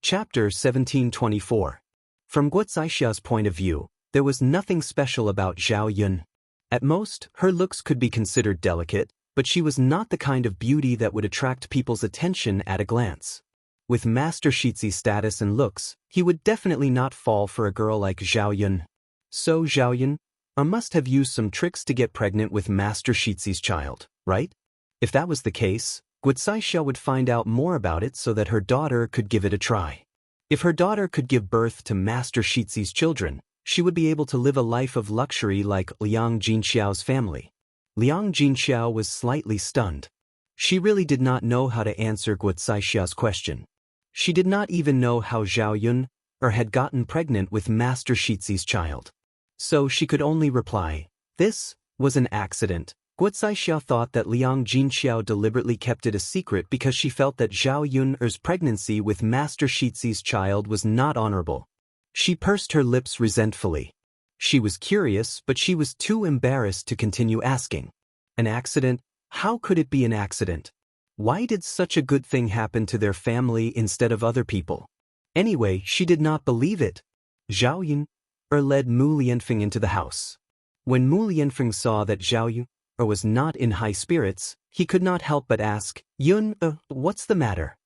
Chapter 1724. From Guoxixia's point of view, there was nothing special about Zhao Yun. At most, her looks could be considered delicate, but she was not the kind of beauty that would attract people's attention at a glance. With Master Shizi's status and looks, he would definitely not fall for a girl like Zhao Yun. So Zhao Yun must have used some tricks to get pregnant with Master Shizi's child, right? If that was the case, Guoxixia would find out more about it so that her daughter could give it a try. If her daughter could give birth to Master Shizi's children, she would be able to live a life of luxury like Liang Jinxiao's family. Liang Jinxiao was slightly stunned. She really did not know how to answer Guoxixia's question. She did not even know how Zhao Yun had gotten pregnant with Master Shizi's child. So she could only reply, "This was an accident." Guoxixia thought that Liang Jinxiao deliberately kept it a secret because she felt that Zhao Yun's pregnancy with Master Shizi's child was not honorable. She pursed her lips resentfully. She was curious, but she was too embarrassed to continue asking. An accident? How could it be an accident? Why did such a good thing happen to their family instead of other people? Anyway, she did not believe it. Zhao Yun led Mu Lianfeng into the house. When Mu Lianfeng saw that Zhao Yun was not in high spirits, he could not help but ask, "Yun, what's the matter?"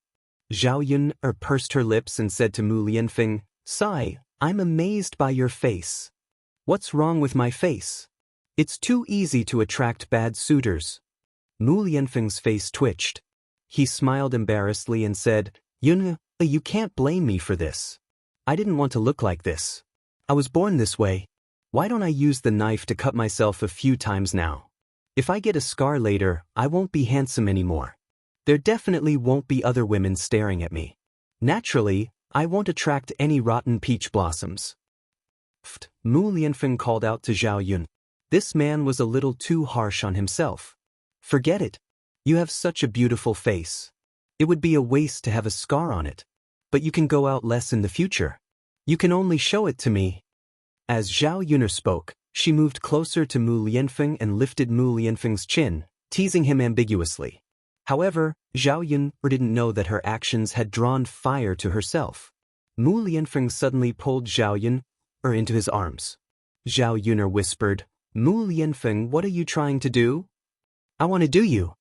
Zhao Yun pursed her lips and said to Mu Lianfeng, "Sigh, I'm amazed by your face." "What's wrong with my face?" "It's too easy to attract bad suitors." Mu Lianfeng's face twitched. He smiled embarrassedly and said, "Yun, you can't blame me for this. I didn't want to look like this. I was born this way. Why don't I use the knife to cut myself a few times now? If I get a scar later, I won't be handsome anymore. There definitely won't be other women staring at me. Naturally, I won't attract any rotten peach blossoms." Mu Lianfeng called out to Zhao Yun. This man was a little too harsh on himself. "Forget it. You have such a beautiful face. It would be a waste to have a scar on it. But you can go out less in the future. You can only show it to me." As Zhao Yun spoke, she moved closer to Mu Lianfeng and lifted Mu Lianfeng's chin, teasing him ambiguously. However, Zhao Yun didn't know that her actions had drawn fire to herself. Mu Lianfeng suddenly pulled Zhao Yun into his arms. Zhao Yun whispered, "Mu Lianfeng, what are you trying to do?" "I want to do you."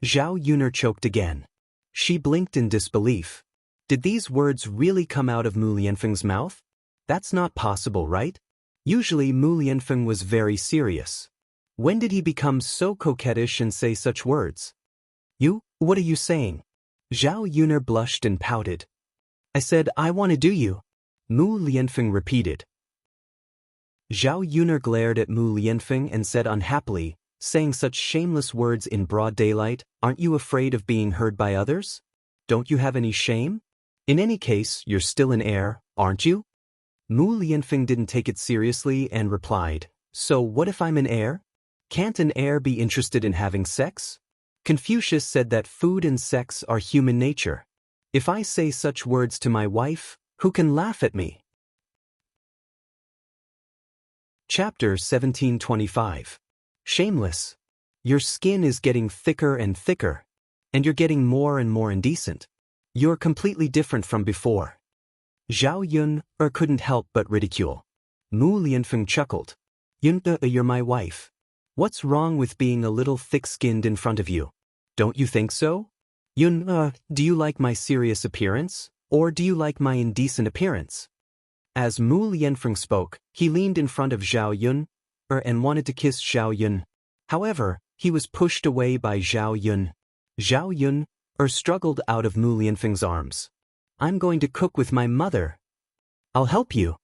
Zhao Yun choked again. She blinked in disbelief. Did these words really come out of Mu Lianfeng's mouth? That's not possible, right? Usually Mu Lianfeng was very serious. When did he become so coquettish and say such words? "You? What are you saying?" Zhao Yun blushed and pouted. "I said I want to do you," Mu Lianfeng repeated. Zhao Yun glared at Mu Lianfeng and said unhappily, "Saying such shameless words in broad daylight, aren't you afraid of being heard by others? Don't you have any shame? In any case, you're still an heir, aren't you?" Mu Lianfeng didn't take it seriously and replied, "So what if I'm an heir? Can't an heir be interested in having sex? Confucius said that food and sex are human nature. If I say such words to my wife, who can laugh at me?" Chapter 1725. Shameless. Your skin is getting thicker and thicker, and you're getting more and more indecent. You're completely different from before. Zhao Yun couldn't help but ridicule. Mu Lianfeng chuckled. "Yun, you're my wife. What's wrong with being a little thick-skinned in front of you? Don't you think so? Yun, do you like my serious appearance, or do you like my indecent appearance?" As Mu Lianfeng spoke, he leaned in front of Zhao Yun and wanted to kiss Zhao Yun. However, he was pushed away by Zhao Yun. Zhao Yun struggled out of Mu Lianfeng's arms. "I'm going to cook with my mother." "I'll help you."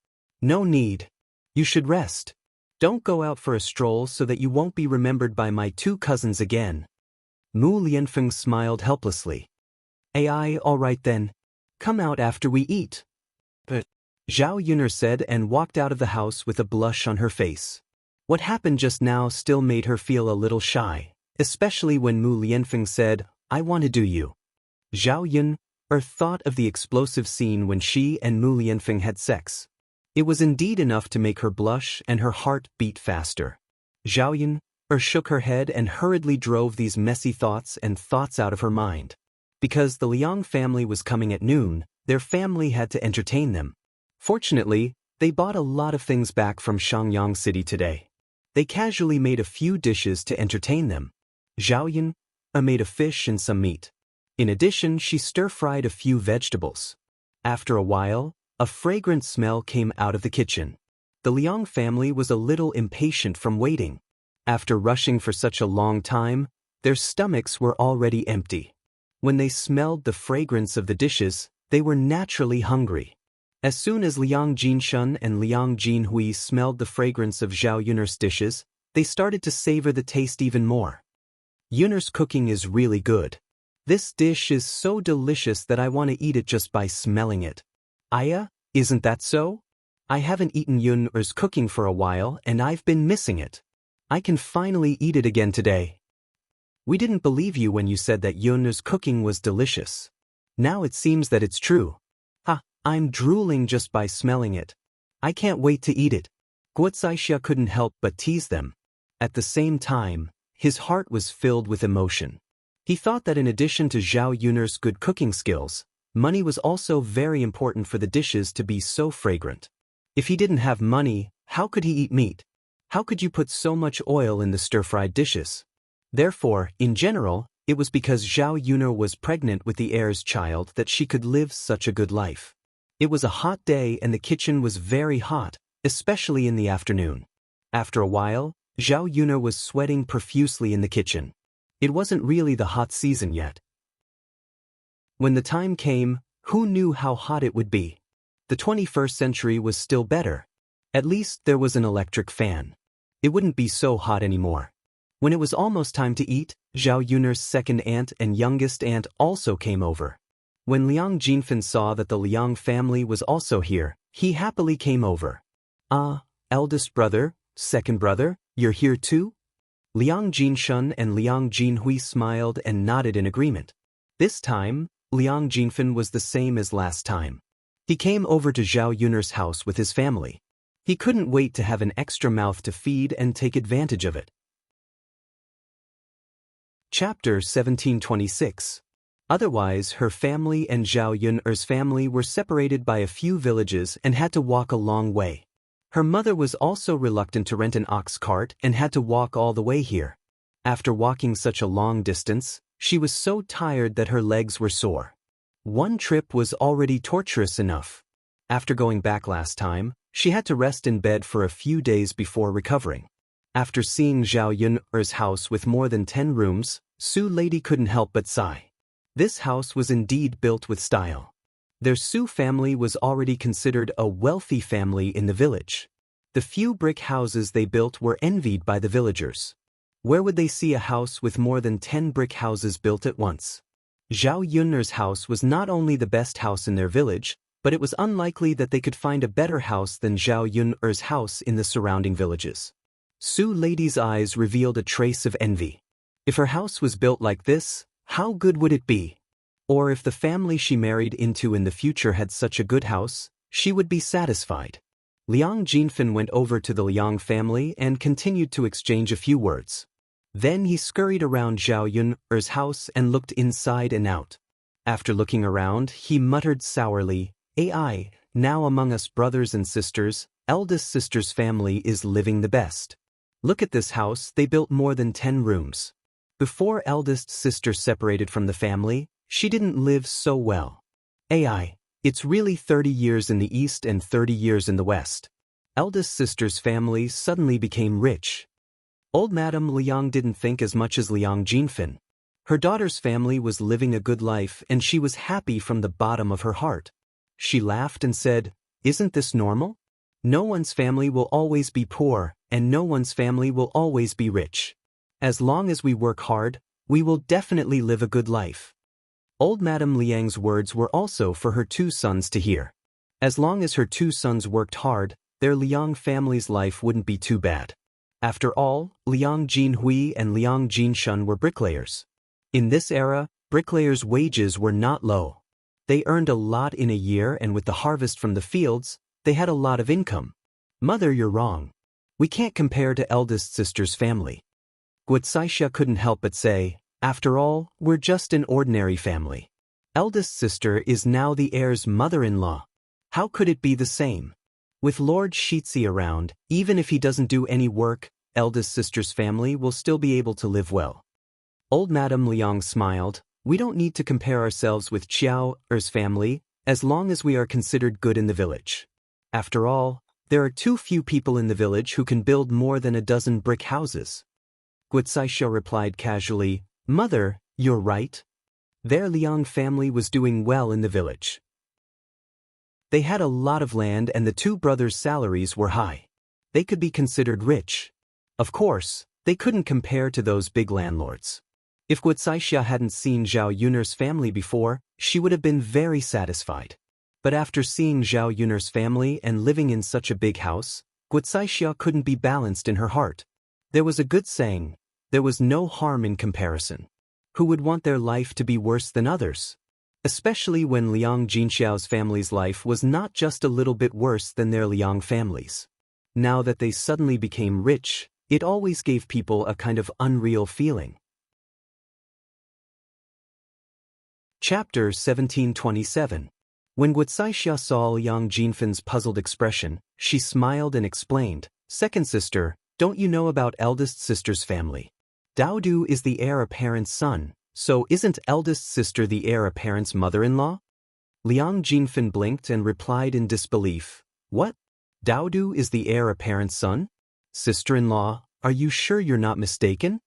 "No need. You should rest. Don't go out for a stroll so that you won't be remembered by my two cousins again." Mu Lianfeng smiled helplessly. "Ai, all right then. Come out after we eat." But Zhao Yun said and walked out of the house with a blush on her face. What happened just now still made her feel a little shy, especially when Mu Lianfeng said, "I want to do you." Zhao Yun thought of the explosive scene when she and Mu Lianfeng had sex. It was indeed enough to make her blush and her heart beat faster. Zhao Yun shook her head and hurriedly drove these messy thoughts out of her mind. Because the Liang family was coming at noon, Their family had to entertain them. Fortunately, they bought a lot of things back from Shangyang City today. They casually made a few dishes to entertain them. Xiaoyun made a fish and some meat. In addition, she stir-fried a few vegetables. After a while, a fragrant smell came out of the kitchen. The Liang family was a little impatient from waiting. After rushing for such a long time, their stomachs were already empty. When they smelled the fragrance of the dishes, they were naturally hungry. As soon as Liang Jinshun and Liang Jinhui smelled the fragrance of Zhao Yun'er's dishes, they started to savor the taste even more. Yun'er's cooking is really good. This dish is so delicious that I want to eat it just by smelling it. Aya, isn't that so? I haven't eaten Yun'er's cooking for a while and I've been missing it. I can finally eat it again today. We didn't believe you when you said that Yun'er's cooking was delicious. Now it seems that it's true. I'm drooling just by smelling it. I can't wait to eat it. Guocaixia couldn't help but tease them. At the same time, his heart was filled with emotion. He thought that in addition to Zhao Yun'er's good cooking skills, money was also very important for the dishes to be so fragrant. If he didn't have money, how could he eat meat? How could you put so much oil in the stir-fried dishes? Therefore, in general, it was because Zhao Yun'er was pregnant with the heir's child that she could live such a good life. It was a hot day and the kitchen was very hot, especially in the afternoon. After a while, Zhao Yun'er was sweating profusely in the kitchen. It wasn't really the hot season yet. When the time came, who knew how hot it would be? The 21st century was still better. At least there was an electric fan. It wouldn't be so hot anymore. When it was almost time to eat, Zhao Yun'er's second aunt and youngest aunt also came over. When Liang Jinfen saw that the Liang family was also here, he happily came over. Eldest brother, second brother, you're here too? Liang Jinshun and Liang Jinhui smiled and nodded in agreement. This time, Liang Jinfen was the same as last time. He came over to Zhao Yun'er's house with his family. He couldn't wait to have an extra mouth to feed and take advantage of it. Chapter 1726. Otherwise, her family and Zhao Yun'er's family were separated by a few villages and had to walk a long way. Her mother was also reluctant to rent an ox cart and had to walk all the way here. After walking such a long distance, she was so tired that her legs were sore. One trip was already torturous enough. After going back last time, she had to rest in bed for a few days before recovering. After seeing Zhao Yun'er's house with more than 10 rooms, Su Lady couldn't help but sigh. This house was indeed built with style. Their Su family was already considered a wealthy family in the village. The few brick houses they built were envied by the villagers. Where would they see a house with more than 10 brick houses built at once? Zhao Yun'er's house was not only the best house in their village, but it was unlikely that they could find a better house than Zhao Yun'er's house in the surrounding villages. Su Lady's eyes revealed a trace of envy. If her house was built like this, how good would it be? Or if the family she married into in the future had such a good house, she would be satisfied. Liang Jinfen went over to the Liang family and continued to exchange a few words. Then he scurried around Zhao Yun'er's house and looked inside and out. After looking around, he muttered sourly, "Ai, now among us brothers and sisters, eldest sister's family is living the best. Look at this house, they built more than 10 rooms." Before eldest sister separated from the family, she didn't live so well. Ai, it's really 30 years in the east and 30 years in the west. Eldest sister's family suddenly became rich. Old Madame Liang didn't think as much as Liang Jinfen. Her daughter's family was living a good life and she was happy from the bottom of her heart. She laughed and said, "Isn't this normal? No one's family will always be poor, and no one's family will always be rich. As long as we work hard, we will definitely live a good life." Old Madame Liang's words were also for her 2 sons to hear. As long as her 2 sons worked hard, their Liang family's life wouldn't be too bad. After all, Liang Jinhui and Liang Jinshun were bricklayers. In this era, bricklayers' wages were not low. They earned a lot in a year, and with the harvest from the fields, they had a lot of income. "Mother, you're wrong. We can't compare to eldest sister's family." Guocaixia couldn't help but say, "After all, we're just an ordinary family." Eldest sister is now the heir's mother-in-law. How could it be the same? With Lord Shitzi around, even if he doesn't do any work, eldest sister's family will still be able to live well. Old Madame Liang smiled. We don't need to compare ourselves with Xiao Er's family, as long as we are considered good in the village. After all, there are too few people in the village who can build more than a dozen brick houses. Guocaixia replied casually, Mother, you're right. Their Liang family was doing well in the village. They had a lot of land and the two brothers' salaries were high. They could be considered rich. Of course, they couldn't compare to those big landlords. If Guocaixia hadn't seen Zhao Yun'er's family before, she would have been very satisfied. But after seeing Zhao Yun'er's family and living in such a big house, Guocaixia couldn't be balanced in her heart. There was a good saying, there was no harm in comparison. Who would want their life to be worse than others? Especially when Liang Jinxiao's family's life was not just a little bit worse than their Liang families. Now that they suddenly became rich, it always gave people a kind of unreal feeling. Chapter 1727. When Guocaixia saw Liang Jinfen's puzzled expression, she smiled and explained, Second sister, don't you know about eldest sister's family? Daodu is the heir apparent's son, so isn't eldest sister the heir apparent's mother-in-law? Liang Jinfen blinked and replied in disbelief, What? Daodu is the heir apparent's son? Sister-in-law, are you sure you're not mistaken?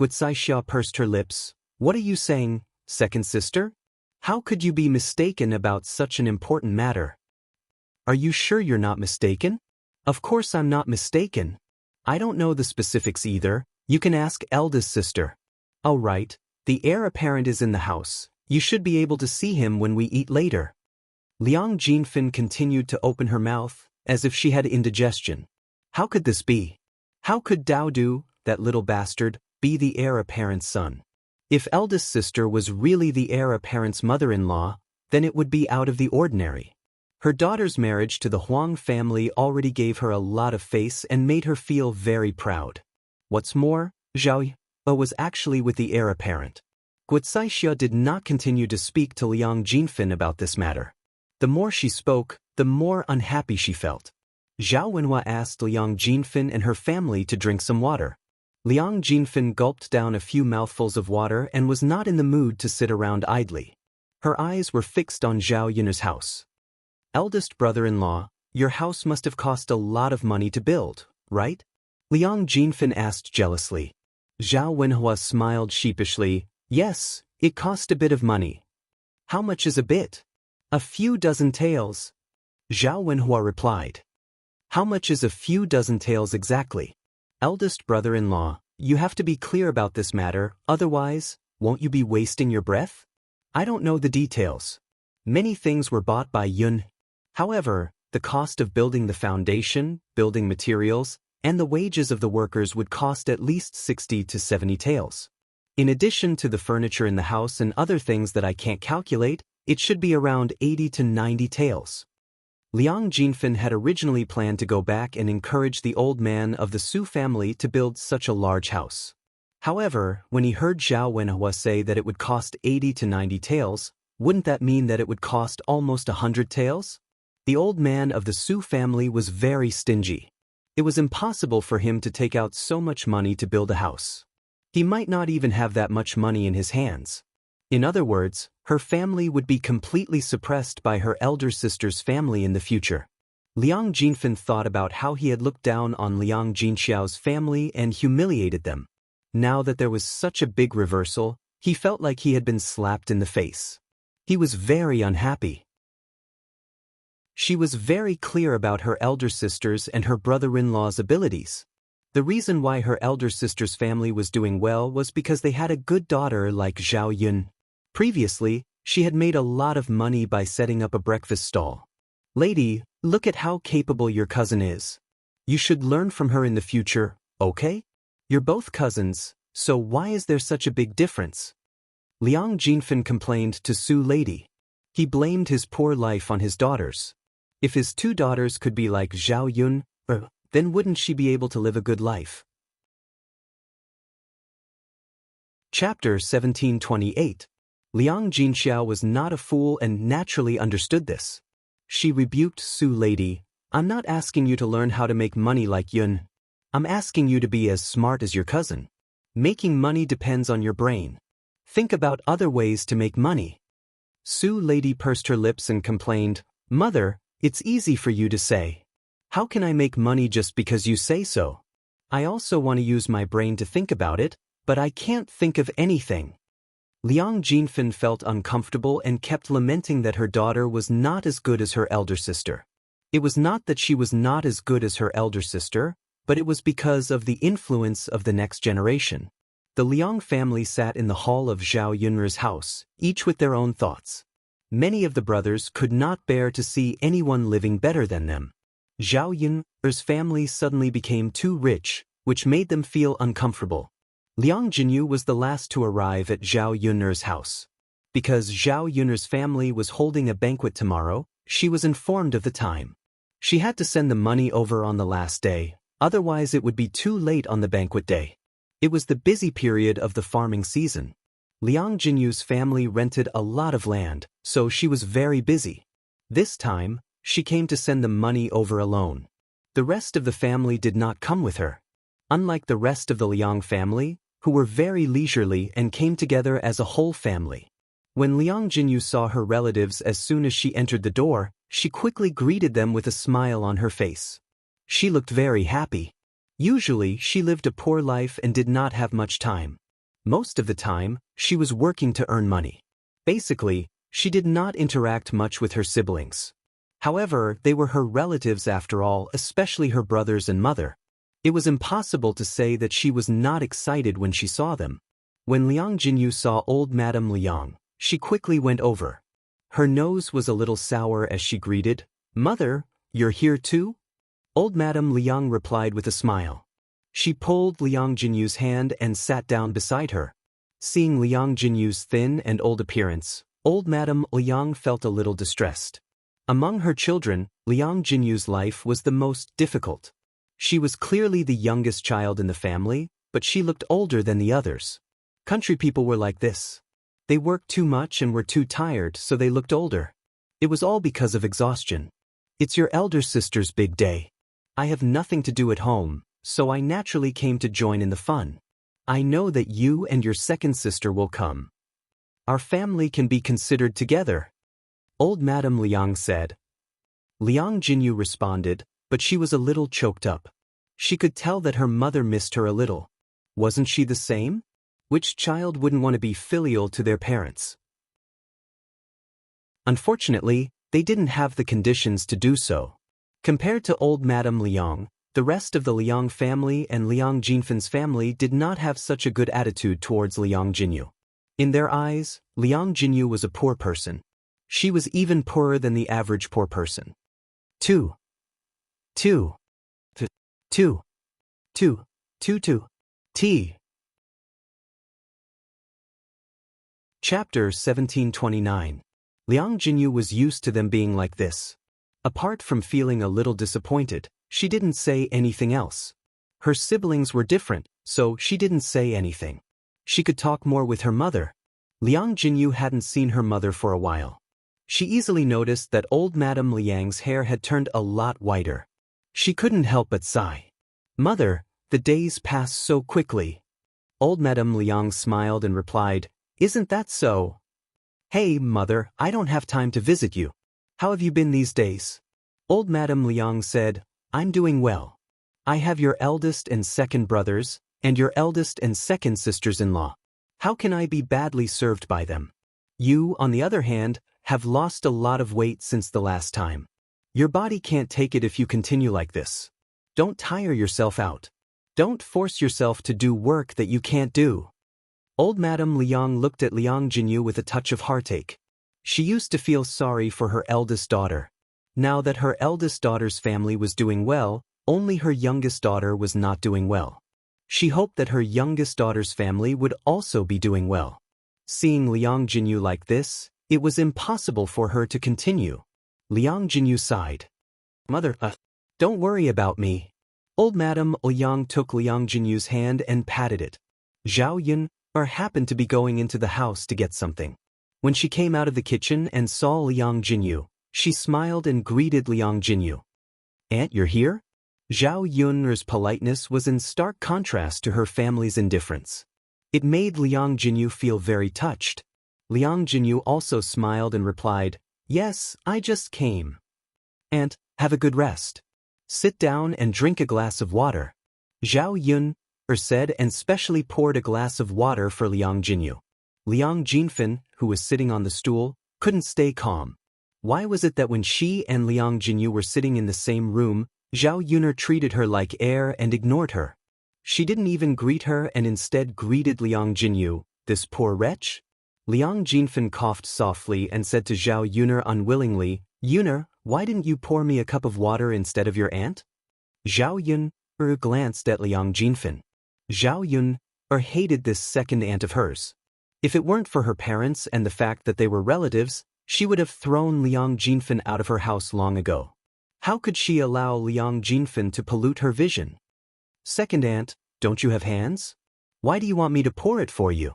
Guocaixia pursed her lips. What are you saying, second sister? How could you be mistaken about such an important matter? Are you sure you're not mistaken? Of course I'm not mistaken. I don't know the specifics either. You can ask eldest sister. Oh right, the heir apparent is in the house. You should be able to see him when we eat later. Liang Jinfen continued to open her mouth, as if she had indigestion. How could this be? How could Daodu, that little bastard, be the heir apparent's son? If eldest sister was really the heir apparent's mother-in-law, then it would be out of the ordinary. Her daughter's marriage to the Huang family already gave her a lot of face and made her feel very proud. What's more, Zhao Yu was actually with the heir apparent. Guocaixia did not continue to speak to Liang Jinfen about this matter. The more she spoke, the more unhappy she felt. Zhao Wenhua asked Liang Jinfen and her family to drink some water. Liang Jinfen gulped down a few mouthfuls of water and was not in the mood to sit around idly. Her eyes were fixed on Zhao Yun'er's house. Eldest brother-in-law, your house must have cost a lot of money to build, right? Liang Jinfen asked jealously. Zhao Wenhua smiled sheepishly. Yes, it cost a bit of money. How much is a bit? A few dozen taels. Zhao Wenhua replied. How much is a few dozen taels exactly? Eldest brother-in-law, you have to be clear about this matter, otherwise, won't you be wasting your breath? I don't know the details. Many things were bought by Yun. However, the cost of building the foundation, building materials, and the wages of the workers would cost at least 60 to 70 taels. In addition to the furniture in the house and other things that I can't calculate, it should be around 80 to 90 taels. Liang Jinfen had originally planned to go back and encourage the old man of the Su family to build such a large house. However, when he heard Zhao Wenhua say that it would cost 80 to 90 taels, wouldn't that mean that it would cost almost 100 taels? The old man of the Su family was very stingy. It was impossible for him to take out so much money to build a house. He might not even have that much money in his hands. In other words, her family would be completely suppressed by her elder sister's family in the future. Liang Jinfen thought about how he had looked down on Liang Jinxiao's family and humiliated them. Now that there was such a big reversal, he felt like he had been slapped in the face. He was very unhappy. She was very clear about her elder sister's and her brother-in-law's abilities. The reason why her elder sister's family was doing well was because they had a good daughter like Zhao Yun. Previously, she had made a lot of money by setting up a breakfast stall. Lady, look at how capable your cousin is. You should learn from her in the future, okay? You're both cousins, so why is there such a big difference? Liang Jinfen complained to Su Lady. He blamed his poor life on his daughters. If his two daughters could be like Zhao Yun, then wouldn't she be able to live a good life? Chapter 1728. Liang Jinxiao was not a fool and naturally understood this. She rebuked Su Lady, "I'm not asking you to learn how to make money like Yun. I'm asking you to be as smart as your cousin. Making money depends on your brain. Think about other ways to make money." Su Lady pursed her lips and complained, "Mother, it's easy for you to say. How can I make money just because you say so? I also want to use my brain to think about it, but I can't think of anything." Liang Jinfen felt uncomfortable and kept lamenting that her daughter was not as good as her elder sister. It was not that she was not as good as her elder sister, but it was because of the influence of the next generation. The Liang family sat in the hall of Zhao Yuner's house, each with their own thoughts. Many of the brothers could not bear to see anyone living better than them. Zhao Yun's family suddenly became too rich, which made them feel uncomfortable. Liang Jinyu was the last to arrive at Zhao Yuner's house. Because Zhao Yuner's family was holding a banquet tomorrow, she was informed of the time. She had to send the money over on the last day, otherwise it would be too late on the banquet day. It was the busy period of the farming season. Liang Jinyu's family rented a lot of land, so she was very busy. This time, she came to send the money over alone. The rest of the family did not come with her. Unlike the rest of the Liang family, who were very leisurely and came together as a whole family. When Liang Jinyu saw her relatives as soon as she entered the door, she quickly greeted them with a smile on her face. She looked very happy. Usually, she lived a poor life and did not have much time. Most of the time, she was working to earn money. Basically, she did not interact much with her siblings. However, they were her relatives after all, especially her brothers and mother. It was impossible to say that she was not excited when she saw them. When Liang Jinyu saw old Madame Liang, she quickly went over. Her nose was a little sour as she greeted, "Mother, you're here too?" Old Madame Liang replied with a smile. She pulled Liang Jinyu's hand and sat down beside her. Seeing Liang Jinyu's thin and old appearance, old Madame Liang felt a little distressed. Among her children, Liang Jinyu's life was the most difficult. She was clearly the youngest child in the family, but she looked older than the others. Country people were like this. They worked too much and were too tired, so they looked older. It was all because of exhaustion. "It's your elder sister's big day. I have nothing to do at home, so I naturally came to join in the fun. I know that you and your second sister will come. Our family can be considered together," old Madame Liang said. Liang Jinyu responded, but she was a little choked up. She could tell that her mother missed her a little. Wasn't she the same? Which child wouldn't want to be filial to their parents? Unfortunately, they didn't have the conditions to do so. Compared to old Madame Liang, the rest of the Liang family and Liang Jinfen's family did not have such a good attitude towards Liang Jinyu. In their eyes, Liang Jinyu was a poor person. She was even poorer than the average poor person. 2. T. Chapter 1729. Liang Jinyu was used to them being like this. Apart from feeling a little disappointed, she didn't say anything else. Her siblings were different, so she didn't say anything. She could talk more with her mother. Liang Jinyu hadn't seen her mother for a while. She easily noticed that old Madame Liang's hair had turned a lot whiter. She couldn't help but sigh. "Mother, the days pass so quickly." Old Madame Liang smiled and replied, "Isn't that so? Hey, Mother, I don't have time to visit you. How have you been these days?" Old Madame Liang said, "I'm doing well. I have your eldest and second brothers, and your eldest and second sisters-in-law. How can I be badly served by them? You, on the other hand, have lost a lot of weight since the last time. Your body can't take it if you continue like this. Don't tire yourself out. Don't force yourself to do work that you can't do." Old Madame Liang looked at Liang Jinyu with a touch of heartache. She used to feel sorry for her eldest daughter. Now that her eldest daughter's family was doing well, only her youngest daughter was not doing well. She hoped that her youngest daughter's family would also be doing well. Seeing Liang Jinyu like this, it was impossible for her to continue. Liang Jinyu sighed. "Mother, don't worry about me." Old Madame Liang took Liang Jinyu's hand and patted it. Zhao Yun happened to be going into the house to get something. When she came out of the kitchen and saw Liang Jinyu, she smiled and greeted Liang Jinyu. "Aunt, you're here?" Zhao Yun's politeness was in stark contrast to her family's indifference. It made Liang Jinyu feel very touched. Liang Jinyu also smiled and replied, "Yes, I just came. Aunt, have a good rest. Sit down and drink a glass of water." Zhao Yun said and specially poured a glass of water for Liang Jinyu. Liang Jinfin, who was sitting on the stool, couldn't stay calm. Why was it that when she and Liang Jinyu were sitting in the same room, Zhao Yun treated her like air and ignored her? She didn't even greet her and instead greeted Liang Jinyu, "This poor wretch?" Liang Jinfin coughed softly and said to Zhao Yun unwillingly, "Yun, why didn't you pour me a cup of water instead of your aunt?" Zhao Yun glanced at Liang Jinfin. Zhao Yun hated this second aunt of hers. If it weren't for her parents and the fact that they were relatives, she would have thrown Liang Jinfin out of her house long ago. How could she allow Liang Jinfin to pollute her vision? "Second aunt, don't you have hands? Why do you want me to pour it for you?"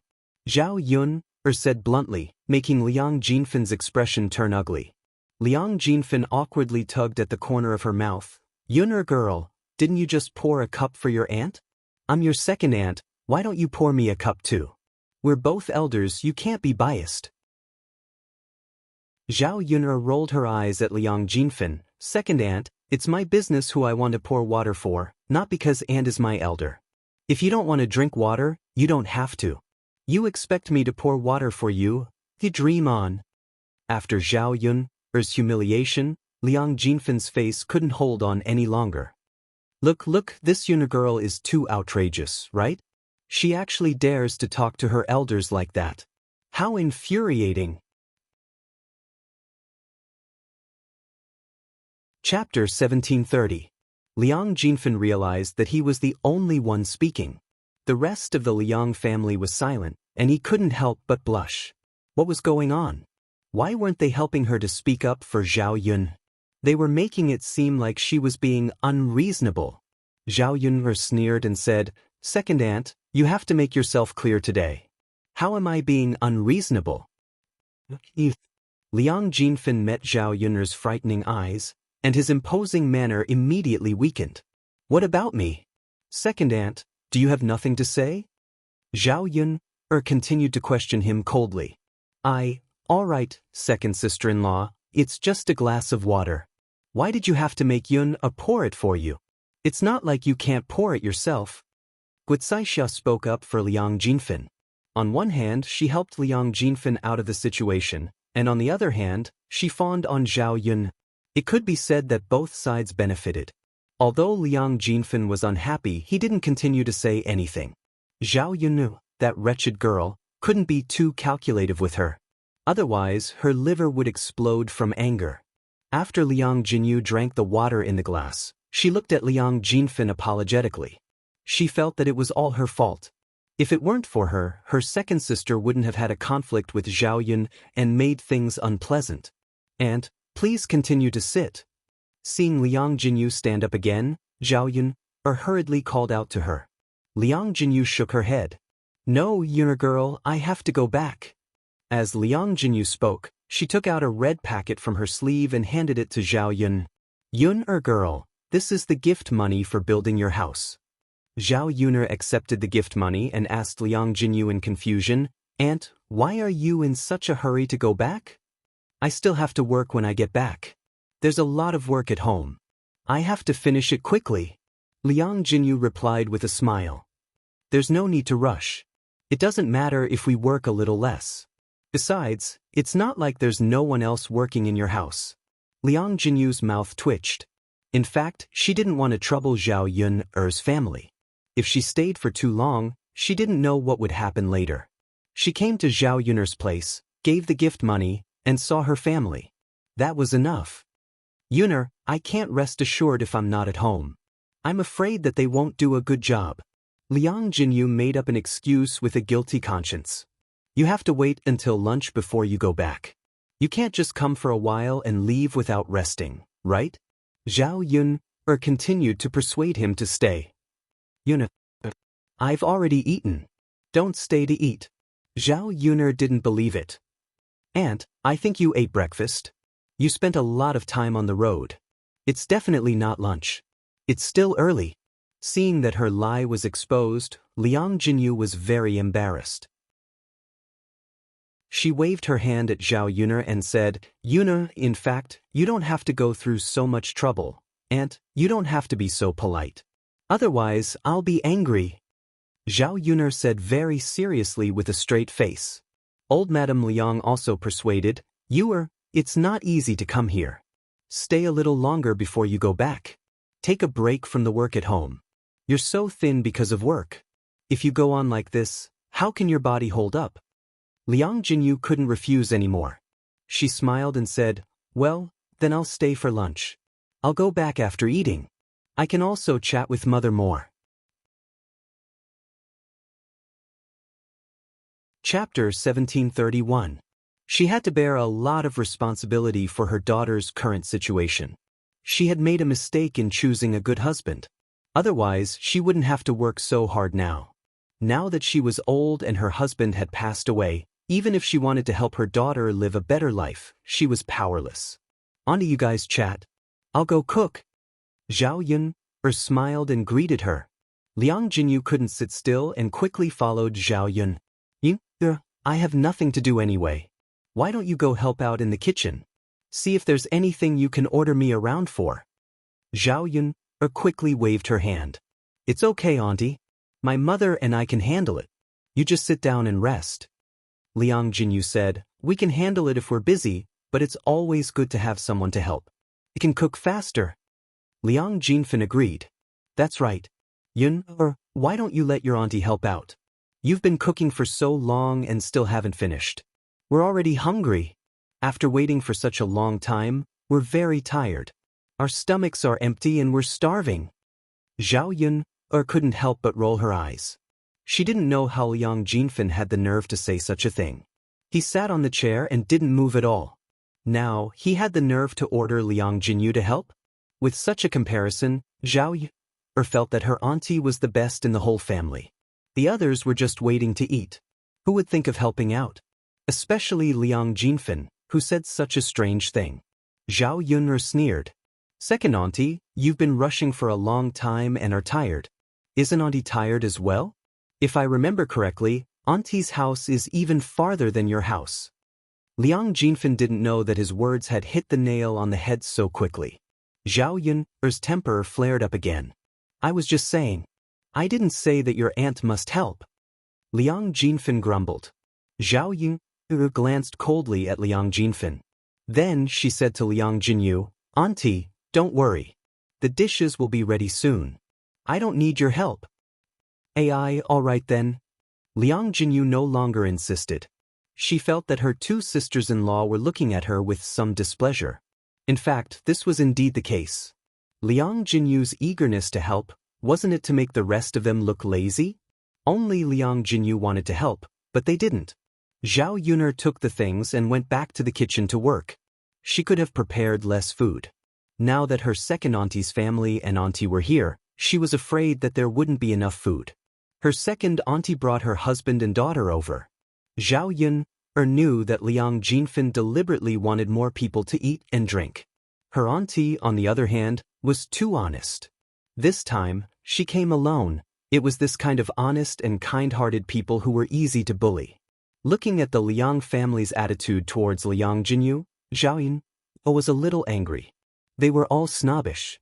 Zhao Yun said bluntly, making Liang Jinfin's expression turn ugly. Liang Jinfin awkwardly tugged at the corner of her mouth. "Yun girl, didn't you just pour a cup for your aunt? I'm your second aunt, why don't you pour me a cup too? We're both elders, you can't be biased." Zhao Yun rolled her eyes at Liang Jinfin. "Second aunt, it's my business who I want to pour water for, not because aunt is my elder. If you don't want to drink water, you don't have to. You expect me to pour water for you? You dream on." After Zhao Yun's humiliation, Liang Jinfin's face couldn't hold on any longer. Look, this Yun girl is too outrageous, right? She actually dares to talk to her elders like that. How infuriating. Chapter 1730. Liang Jinfin realized that he was the only one speaking. The rest of the Liang family was silent, and he couldn't help but blush. What was going on? Why weren't they helping her to speak up for Zhao Yun? They were making it seem like she was being unreasonable. Zhao Yun sneered and said, "Second aunt, you have to make yourself clear today. How am I being unreasonable?" Liang Jinfin met Zhao Yun's frightening eyes, and his imposing manner immediately weakened. "What about me? Second aunt, do you have nothing to say?" Zhao Yun continued to question him coldly. All right, second sister-in-law, it's just a glass of water. Why did you have to make Yun pour it for you? It's not like you can't pour it yourself." Wuxia Xianxia spoke up for Liang Jinfin. On one hand, she helped Liang Jinfin out of the situation, and on the other hand, she fawned on Zhao Yun. It could be said that both sides benefited. Although Liang Jinfin was unhappy, he didn't continue to say anything. Zhao Yun, that wretched girl, couldn't be too calculative with her. Otherwise, her liver would explode from anger. After Liang Jinyu drank the water in the glass, she looked at Liang Jinfin apologetically. She felt that it was all her fault. If it weren't for her, her second sister wouldn't have had a conflict with Zhao Yun and made things unpleasant. "Aunt, please continue to sit." Seeing Liang Jinyu stand up again, Zhao Yun hurriedly called out to her. Liang Jinyu shook her head. "No, Yun girl, I have to go back." As Liang Jinyu spoke, she took out a red packet from her sleeve and handed it to Zhao Yun. "Yun girl, this is the gift money for building your house." Zhao Yun accepted the gift money and asked Liang Jinyu in confusion, "Aunt, why are you in such a hurry to go back?" "I still have to work when I get back. There's a lot of work at home. I have to finish it quickly." Liang Jinyu replied with a smile. "There's no need to rush. It doesn't matter if we work a little less. Besides, it's not like there's no one else working in your house." Liang Jinyu's mouth twitched. In fact, she didn't want to trouble Zhao Yun's family. If she stayed for too long, she didn't know what would happen later. She came to Zhao Yun's place, gave the gift money, and saw her family. That was enough. "Yun, I can't rest assured if I'm not at home. I'm afraid that they won't do a good job." Liang Jinyu made up an excuse with a guilty conscience. "You have to wait until lunch before you go back. You can't just come for a while and leave without resting, right?" Zhao Yun continued to persuade him to stay. "Yun, I've already eaten. Don't stay to eat." Zhao Yun didn't believe it. Aunt, I think you ate breakfast. You spent a lot of time on the road. It's definitely not lunch. It's still early. Seeing that her lie was exposed, Liang Jinyu was very embarrassed. She waved her hand at Zhao Yuner and said, Yuner, in fact, you don't have to go through so much trouble. Aunt, you don't have to be so polite. Otherwise, I'll be angry. Zhao Yuner said very seriously with a straight face. Old Madame Liang also persuaded, it's not easy to come here. Stay a little longer before you go back. Take a break from the work at home. You're so thin because of work. If you go on like this, how can your body hold up? Liang Jinyu couldn't refuse anymore. She smiled and said, well, then I'll stay for lunch. I'll go back after eating. I can also chat with Mother more. Chapter 1731. She had to bear a lot of responsibility for her daughter's current situation. She had made a mistake in choosing a good husband. Otherwise, she wouldn't have to work so hard now. Now that she was old and her husband had passed away, even if she wanted to help her daughter live a better life, she was powerless. On to you guys chat. I'll go cook. Zhao Yun smiled and greeted her. Liang Jinyu couldn't sit still and quickly followed Zhao Yun. I have nothing to do anyway. Why don't you go help out in the kitchen? See if there's anything you can order me around for. Zhao Yun quickly waved her hand. It's okay, Auntie. My mother and I can handle it. You just sit down and rest. Liang Jinyu said, we can handle it if we're busy, but it's always good to have someone to help. It can cook faster. Liang Jinfin agreed. That's right. Yun, why don't you let your auntie help out? You've been cooking for so long and still haven't finished. We're already hungry. After waiting for such a long time, we're very tired. Our stomachs are empty and we're starving. Zhao Yun couldn't help but roll her eyes. She didn't know how Liang Jinfin had the nerve to say such a thing. He sat on the chair and didn't move at all. Now, he had the nerve to order Liang Jinyu to help? With such a comparison, Zhao Yun felt that her auntie was the best in the whole family. The others were just waiting to eat. Who would think of helping out? Especially Liang Jinfin, who said such a strange thing. Zhao Yun sneered. Second auntie, you've been rushing for a long time and are tired. Isn't auntie tired as well? If I remember correctly, auntie's house is even farther than your house. Liang Jinfin didn't know that his words had hit the nail on the head so quickly. Zhao Yun's temper flared up again. I was just saying. I didn't say that your aunt must help. Liang Jinfin grumbled. Zhao Yun glanced coldly at Liang Jinfin. Then she said to Liang Jinyu, Auntie, don't worry. The dishes will be ready soon. I don't need your help. All right then. Liang Jinyu no longer insisted. She felt that her two sisters-in-law were looking at her with some displeasure. In fact, this was indeed the case. Liang Jinyu's eagerness to help, wasn't it to make the rest of them look lazy? Only Liang Jinyu wanted to help, but they didn't. Zhao Yuner took the things and went back to the kitchen to work. She could have prepared less food. Now that her second auntie's family and auntie were here, she was afraid that there wouldn't be enough food. Her second auntie brought her husband and daughter over. Zhao Yun knew that Liang Jinfin deliberately wanted more people to eat and drink. Her auntie, on the other hand, was too honest. This time, she came alone. It was this kind of honest and kind-hearted people who were easy to bully. Looking at the Liang family's attitude towards Liang Jinyu, Zhao Yun was a little angry. They were all snobbish.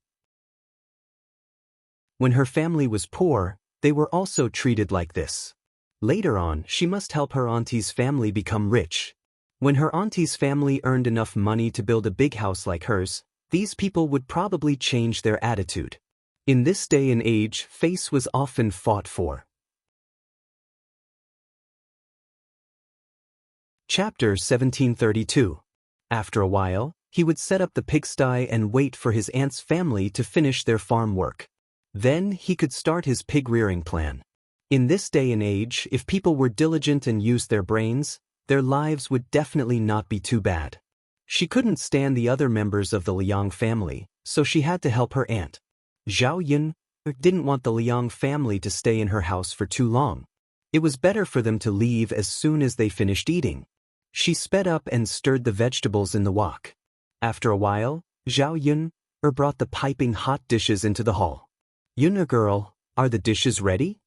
When her family was poor, they were also treated like this. Later on, she must help her auntie's family become rich. When her auntie's family earned enough money to build a big house like hers, these people would probably change their attitude. In this day and age, face was often fought for. Chapter 1732. After a while, he would set up the pigsty and wait for his aunt's family to finish their farm work. Then he could start his pig-rearing plan. In this day and age, if people were diligent and used their brains, their lives would definitely not be too bad. She couldn't stand the other members of the Liang family, so she had to help her aunt. Zhao Yun didn't want the Liang family to stay in her house for too long. It was better for them to leave as soon as they finished eating. She sped up and stirred the vegetables in the wok. After a while, Zhao Yun brought the piping hot dishes into the hall. Yun girl, are the dishes ready?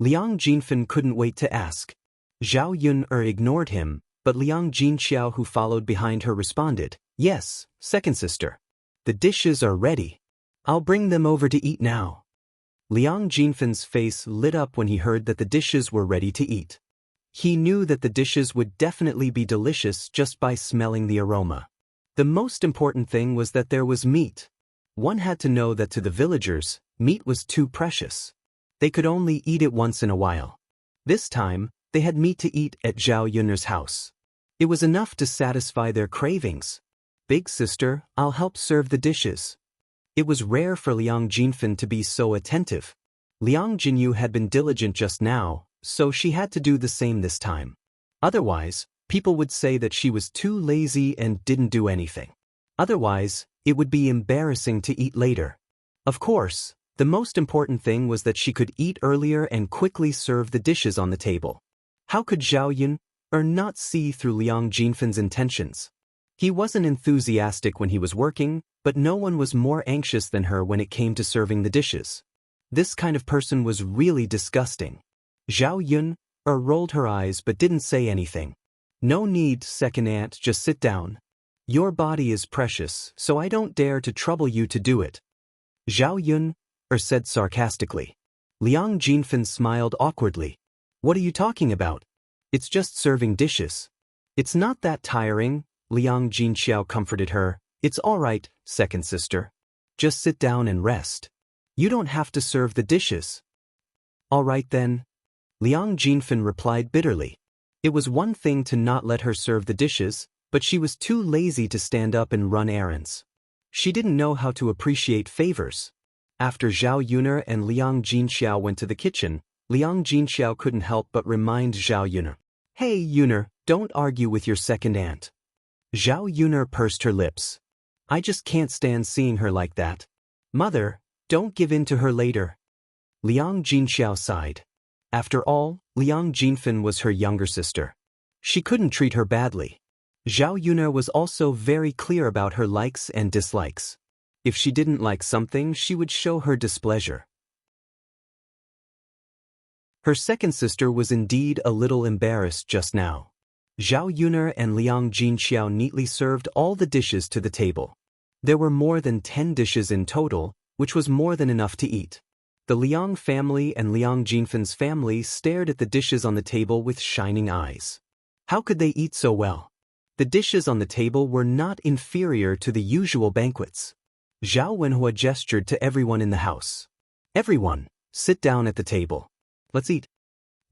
Liang Jinfen couldn't wait to ask. Zhao Yun ignored him, but Liang Jinxiao, who followed behind her, responded, yes, second sister. The dishes are ready. I'll bring them over to eat now. Liang Jinfen's face lit up when he heard that the dishes were ready to eat. He knew that the dishes would definitely be delicious just by smelling the aroma. The most important thing was that there was meat. One had to know that to the villagers, meat was too precious. They could only eat it once in a while. This time, they had meat to eat at Zhao Yun's house. It was enough to satisfy their cravings. Big sister, I'll help serve the dishes. It was rare for Liang Jinfen to be so attentive. Liang Jinyu had been diligent just now, so she had to do the same this time. Otherwise, people would say that she was too lazy and didn't do anything. Otherwise, it would be embarrassing to eat later. Of course, the most important thing was that she could eat earlier and quickly serve the dishes on the table. How could Zhao Yun not see through Liang Jinfen's intentions? He wasn't enthusiastic when he was working, but no one was more anxious than her when it came to serving the dishes. This kind of person was really disgusting. Zhao Yun rolled her eyes but didn't say anything. No need, second aunt, just sit down. Your body is precious, so I don't dare to trouble you to do it. Zhao Yun said sarcastically. Liang Jinfen smiled awkwardly. What are you talking about? It's just serving dishes. It's not that tiring, Liang Jinxiao comforted her. It's all right, second sister. Just sit down and rest. You don't have to serve the dishes. All right then. Liang Jinfen replied bitterly. It was one thing to not let her serve the dishes, but she was too lazy to stand up and run errands. She didn't know how to appreciate favors. After Zhao Yuner and Liang Jinxiao went to the kitchen, Liang Jinxiao couldn't help but remind Zhao Yuner. Hey Yuner, don't argue with your second aunt. Zhao Yuner pursed her lips. I just can't stand seeing her like that. Mother, don't give in to her later. Liang Jinxiao sighed. After all, Liang Jinfen was her younger sister. She couldn't treat her badly. Zhao Yuner was also very clear about her likes and dislikes. If she didn't like something, she would show her displeasure. Her second sister was indeed a little embarrassed just now. Zhao Yuner and Liang Jinxiao neatly served all the dishes to the table. There were more than 10 dishes in total, which was more than enough to eat. The Liang family and Liang Jinfen's family stared at the dishes on the table with shining eyes. How could they eat so well? The dishes on the table were not inferior to the usual banquets. Zhao Wenhua gestured to everyone in the house. Everyone, sit down at the table. Let's eat.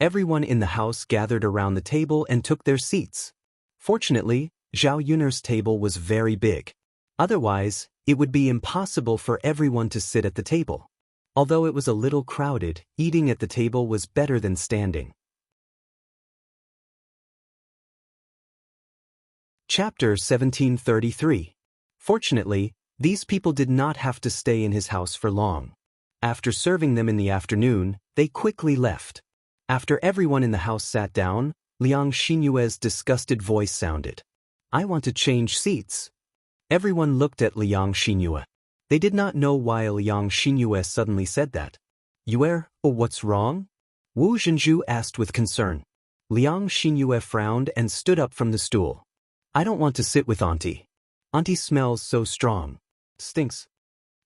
Everyone in the house gathered around the table and took their seats. Fortunately, Zhao Yuner's table was very big. Otherwise, it would be impossible for everyone to sit at the table. Although it was a little crowded, eating at the table was better than standing. Chapter 1733. Fortunately, these people did not have to stay in his house for long. After serving them in the afternoon, they quickly left. After everyone in the house sat down, Liang Xinyue's disgusted voice sounded. I want to change seats. Everyone looked at Liang Xinyue. They did not know why Liang Xinyue suddenly said that. What's wrong? Wu Zhenju asked with concern. Liang Xinyue frowned and stood up from the stool. I don't want to sit with Auntie. Auntie smells so strong. Stinks.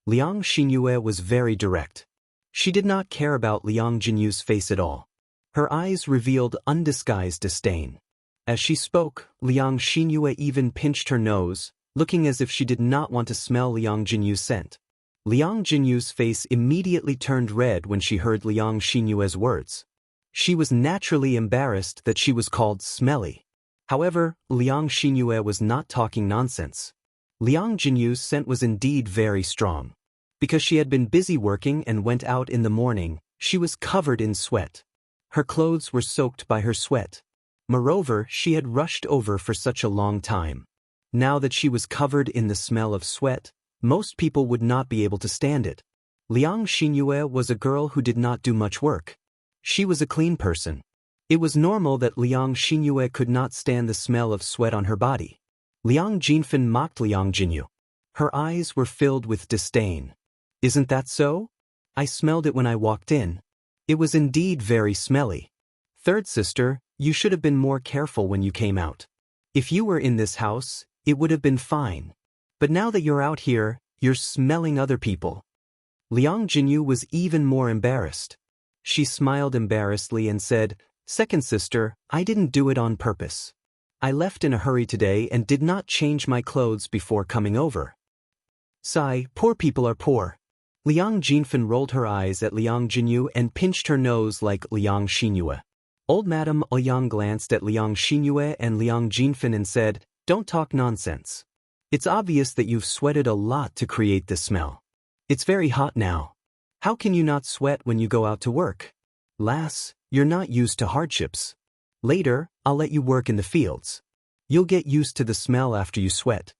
Liang Xinyue was very direct. She did not care about Liang Jinyu's face at all. Her eyes revealed undisguised disdain. As she spoke, Liang Xinyue even pinched her nose, looking as if she did not want to smell Liang Jinyu's scent. Liang Jinyu's face immediately turned red when she heard Liang Xinyue's words. She was naturally embarrassed that she was called smelly. However, Liang Xinyue was not talking nonsense. Liang Jinyu's scent was indeed very strong. Because she had been busy working and went out in the morning, she was covered in sweat. Her clothes were soaked by her sweat. Moreover, she had rushed over for such a long time. Now that she was covered in the smell of sweat, most people would not be able to stand it. Liang Xinyue was a girl who did not do much work. She was a clean person. It was normal that Liang Xinyue could not stand the smell of sweat on her body. Liang Jinfen mocked Liang Jinyu. Her eyes were filled with disdain. Isn't that so? I smelled it when I walked in. It was indeed very smelly. Third sister, you should have been more careful when you came out. If you were in this house, it would have been fine. But now that you're out here, you're smelling other people. Liang Jinyu was even more embarrassed. She smiled embarrassedly and said, Second sister, I didn't do it on purpose. I left in a hurry today and did not change my clothes before coming over. Sigh, poor people are poor. Liang Jinfen rolled her eyes at Liang Jinyu and pinched her nose like Liang Xinyue. Old Madame Ouyang glanced at Liang Xinyue and Liang Jinfen and said, Don't talk nonsense. It's obvious that you've sweated a lot to create this smell. It's very hot now. How can you not sweat when you go out to work? Lass, you're not used to hardships. Later, I'll let you work in the fields. You'll get used to the smell after you sweat.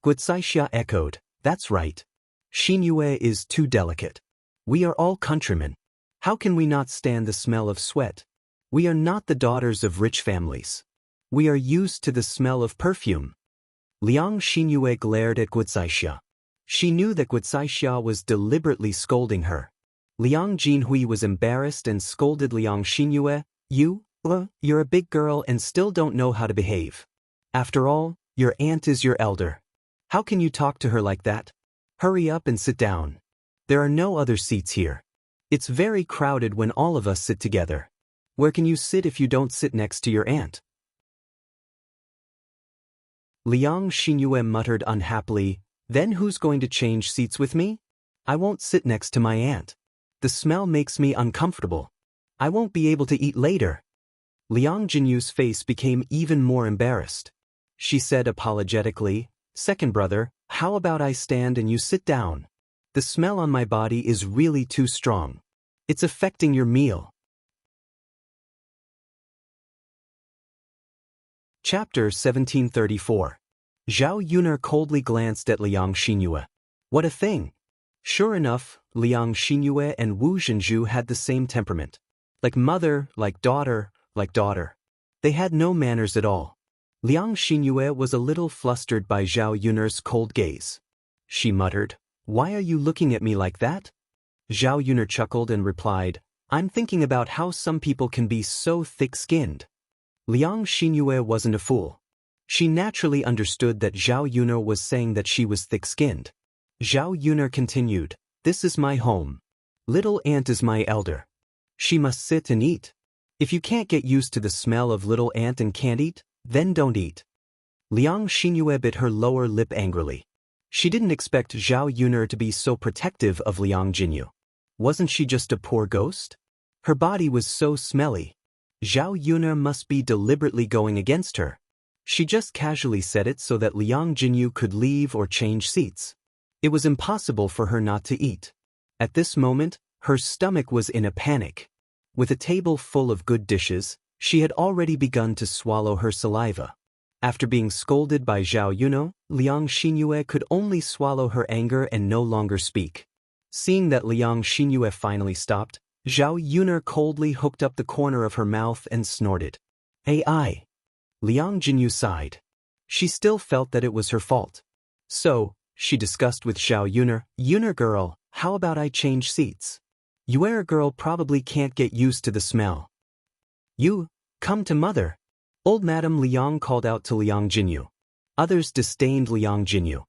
Guicaixia echoed, That's right. Xinyue is too delicate. We are all countrymen. How can we not stand the smell of sweat? We are not the daughters of rich families. We are used to the smell of perfume. Liang Xinyue glared at Guicaixia. She knew that Guicaixia was deliberately scolding her. Liang Jinhui was embarrassed and scolded Liang Xinyue, You're a big girl and still don't know how to behave. After all, your aunt is your elder. How can you talk to her like that? Hurry up and sit down. There are no other seats here. It's very crowded when all of us sit together. Where can you sit if you don't sit next to your aunt? Liang Xinyue muttered unhappily, Then who's going to change seats with me? I won't sit next to my aunt. The smell makes me uncomfortable. I won't be able to eat later. Liang Jinyu's face became even more embarrassed. She said apologetically, Second brother, how about I stand and you sit down? The smell on my body is really too strong. It's affecting your meal. Chapter 1734. Zhao Yuner coldly glanced at Liang Xinyue. What a thing! Sure enough, Liang Xinyue and Wu Zhenju had the same temperament. Like mother, like daughter, like daughter. They had no manners at all. Liang Xinyue was a little flustered by Zhao Yuner's cold gaze. She muttered, Why are you looking at me like that? Zhao Yuner chuckled and replied, I'm thinking about how some people can be so thick-skinned. Liang Xinyue wasn't a fool. She naturally understood that Zhao Yuner was saying that she was thick-skinned. Zhao Yuner continued, This is my home. Little aunt is my elder. She must sit and eat. If you can't get used to the smell of little aunt and can't eat, then don't eat. Liang Xinyue bit her lower lip angrily. She didn't expect Zhao Yuner to be so protective of Liang Jinyu. Wasn't she just a poor ghost? Her body was so smelly. Zhao Yuner must be deliberately going against her. She just casually said it so that Liang Jinyu could leave or change seats. It was impossible for her not to eat. At this moment, her stomach was in a panic. With a table full of good dishes, she had already begun to swallow her saliva. After being scolded by Zhao Yuner, Liang Xinyue could only swallow her anger and no longer speak. Seeing that Liang Xinyue finally stopped, Zhao Yuner coldly hooked up the corner of her mouth and snorted. Ai. Liang Jinyu sighed. She still felt that it was her fault. So, she discussed with Zhao Yuner, Yuner girl, how about I change seats? Yuer girl probably can't get used to the smell. You, come to mother. Old Madame Liang called out to Liang Jinyu. Others disdained Liang Jinyu.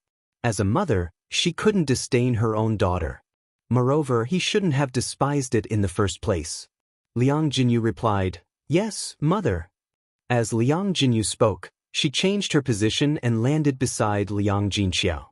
As a mother, she couldn't disdain her own daughter. Moreover, he shouldn't have despised it in the first place. Liang Jinyu replied, Yes, mother. As Liang Jinyu spoke, she changed her position and landed beside Liang Jinxiao.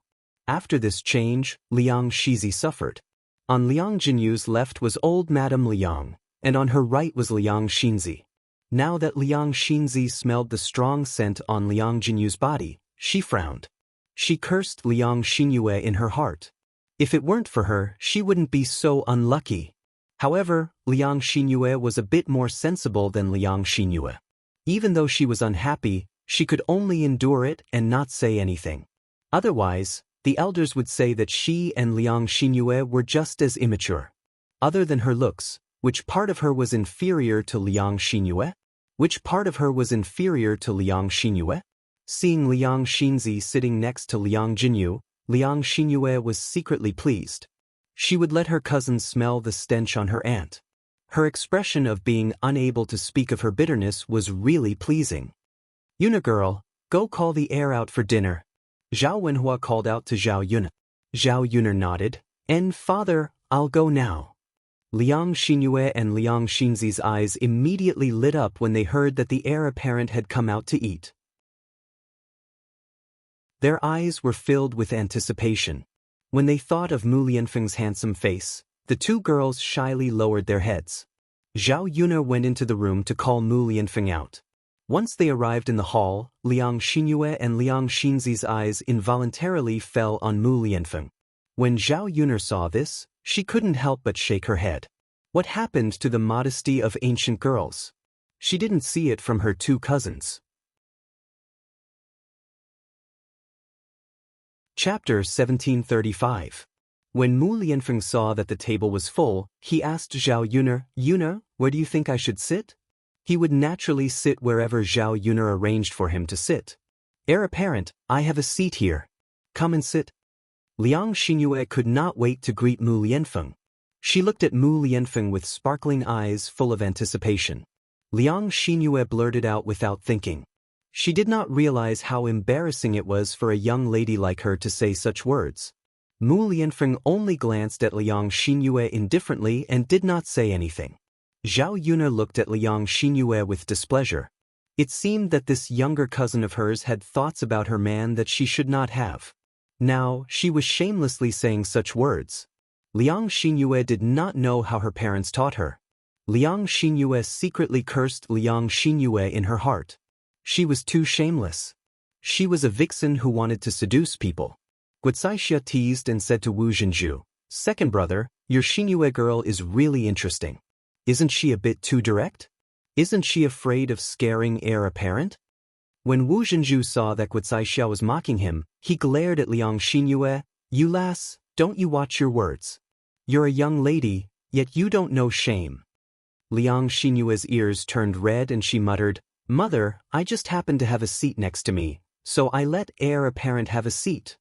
After this change, Liang Shizi suffered. On Liang Jinyu's left was old Madame Liang, and on her right was Liang Xinzi. Now that Liang Xinzi smelled the strong scent on Liang Jinyu's body, she frowned. She cursed Liang Xinyue in her heart. If it weren't for her, she wouldn't be so unlucky. However, Liang Xinyue was a bit more sensible than Liang Xinyue. Even though she was unhappy, she could only endure it and not say anything. Otherwise, the elders would say that she and Liang Xinyue were just as immature. Other than her looks, Which part of her was inferior to Liang Xinyue? Which part of her was inferior to Liang Xinyue? Seeing Liang Xinzi sitting next to Liang Jinyu, Liang Xinyue was secretly pleased. She would let her cousin smell the stench on her aunt. Her expression of being unable to speak of her bitterness was really pleasing. Yuna girl, go call the heir out for dinner. Zhao Wenhua called out to Zhao Yuna. Zhao Yuna nodded, and father, I'll go now. Liang Xinyue and Liang Xinzi's eyes immediately lit up when they heard that the heir apparent had come out to eat. Their eyes were filled with anticipation. When they thought of Mu Lianfeng's handsome face, the two girls shyly lowered their heads. Zhao Yuna went into the room to call Mu Lianfeng out. Once they arrived in the hall, Liang Xinyue and Liang Xinzi's eyes involuntarily fell on Mu Lianfeng. When Zhao Yuna saw this, she couldn't help but shake her head. What happened to the modesty of ancient girls? She didn't see it from her two cousins. Chapter 1735. When Mu Lianfeng saw that the table was full, he asked Zhao Yuna, Yuna, where do you think I should sit? He would naturally sit wherever Zhao Yuna arranged for him to sit. Heir apparent, I have a seat here. Come and sit. Liang Xinyue could not wait to greet Mu Lianfeng. She looked at Mu Lianfeng with sparkling eyes full of anticipation. Liang Xinyue blurted out without thinking. She did not realize how embarrassing it was for a young lady like her to say such words. Mu Lianfeng only glanced at Liang Xinyue indifferently and did not say anything. Zhao Yuna looked at Liang Xinyue with displeasure. It seemed that this younger cousin of hers had thoughts about her man that she should not have. Now, she was shamelessly saying such words. Liang Xinyue did not know how her parents taught her. Liang Xinyue secretly cursed Liang Xinyue in her heart. She was too shameless. She was a vixen who wanted to seduce people. Guocaixia teased and said to Wu Zhenju, second brother, your Xinyue girl is really interesting. Isn't she a bit too direct? Isn't she afraid of scaring heir apparent? When Wu Zhenju saw that Guocaixia was mocking him, he glared at Liang Xinyue, you lass, don't you watch your words? You're a young lady, yet you don't know shame. Liang Xinyue's ears turned red and she muttered, Mother, I just happened to have a seat next to me, so I let heir apparent have a seat.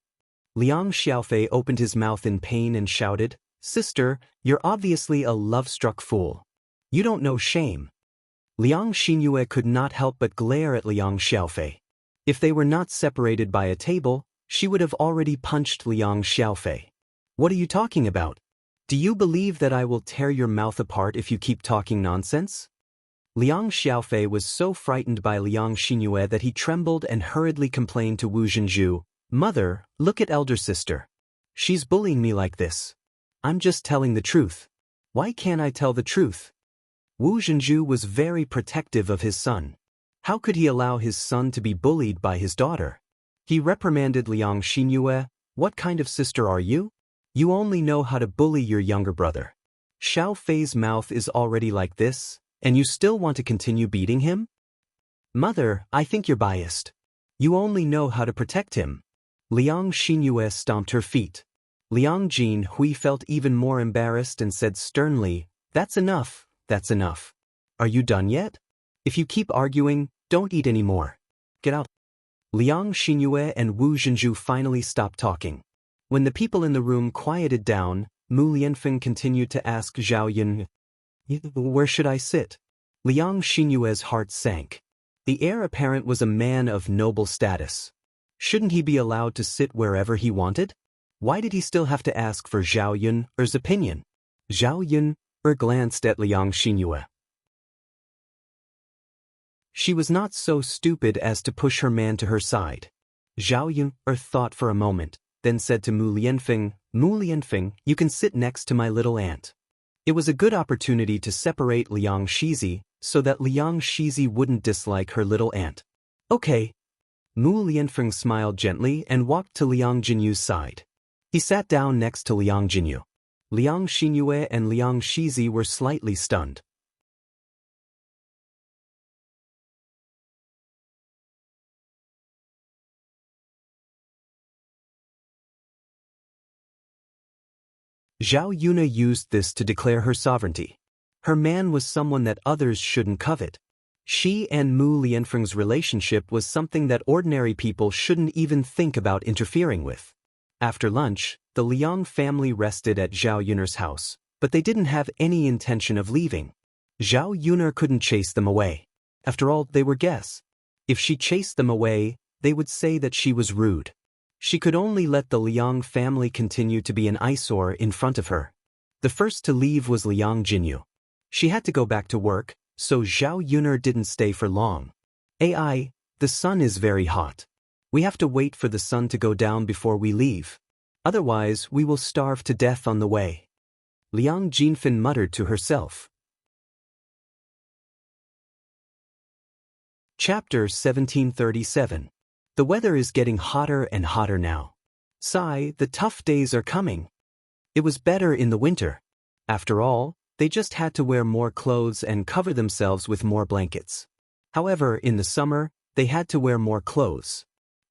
Liang Xiaofei opened his mouth in pain and shouted, Sister, you're obviously a love-struck fool. You don't know shame. Liang Xinyue could not help but glare at Liang Xiaofei. If they were not separated by a table, she would have already punched Liang Xiaofei. What are you talking about? Do you believe that I will tear your mouth apart if you keep talking nonsense? Liang Xiaofei was so frightened by Liang Xinyue that he trembled and hurriedly complained to Wu Zhenju, Mother, look at elder sister. She's bullying me like this. I'm just telling the truth. Why can't I tell the truth? Wu Zhenju was very protective of his son. How could he allow his son to be bullied by his daughter? He reprimanded Liang Xinyue, what kind of sister are you? You only know how to bully your younger brother. Xiao Fei's mouth is already like this, and you still want to continue beating him? Mother, I think you're biased. You only know how to protect him. Liang Xinyue stomped her feet. Liang Jinhui felt even more embarrassed and said sternly, That's enough, that's enough. Are you done yet? If you keep arguing, don't eat anymore. Get out. Liang Xinyue and Wu Zhenju finally stopped talking. When the people in the room quieted down, Mu Lianfeng continued to ask Zhao Yun, Where should I sit? Liang Xinyue's heart sank. The heir apparent was a man of noble status. Shouldn't he be allowed to sit wherever he wanted? Why did he still have to ask for Zhao Yun's opinion? Zhao Yun glanced at Liang Xinyue. She was not so stupid as to push her man to her side. Zhao Yun thought for a moment, then said to Mu Lianfeng, you can sit next to my little aunt. It was a good opportunity to separate Liang Shizi, so that Liang Shizi wouldn't dislike her little aunt. Okay. Mu Lianfeng smiled gently and walked to Liang Jinyu's side. He sat down next to Liang Jinyu. Liang Xinyue and Liang Shizi were slightly stunned. Zhao Yuna used this to declare her sovereignty. Her man was someone that others shouldn't covet. She and Mu Lianfeng's relationship was something that ordinary people shouldn't even think about interfering with. After lunch, the Liang family rested at Zhao Yun'er's house, but they didn't have any intention of leaving. Zhao Yun'er couldn't chase them away. After all, they were guests. If she chased them away, they would say that she was rude. She could only let the Liang family continue to be an eyesore in front of her. The first to leave was Liang Jinyu. She had to go back to work, so Zhao Yun'er didn't stay for long. "AI, the sun is very hot. We have to wait for the sun to go down before we leave. Otherwise, we will starve to death on the way," Liang Jinfen muttered to herself. Chapter 1737. The weather is getting hotter and hotter now. Sigh, the tough days are coming. It was better in the winter. After all, they just had to wear more clothes and cover themselves with more blankets. However, in the summer, they had to wear more clothes.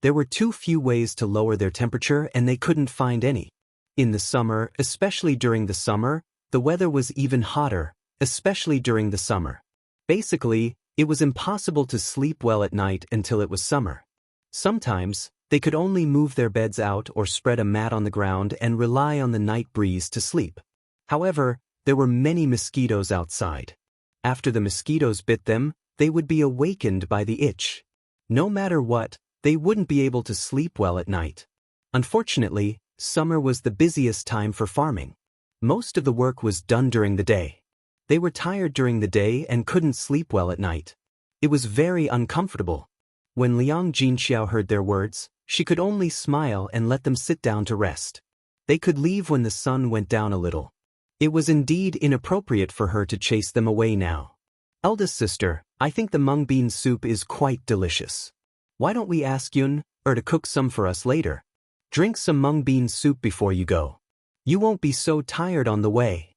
There were too few ways to lower their temperature and they couldn't find any. In the summer, especially during the summer, the weather was even hotter, especially during the summer. Basically, it was impossible to sleep well at night until it was summer. Sometimes, they could only move their beds out or spread a mat on the ground and rely on the night breeze to sleep. However, there were many mosquitoes outside. After the mosquitoes bit them, they would be awakened by the itch. No matter what, they wouldn't be able to sleep well at night. Unfortunately, summer was the busiest time for farming. Most of the work was done during the day. They were tired during the day and couldn't sleep well at night. It was very uncomfortable. When Liang Jinxiao heard their words, she could only smile and let them sit down to rest. They could leave when the sun went down a little. It was indeed inappropriate for her to chase them away now. "Eldest sister, I think the mung bean soup is quite delicious. Why don't we ask Yun to cook some for us later? Drink some mung bean soup before you go. You won't be so tired on the way,"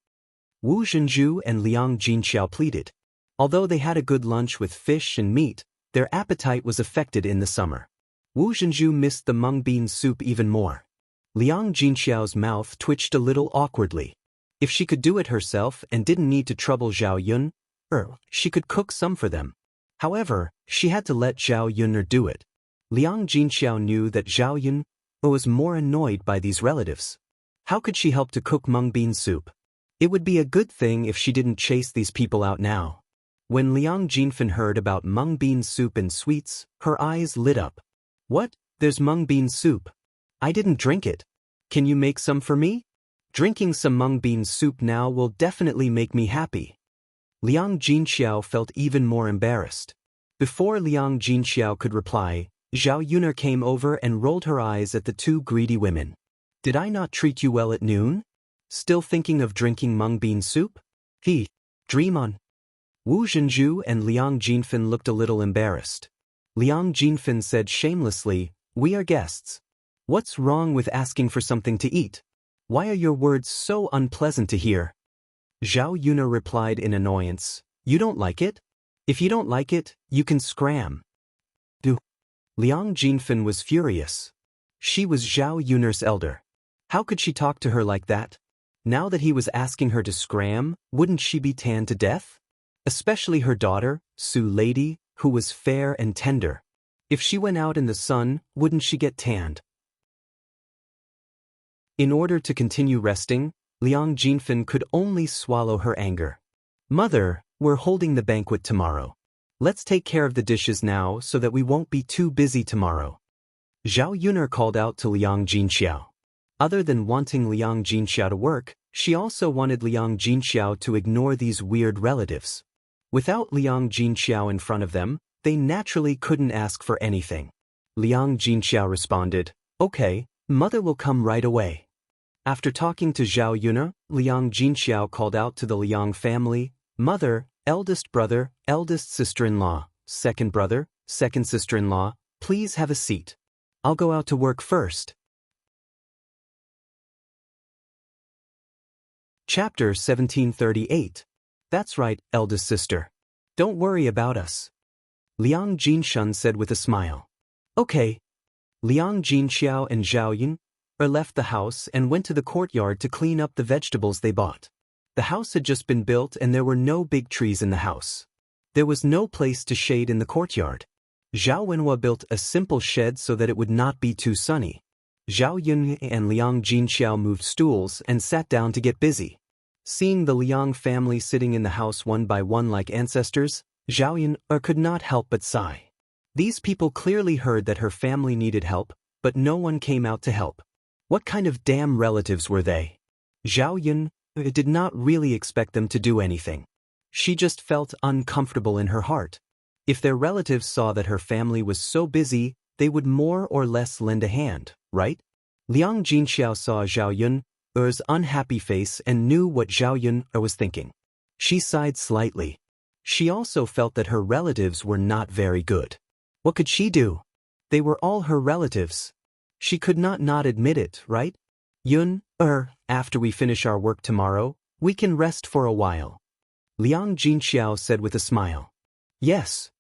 Wu Zhenju and Liang Jinxiao pleaded. Although they had a good lunch with fish and meat, their appetite was affected in the summer. Wu Zhenju missed the mung bean soup even more. Liang Jinxiao's mouth twitched a little awkwardly. If she could do it herself and didn't need to trouble Zhao Yun, she could cook some for them. However, she had to let Zhao Yun do it. Liang Jinxiao knew that Zhao Yun was more annoyed by these relatives. How could she help to cook mung bean soup? It would be a good thing if she didn't chase these people out now. When Liang Jinfen heard about mung bean soup and sweets, her eyes lit up. "What? There's mung bean soup. I didn't drink it. Can you make some for me? Drinking some mung bean soup now will definitely make me happy." Liang Jinxiao felt even more embarrassed. Before Liang Jinxiao could reply, Zhao Yun'er came over and rolled her eyes at the two greedy women. "Did I not treat you well at noon? Still thinking of drinking mung bean soup? Dream on." Wu Zhenju and Liang Jinfen looked a little embarrassed. Liang Jinfen said shamelessly, "We are guests. What's wrong with asking for something to eat? Why are your words so unpleasant to hear?" Zhao Yun'er replied in annoyance, "You don't like it? If you don't like it, you can scram." Liang Jinfen was furious. She was Zhao Yun'er's elder. How could she talk to her like that? Now that he was asking her to scram, wouldn't she be tanned to death? Especially her daughter, Su Lady, who was fair and tender. If she went out in the sun, wouldn't she get tanned? In order to continue resting, Liang Jinfen could only swallow her anger. "Mother, we're holding the banquet tomorrow. Let's take care of the dishes now so that we won't be too busy tomorrow," Zhao Yun'er called out to Liang Jinxiao. Other than wanting Liang Jinxiao to work, she also wanted Liang Jinxiao to ignore these weird relatives. Without Liang Jinxiao in front of them, they naturally couldn't ask for anything. Liang Jinxiao responded, "Okay, mother will come right away." After talking to Zhao Yun'er, Liang Jinxiao called out to the Liang family, "Mother, eldest brother, eldest sister-in-law, second brother, second sister-in-law, please have a seat. I'll go out to work first." Chapter 1738. That's right, eldest sister. Don't worry about us, Liang Jinshun said with a smile. Okay. Liang Jinxiao and Zhao Yun left the house and went to the courtyard to clean up the vegetables they bought. The house had just been built and there were no big trees in the house. There was no place to shade in the courtyard. Zhao Wenhua built a simple shed so that it would not be too sunny. Zhao Yun and Liang Jinxiao moved stools and sat down to get busy. Seeing the Liang family sitting in the house one by one like ancestors, Zhao Yun could not help but sigh. These people clearly heard that her family needed help, but no one came out to help. What kind of damn relatives were they? Zhao Yun did not really expect them to do anything. She just felt uncomfortable in her heart. If their relatives saw that her family was so busy, they would more or less lend a hand, right? Liang Jinxiao saw Zhao Yun's unhappy face and knew what Zhao Yun was thinking. She sighed slightly. She also felt that her relatives were not very good. What could she do? They were all her relatives. She could not admit it, right? Yun, after we finish our work tomorrow, we can rest for a while. Liang Jinxiao said with a smile. Yes.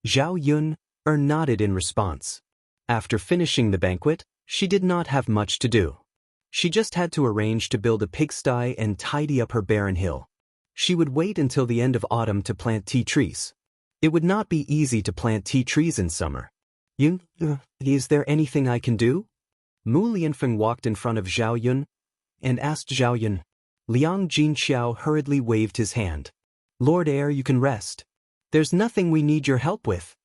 Zhao Yun nodded in response. After finishing the banquet, she did not have much to do. She just had to arrange to build a pigsty and tidy up her barren hill. She would wait until the end of autumn to plant tea trees. It would not be easy to plant tea trees in summer. Yun, is there anything I can do? Mu Lianfeng walked in front of Zhao Yun and asked Zhao Yun. Liang Jinxiao hurriedly waved his hand. Lord Heir, you can rest. There's nothing we need your help with.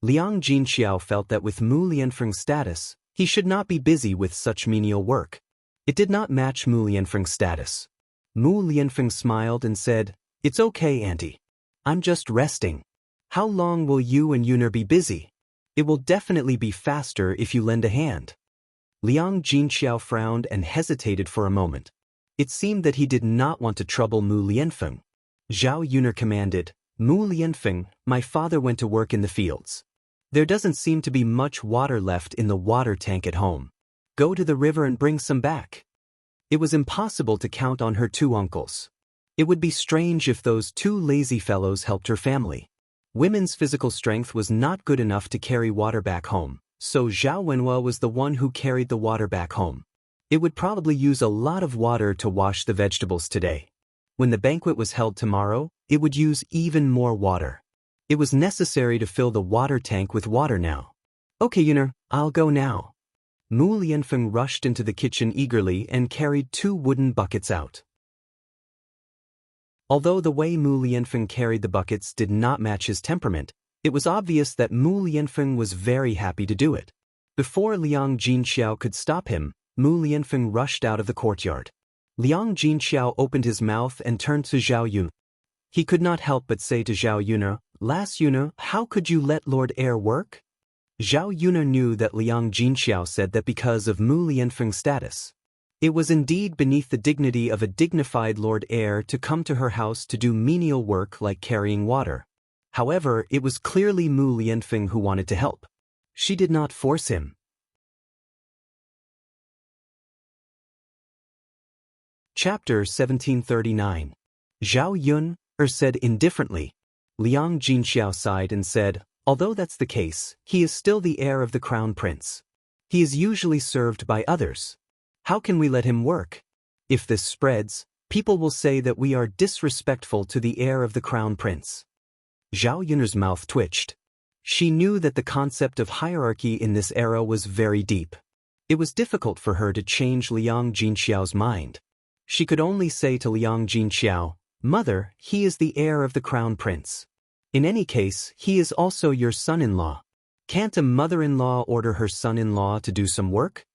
Liang Jinxiao felt that with Mu Lianfeng's status, he should not be busy with such menial work. It did not match Mu Lianfeng's status. Mu Lianfeng smiled and said, It's okay, Auntie. I'm just resting. How long will you and Yuner be busy? It will definitely be faster if you lend a hand. Liang Jinxiao frowned and hesitated for a moment. It seemed that he did not want to trouble Mu Lianfeng. Zhao Yuner commanded, Mu Lianfeng, my father went to work in the fields. There doesn't seem to be much water left in the water tank at home. Go to the river and bring some back. It was impossible to count on her two uncles. It would be strange if those two lazy fellows helped her family. Women's physical strength was not good enough to carry water back home, so Zhao Wenhua was the one who carried the water back home. It would probably use a lot of water to wash the vegetables today. When the banquet was held tomorrow, it would use even more water. It was necessary to fill the water tank with water now. Okay, Yuner, I'll go now. Mu Lianfeng rushed into the kitchen eagerly and carried 2 wooden buckets out. Although the way Mu Lianfeng carried the buckets did not match his temperament, it was obvious that Mu Lianfeng was very happy to do it. Before Liang Jinxiao could stop him, Mu Lianfeng rushed out of the courtyard. Liang Jinxiao opened his mouth and turned to Zhao Yun. He could not help but say to Zhao Yuner, Last Yuner, how could you let Lord Heir work? Zhao Yuner knew that Liang Jinxiao said that because of Mu Lianfeng's status. It was indeed beneath the dignity of a dignified Lord Heir to come to her house to do menial work like carrying water. However, it was clearly Mu Lianfeng who wanted to help. She did not force him. Chapter 1739. Zhao Yun said indifferently. Liang Jinxiao sighed and said, Although that's the case, he is still the heir of the crown prince. He is usually served by others. How can we let him work? If this spreads, people will say that we are disrespectful to the heir of the crown prince. Zhao Yuner's mouth twitched. She knew that the concept of hierarchy in this era was very deep. It was difficult for her to change Liang Jinxiao's mind. She could only say to Liang Jinxiao, Mother, he is the heir of the crown prince. In any case, he is also your son-in-law. Can't a mother-in-law order her son-in-law to do some work?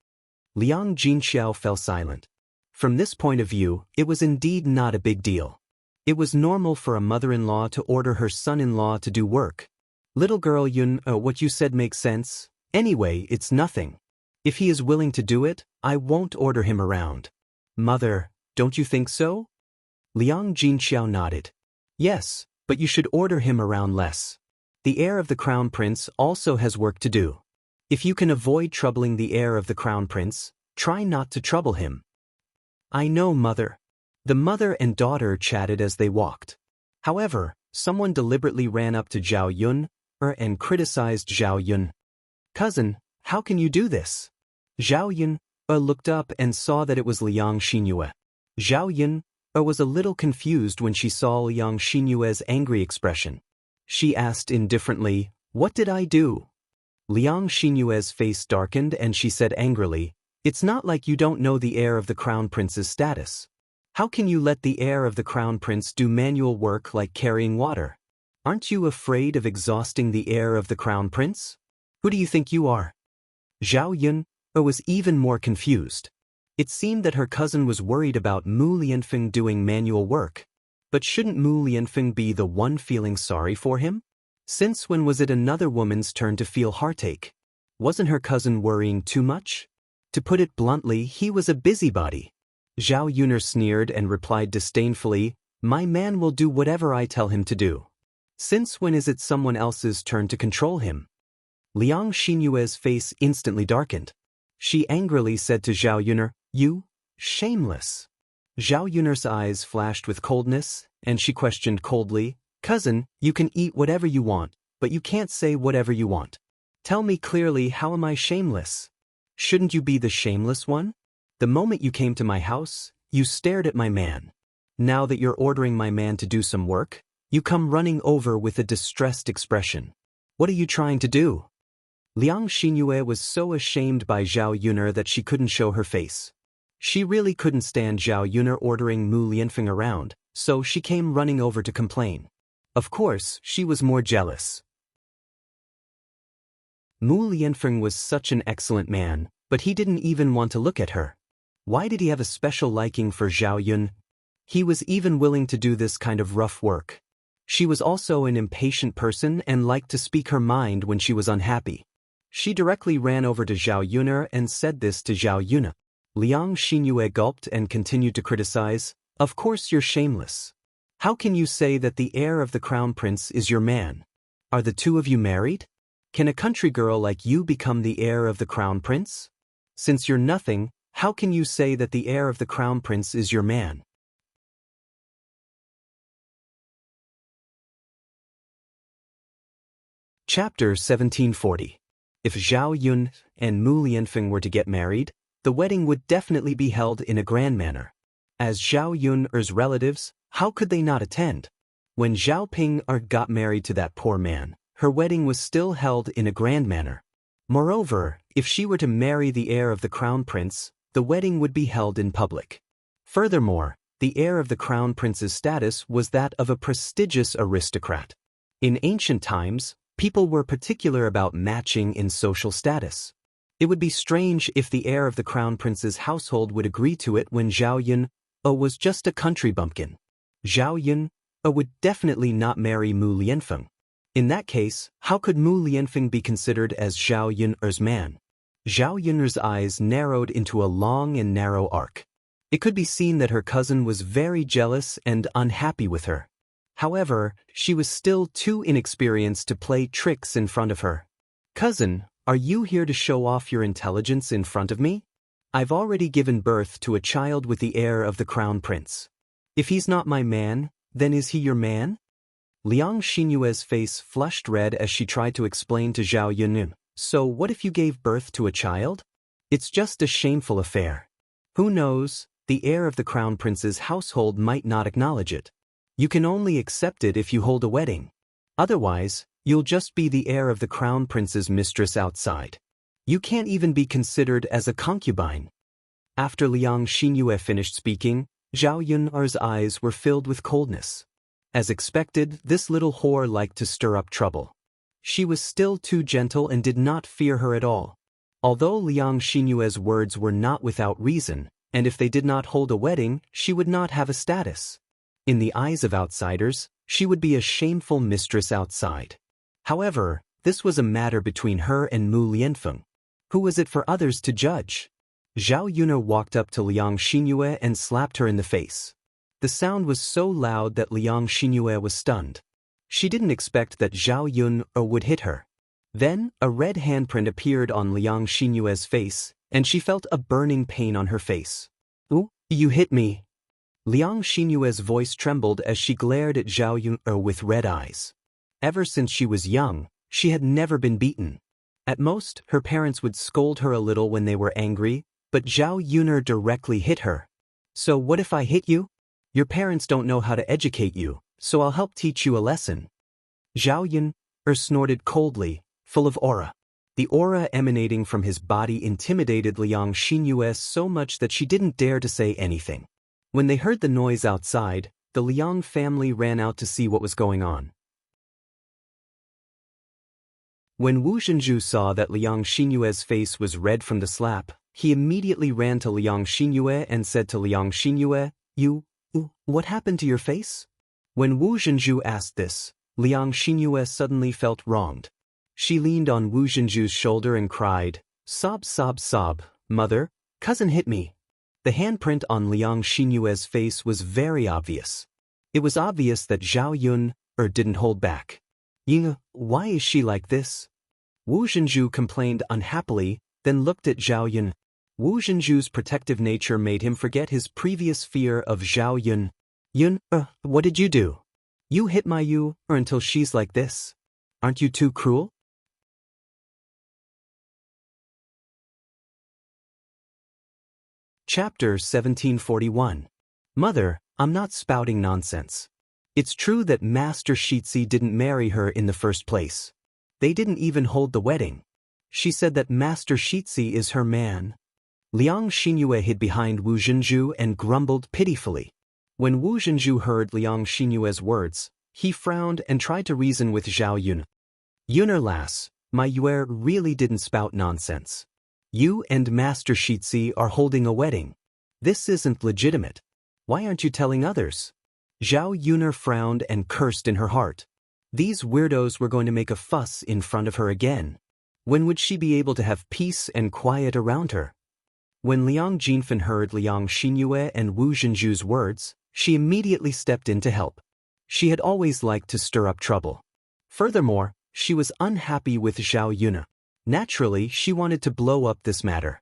Liang Jinxiao fell silent. From this point of view, it was indeed not a big deal. It was normal for a mother-in-law to order her son-in-law to do work. Little girl Yun, what you said makes sense. Anyway, it's nothing. If he is willing to do it, I won't order him around. Mother, don't you think so? Liang Jinxiao nodded. Yes, but you should order him around less. The heir of the crown prince also has work to do. If you can avoid troubling the heir of the crown prince, try not to trouble him. I know, Mother. The mother and daughter chatted as they walked. However, someone deliberately ran up to Zhao Yun and criticized Zhao Yun. Cousin, how can you do this? Zhao Yun looked up and saw that it was Liang Xinhua. Zhao Yun was a little confused when she saw Liang Xinyue's angry expression. She asked indifferently, "What did I do?" Liang Xinyue's face darkened and she said angrily, "It's not like you don't know the heir of the crown prince's status. How can you let the heir of the crown prince do manual work like carrying water? Aren't you afraid of exhausting the heir of the crown prince? Who do you think you are?" Zhao Yun was even more confused. It seemed that her cousin was worried about Mu Lianfeng doing manual work. But shouldn't Mu Lianfeng be the one feeling sorry for him? Since when was it another woman's turn to feel heartache? Wasn't her cousin worrying too much? To put it bluntly, he was a busybody. Zhao Yuner sneered and replied disdainfully, "My man will do whatever I tell him to do. Since when is it someone else's turn to control him?" Liang Xinyue's face instantly darkened. She angrily said to Zhao Yuner, "You, shameless." Zhao Yuner's eyes flashed with coldness, and she questioned coldly, "Cousin, you can eat whatever you want, but you can't say whatever you want. Tell me clearly, how am I shameless? Shouldn't you be the shameless one? The moment you came to my house, you stared at my man. Now that you're ordering my man to do some work, you come running over with a distressed expression. What are you trying to do?" Liang Xinyue was so ashamed by Zhao Yuner that she couldn't show her face. She really couldn't stand Zhao Yuner ordering Mu Lianfeng around, so she came running over to complain. Of course, she was more jealous. Mu Lianfeng was such an excellent man, but he didn't even want to look at her. Why did he have a special liking for Zhao Yun? He was even willing to do this kind of rough work. She was also an impatient person and liked to speak her mind when she was unhappy. She directly ran over to Zhao Yuner and said this to Zhao Yuna. Liang Xinyue gulped and continued to criticize, "Of course you're shameless. How can you say that the heir of the crown prince is your man? Are the two of you married? Can a country girl like you become the heir of the crown prince? Since you're nothing, how can you say that the heir of the crown prince is your man?" Chapter 1740. If Zhao Yun and Mu Lianfeng were to get married, the wedding would definitely be held in a grand manner. As Zhao Yun's relatives, how could they not attend? When Zhao Ping got married to that poor man, her wedding was still held in a grand manner. Moreover, if she were to marry the heir of the crown prince, the wedding would be held in public. Furthermore, the heir of the crown prince's status was that of a prestigious aristocrat. In ancient times, people were particular about matching in social status. It would be strange if the heir of the crown prince's household would agree to it when Zhao Yun was just a country bumpkin. Zhao Yun would definitely not marry Mu Lianfeng. In that case, how could Mu Lianfeng be considered as Zhao Yun's man? Zhao Yun's eyes narrowed into a long and narrow arc. It could be seen that her cousin was very jealous and unhappy with her. However, she was still too inexperienced to play tricks in front of her. "Cousin, are you here to show off your intelligence in front of me? I've already given birth to a child with the heir of the crown prince. If he's not my man, then is he your man?" Liang Xinyue's face flushed red as she tried to explain to Zhao Yun, "So what if you gave birth to a child? It's just a shameful affair. Who knows, the heir of the crown prince's household might not acknowledge it. You can only accept it if you hold a wedding. Otherwise, you'll just be the heir of the crown prince's mistress outside. You can't even be considered as a concubine." After Liang Xinyue finished speaking, Zhao Yun's eyes were filled with coldness. As expected, this little whore liked to stir up trouble. She was still too gentle and did not fear her at all. Although Liang Xinyue's words were not without reason, and if they did not hold a wedding, she would not have a status. In the eyes of outsiders, she would be a shameful mistress outside. However, this was a matter between her and Mu Lianfeng. Who was it for others to judge? Zhao Yun walked up to Liang Xinyue and slapped her in the face. The sound was so loud that Liang Xinyue was stunned. She didn't expect that Zhao Yun would hit her. Then, a red handprint appeared on Liang Xinyue's face, and she felt a burning pain on her face. "Ooh, you hit me." Liang Xinyue's voice trembled as she glared at Zhao Yun with red eyes. Ever since she was young, she had never been beaten. At most, her parents would scold her a little when they were angry, but Zhao Yun directly hit her. "So what if I hit you?" Your parents don't know how to educate you, so I'll help teach you a lesson. Zhao Yun snorted coldly, full of aura. The aura emanating from his body intimidated Liang Xinyue so much that she didn't dare to say anything. When they heard the noise outside, the Liang family ran out to see what was going on. When Wu Zhenju saw that Liang Xinyue's face was red from the slap, he immediately ran to Liang Xinyue and said to Liang Xinyue, What happened to your face? When Wu Zhenju asked this, Liang Xinyue suddenly felt wronged. She leaned on Wu Zhenju's shoulder and cried, Sob, sob, sob, mother, cousin hit me. The handprint on Liang Xinyue's face was very obvious. It was obvious that Zhao Yun didn't hold back. Ying, why is she like this? Wu Zhenju complained unhappily, then looked at Zhao Yun. Wu Zhenju's protective nature made him forget his previous fear of Zhao Yun. Yun, what did you do? You hit my Yu until she's like this. Aren't you too cruel? Chapter 1741. Mother, I'm not spouting nonsense. It's true that Master Shitsi didn't marry her in the first place. They didn't even hold the wedding. She said that Master Shitsi is her man. Liang Xinyue hid behind Wu Zhenju and grumbled pitifully. When Wu Zhenju heard Liang Xinyue's words, he frowned and tried to reason with Zhao Yun. Yuner lass, my Yue really didn't spout nonsense. You and Master Shitsi are holding a wedding. This isn't legitimate. Why aren't you telling others? Zhao Yuner frowned and cursed in her heart. These weirdos were going to make a fuss in front of her again. When would she be able to have peace and quiet around her? When Liang Jinfen heard Liang Xinyue and Wu Zhenju's words, she immediately stepped in to help. She had always liked to stir up trouble. Furthermore, she was unhappy with Zhao Yun. Naturally, she wanted to blow up this matter.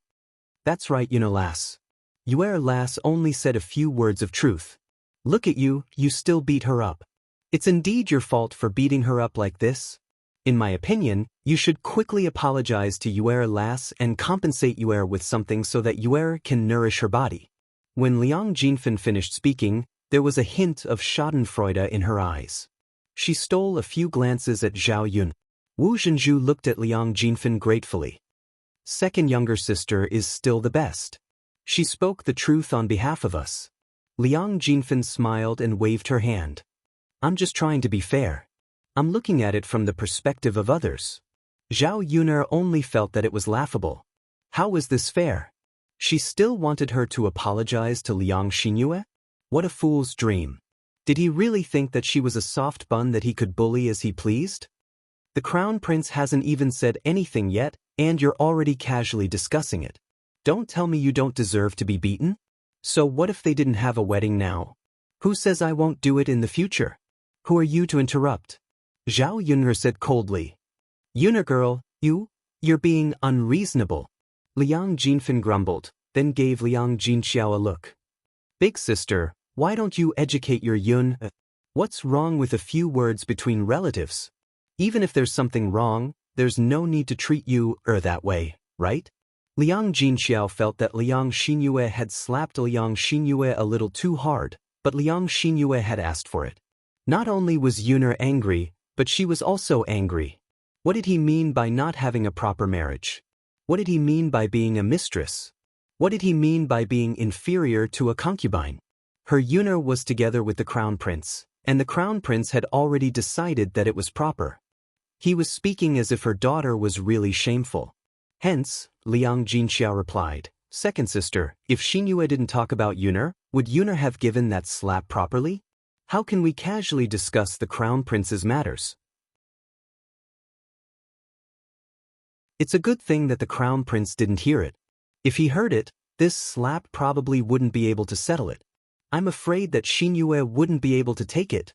That's right, lass. Yue lass only said a few words of truth. Look at you, you still beat her up. It's indeed your fault for beating her up like this. In my opinion, you should quickly apologize to Yue lass and compensate Yue with something so that Yue can nourish her body. When Liang Jinfen finished speaking, there was a hint of schadenfreude in her eyes. She stole a few glances at Zhao Yun. Wu Zhenju looked at Liang Jinfen gratefully. Second younger sister is still the best. She spoke the truth on behalf of us. Liang Jinfen smiled and waved her hand. I'm just trying to be fair. I'm looking at it from the perspective of others. Zhao Yuner only felt that it was laughable. How was this fair? She still wanted her to apologize to Liang Xinyue? What a fool's dream. Did he really think that she was a soft bun that he could bully as he pleased? The crown prince hasn't even said anything yet, and you're already casually discussing it. Don't tell me you don't deserve to be beaten? So what if they didn't have a wedding now? Who says I won't do it in the future? Who are you to interrupt? Zhao Yun'er said coldly. Yun'er girl, you're being unreasonable. Liang Jinfen grumbled, then gave Liang Jinxiao a look. Big sister, why don't you educate your Yun? What's wrong with a few words between relatives? Even if there's something wrong, there's no need to treat you that way, right? Liang Jinxiao felt that Liang Xinyue had slapped Liang Xinyue a little too hard, but Liang Xinyue had asked for it. Not only was Yuner angry, but she was also angry. What did he mean by not having a proper marriage? What did he mean by being a mistress? What did he mean by being inferior to a concubine? Her Yuner was together with the crown prince, and the crown prince had already decided that it was proper. He was speaking as if her daughter was really shameful. Hence, Liang Jinxiao replied, Second sister, if Xinyue didn't talk about Yuner, would Yuner have given that slap properly? How can we casually discuss the crown prince's matters? It's a good thing that the crown prince didn't hear it. If he heard it, this slap probably wouldn't be able to settle it. I'm afraid that Xinyue wouldn't be able to take it.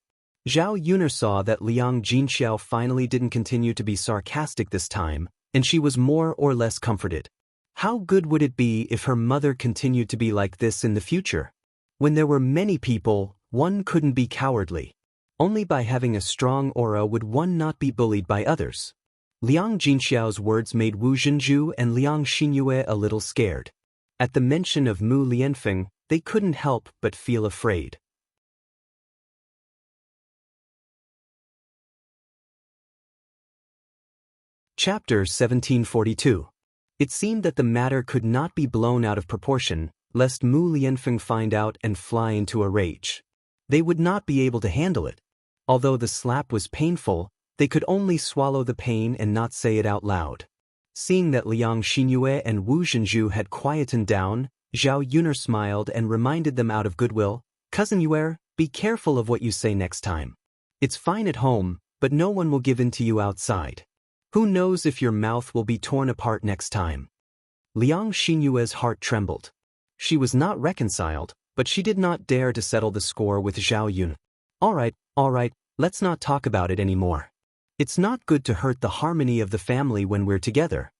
Zhao Yuner saw that Liang Jinxiao finally didn't continue to be sarcastic this time, and she was more or less comforted. How good would it be if her mother continued to be like this in the future? When there were many people, one couldn't be cowardly. Only by having a strong aura would one not be bullied by others. Liang Jinxiao's words made Wu Zhenju and Liang Xinyue a little scared. At the mention of Mu Lianfeng, they couldn't help but feel afraid. Chapter 1742. It seemed that the matter could not be blown out of proportion, lest Mu Lianfeng find out and fly into a rage. They would not be able to handle it. Although the slap was painful, they could only swallow the pain and not say it out loud. Seeing that Liang Xinyue and Wu Zhenju had quietened down, Zhao Yuner smiled and reminded them out of goodwill, "Cousin Yuer, be careful of what you say next time. It's fine at home, but no one will give in to you outside. Who knows if your mouth will be torn apart next time." Liang Xinyue's heart trembled. She was not reconciled, but she did not dare to settle the score with Zhao Yun. All right, let's not talk about it anymore. It's not good to hurt the harmony of the family when we're together.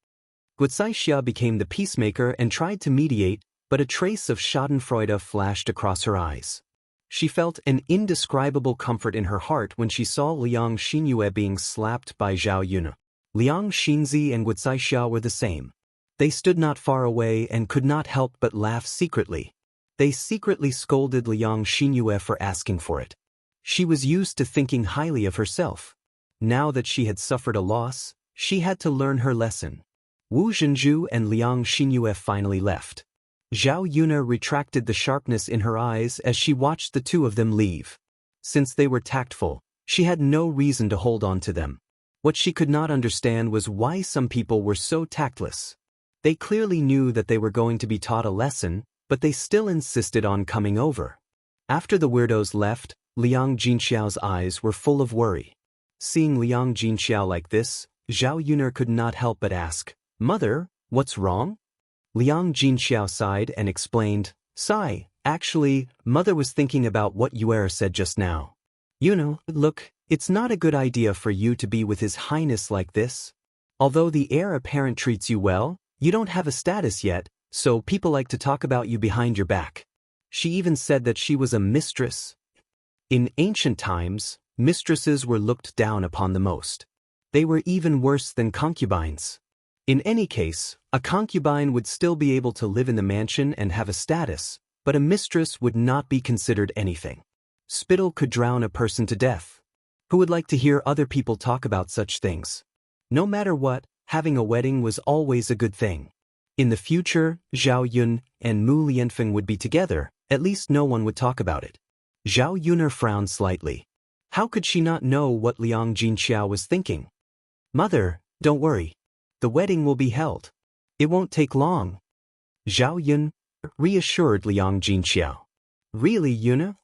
Wuxia became the peacemaker and tried to mediate, but a trace of schadenfreude flashed across her eyes. She felt an indescribable comfort in her heart when she saw Liang Xinyue being slapped by Zhao Yun. Liang Xinzi and Wuxia were the same. They stood not far away and could not help but laugh secretly. They secretly scolded Liang Xinyue for asking for it. She was used to thinking highly of herself. Now that she had suffered a loss, she had to learn her lesson. Wu Zhenju and Liang Xinyue finally left. Zhao Yuner retracted the sharpness in her eyes as she watched the two of them leave. Since they were tactful, she had no reason to hold on to them. What she could not understand was why some people were so tactless. They clearly knew that they were going to be taught a lesson, but they still insisted on coming over. After the weirdos left, Liang Jinxiao's eyes were full of worry. Seeing Liang Jinxiao like this, Zhao Yuner could not help but ask, "Mother, what's wrong?" Liang Jinxiao sighed and explained, "Sigh, actually, Mother was thinking about what Yuer said just now. Look, it's not a good idea for you to be with His Highness like this. Although the heir apparent treats you well, you don't have a status yet, so people like to talk about you behind your back." She even said that she was a mistress. In ancient times, mistresses were looked down upon the most. They were even worse than concubines. In any case, a concubine would still be able to live in the mansion and have a status, but a mistress would not be considered anything. Spittle could drown a person to death. Who would like to hear other people talk about such things? No matter what, having a wedding was always a good thing. In the future, Zhao Yun and Mu Lianfeng would be together, at least no one would talk about it. Zhao Yuner frowned slightly. How could she not know what Liang Jinxiao was thinking? "Mother, don't worry. The wedding will be held. It won't take long." Zhao Yun reassured Liang Jinxiao. "Really, Yuna?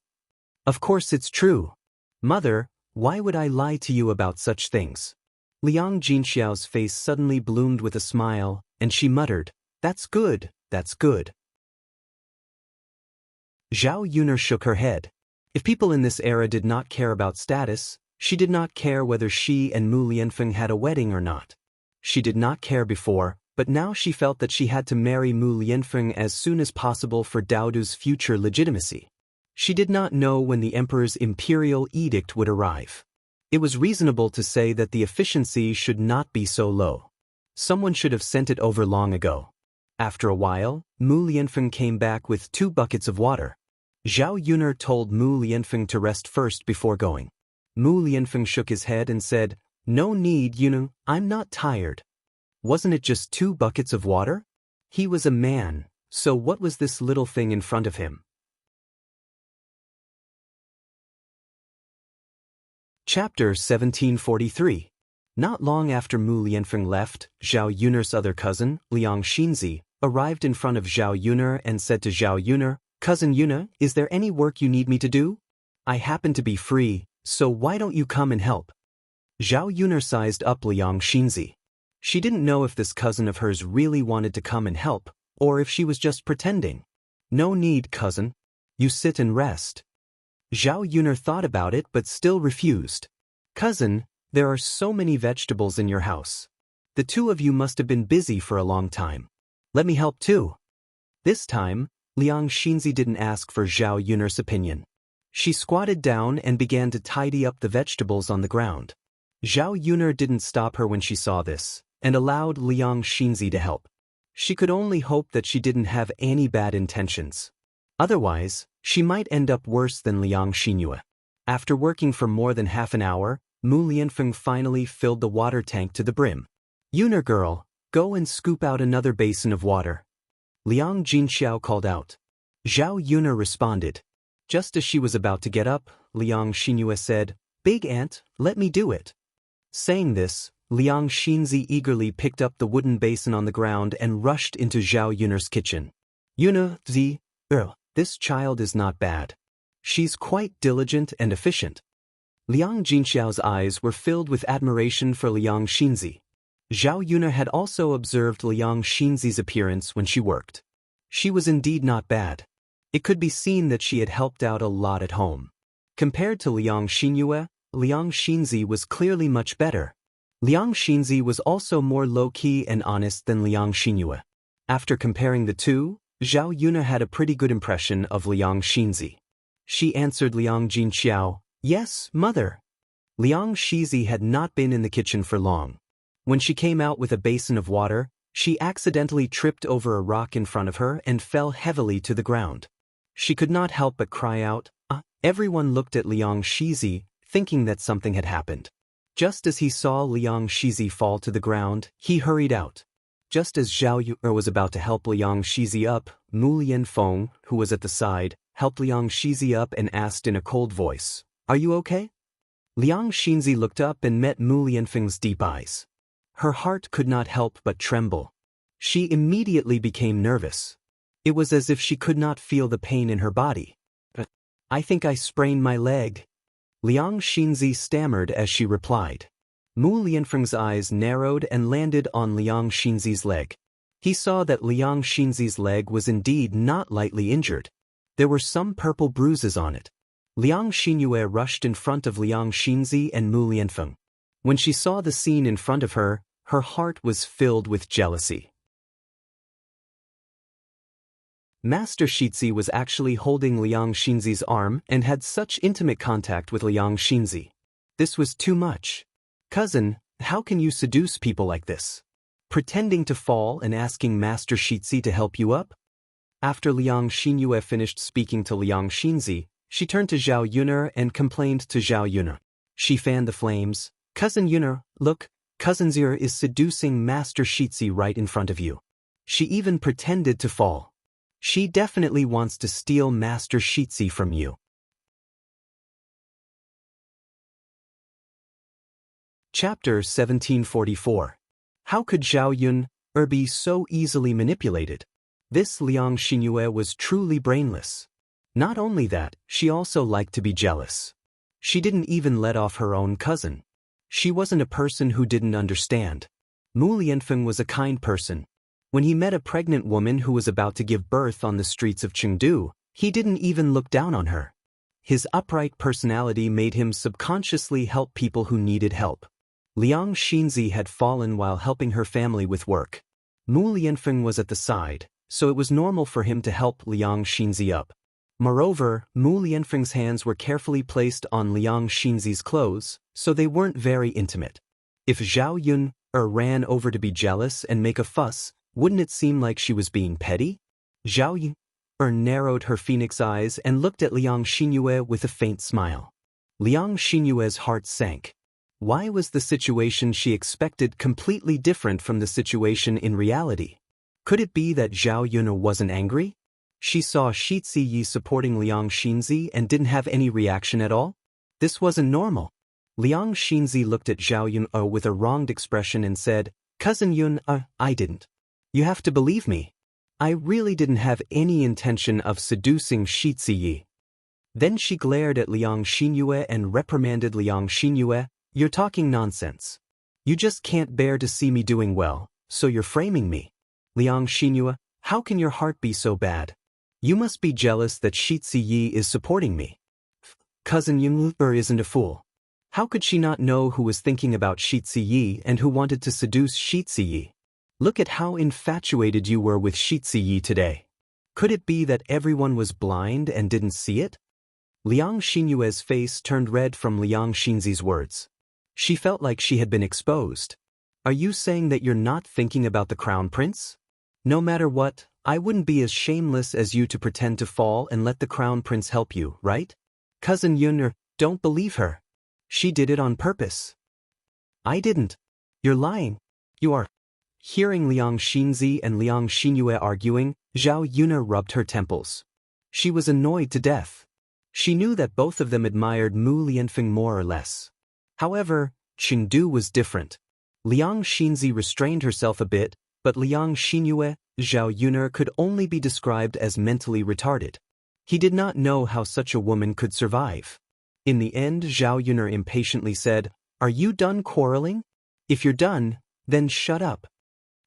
Of course it's true. Mother, why would I lie to you about such things?" Liang Jinxiao's face suddenly bloomed with a smile, and she muttered, "That's good, that's good." Zhao Yuner shook her head. If people in this era did not care about status, she did not care whether she and Mu Lianfeng had a wedding or not. She did not care before, but now she felt that she had to marry Mu Lianfeng as soon as possible for Daodu's future legitimacy. She did not know when the emperor's imperial edict would arrive. It was reasonable to say that the efficiency should not be so low. Someone should have sent it over long ago. After a while, Mu Lianfeng came back with 2 buckets of water. Zhao Yuner told Mu Lianfeng to rest first before going. Mu Lianfeng shook his head and said, "No need, Yunu, I'm not tired." Wasn't it just 2 buckets of water? He was a man, so what was this little thing in front of him? Chapter 1743. Not long after Mu Lianfeng left, Zhao Yuner's other cousin, Liang Xinzi, arrived in front of Zhao Yuner and said to Zhao Yuner, "Cousin Yuna, is there any work you need me to do? I happen to be free, so why don't you come and help?" Zhao Yuner sized up Liang Xinzi. She didn't know if this cousin of hers really wanted to come and help, or if she was just pretending. "No need, cousin. You sit and rest." Zhao Yuner thought about it but still refused. "Cousin, there are so many vegetables in your house. The 2 of you must have been busy for a long time. Let me help too." This time, Liang Xinzi didn't ask for Zhao Yuner's opinion. She squatted down and began to tidy up the vegetables on the ground. Zhao Yuner didn't stop her when she saw this, and allowed Liang Xinzi to help. She could only hope that she didn't have any bad intentions. Otherwise, she might end up worse than Liang Xinyue. After working for more than half an hour, Mu Lianfeng finally filled the water tank to the brim. Yuner girl, go and scoop out another basin of water. Liang Jinxiao called out. Zhao Yuner responded. Just as she was about to get up, Liang Xinyue said, Big Aunt, let me do it. Saying this, Liang Xinzi eagerly picked up the wooden basin on the ground and rushed into Zhao Yuner's kitchen. Yuner, this child is not bad. She's quite diligent and efficient. Liang Jinxiao's eyes were filled with admiration for Liang Xinzi. Zhao Yuner had also observed Liang Xinzi's appearance when she worked. She was indeed not bad. It could be seen that she had helped out a lot at home. Compared to Liang Xinyue, Liang Xinzi was clearly much better. Liang Xinzi was also more low-key and honest than Liang Xinyue. After comparing the two, Zhao Yuner had a pretty good impression of Liang Xinzi. She answered Liang Jinxiao, Yes, mother. Liang Xinzi had not been in the kitchen for long. When she came out with a basin of water, she accidentally tripped over a rock in front of her and fell heavily to the ground. She could not help but cry out, Everyone looked at Liang Xinzi, thinking that something had happened. Just as he saw Liang Xinzi fall to the ground, he hurried out. Just as Zhao Yuner was about to help Liang Xinzi up, Mu Lianfeng, who was at the side, helped Liang Xinzi up and asked in a cold voice, Are you okay? Liang Xinzi looked up and met Mu Lianfeng's deep eyes. Her heart could not help but tremble. She immediately became nervous. It was as if she could not feel the pain in her body. I think I sprained my leg. Liang Xinzi stammered as she replied. Mu Lianfeng's eyes narrowed and landed on Liang Xinzi's leg. He saw that Liang Xinzi's leg was indeed not lightly injured. There were some purple bruises on it. Liang Xinyue rushed in front of Liang Xinzi and Mu Lianfeng. When she saw the scene in front of her, her heart was filled with jealousy. Master Shitzi was actually holding Liang Xinzi's arm and had such intimate contact with Liang Xinzi. This was too much. Cousin, how can you seduce people like this? Pretending to fall and asking Master Shitzi to help you up? After Liang Xinyue finished speaking to Liang Xinzi, she turned to Zhao Yuner and complained to Zhao Yuner. She fanned the flames. Cousin Yuner, look, Cousin Zir is seducing Master Shitzi right in front of you. She even pretended to fall. She definitely wants to steal Master Shitzi from you. Chapter 1744. How could Zhao Yuner be so easily manipulated? This Liang Xinyue was truly brainless. Not only that, she also liked to be jealous. She didn't even let off her own cousin. She wasn't a person who didn't understand. Mu Lianfeng was a kind person. When he met a pregnant woman who was about to give birth on the streets of Chengdu, he didn't even look down on her. His upright personality made him subconsciously help people who needed help. Liang Xinzi had fallen while helping her family with work. Mu Lianfeng was at the side, so it was normal for him to help Liang Xinzi up. Moreover, Mu Lianfeng's hands were carefully placed on Liang Xinzi's clothes, so they weren't very intimate. If Zhao Yuner ran over to be jealous and make a fuss, wouldn't it seem like she was being petty? Zhao Yuner narrowed her phoenix eyes and looked at Liang Xinyue with a faint smile. Liang Xinyue's heart sank. Why was the situation she expected completely different from the situation in reality? Could it be that Zhao Yuner wasn't angry? She saw Shitzi Yi supporting Liang Xinzi and didn't have any reaction at all? This wasn't normal. Liang Xinzi looked at Zhao Yuner with a wronged expression and said, Cousin Yuner, I didn't. You have to believe me. I really didn't have any intention of seducing Shitzi Yi. Then she glared at Liang Xinyue and reprimanded Liang Xinyue, You're talking nonsense. You just can't bear to see me doing well, so you're framing me. Liang Xinyue, how can your heart be so bad? You must be jealous that Shitzi Yi is supporting me. Cousin Yuner isn't a fool. How could she not know who was thinking about Shitzi Yi and who wanted to seduce Shitzi Yi? Look at how infatuated you were with Shitzi Yi today. Could it be that everyone was blind and didn't see it? Liang Xinyue's face turned red from Liang Xinzi's words. She felt like she had been exposed. Are you saying that you're not thinking about the crown prince? No matter what, I wouldn't be as shameless as you to pretend to fall and let the crown prince help you, right? Cousin Yuner, don't believe her. She did it on purpose. I didn't. You're lying. You are. Hearing Liang Xinzi and Liang Xinyue arguing, Zhao Yuna rubbed her temples. She was annoyed to death. She knew that both of them admired Mu Lianfeng more or less. However, Chengdu was different. Liang Xinzi restrained herself a bit, but Liang Xinyue, Zhao Yuna could only be described as mentally retarded. He did not know how such a woman could survive. In the end, Zhao Yuna impatiently said, "Are you done quarreling? If you're done, then shut up."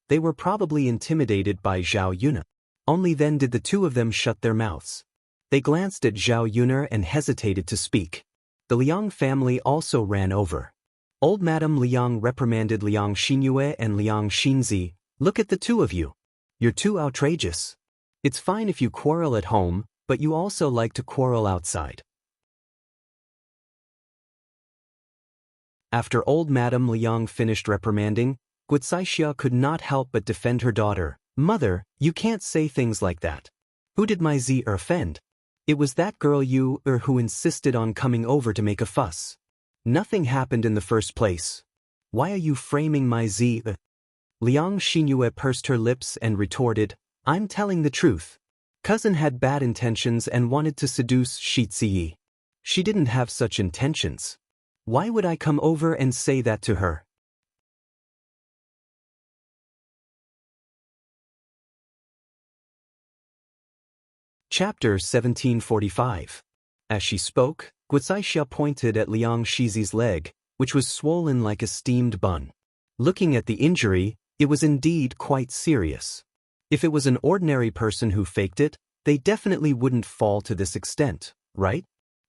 They were probably intimidated by Zhao Yuna. Only then did the two of them shut their mouths. They glanced at Zhao Yuna and hesitated to speak. The Liang family also ran over. Old Madame Liang reprimanded Liang Xinyue and Liang Xinzi, "Look at the two of you. You're too outrageous. It's fine if you quarrel at home, but you also like to quarrel outside." After old Madame Liang finished reprimanding, Guicaixia could not help but defend her daughter. "Mother, you can't say things like that. Who did my Z offend? It was that girl who insisted on coming over to make a fuss. Nothing happened in the first place. Why are you framing my Z?" Liang Xinyue pursed her lips and retorted, "I'm telling the truth. Cousin had bad intentions and wanted to seduce Shiziyi. She didn't have such intentions. Why would I come over and say that to her?" Chapter 1745. As she spoke, Guicaixia pointed at Liang Shizi's leg, which was swollen like a steamed bun. Looking at the injury, it was indeed quite serious. If it was an ordinary person who faked it, they definitely wouldn't fall to this extent, right?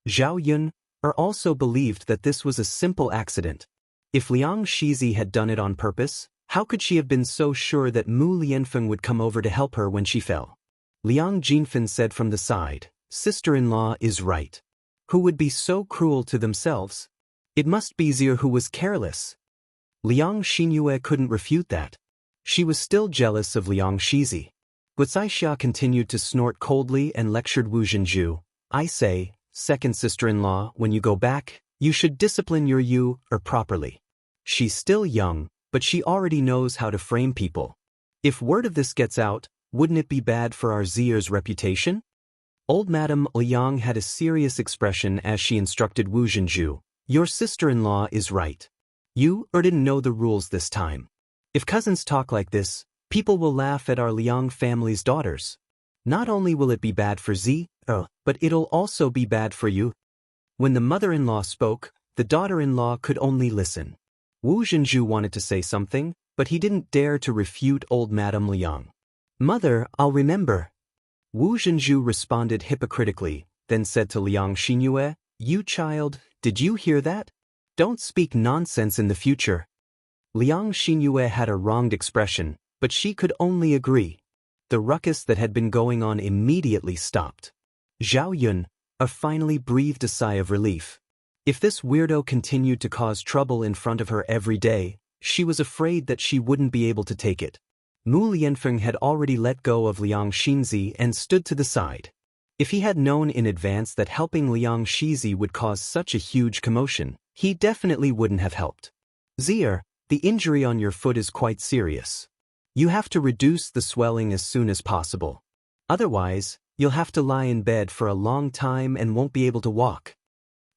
Zhao Yun also believed that this was a simple accident. If Liang Shizi had done it on purpose, how could she have been so sure that Mu Lianfeng would come over to help her when she fell? Liang Jinfen said from the side, "Sister-in-law is right. Who would be so cruel to themselves? It must be Zir who was careless." Liang Xinyue couldn't refute that. She was still jealous of Liang Shizi. Guicaixia continued to snort coldly and lectured Wu Zhenju, "I say, second sister-in-law, when you go back, you should discipline your properly. She's still young, but she already knows how to frame people. If word of this gets out, wouldn't it be bad for our Zir's reputation?" Old Madame Liang had a serious expression as she instructed Wu Zhenju, "Your sister-in-law is right. You didn't know the rules this time. If cousins talk like this, people will laugh at our Liang family's daughters. Not only will it be bad for Z, but it'll also be bad for you." When the mother-in-law spoke, the daughter-in-law could only listen. Wu Zhenju wanted to say something, but he didn't dare to refute old Madame Liang. "Mother, I'll remember." Wu Zhenju responded hypocritically, then said to Liang Xinyue, "You child, did you hear that? Don't speak nonsense in the future." Liang Xinyue had a wronged expression, but she could only agree. The ruckus that had been going on immediately stopped. Zhao Yun finally breathed a sigh of relief. If this weirdo continued to cause trouble in front of her every day, she was afraid that she wouldn't be able to take it. Mu Lianfeng had already let go of Liang Xinzi and stood to the side. If he had known in advance that helping Liang Shizi would cause such a huge commotion, he definitely wouldn't have helped. "Zir, the injury on your foot is quite serious. You have to reduce the swelling as soon as possible. Otherwise, you'll have to lie in bed for a long time and won't be able to walk."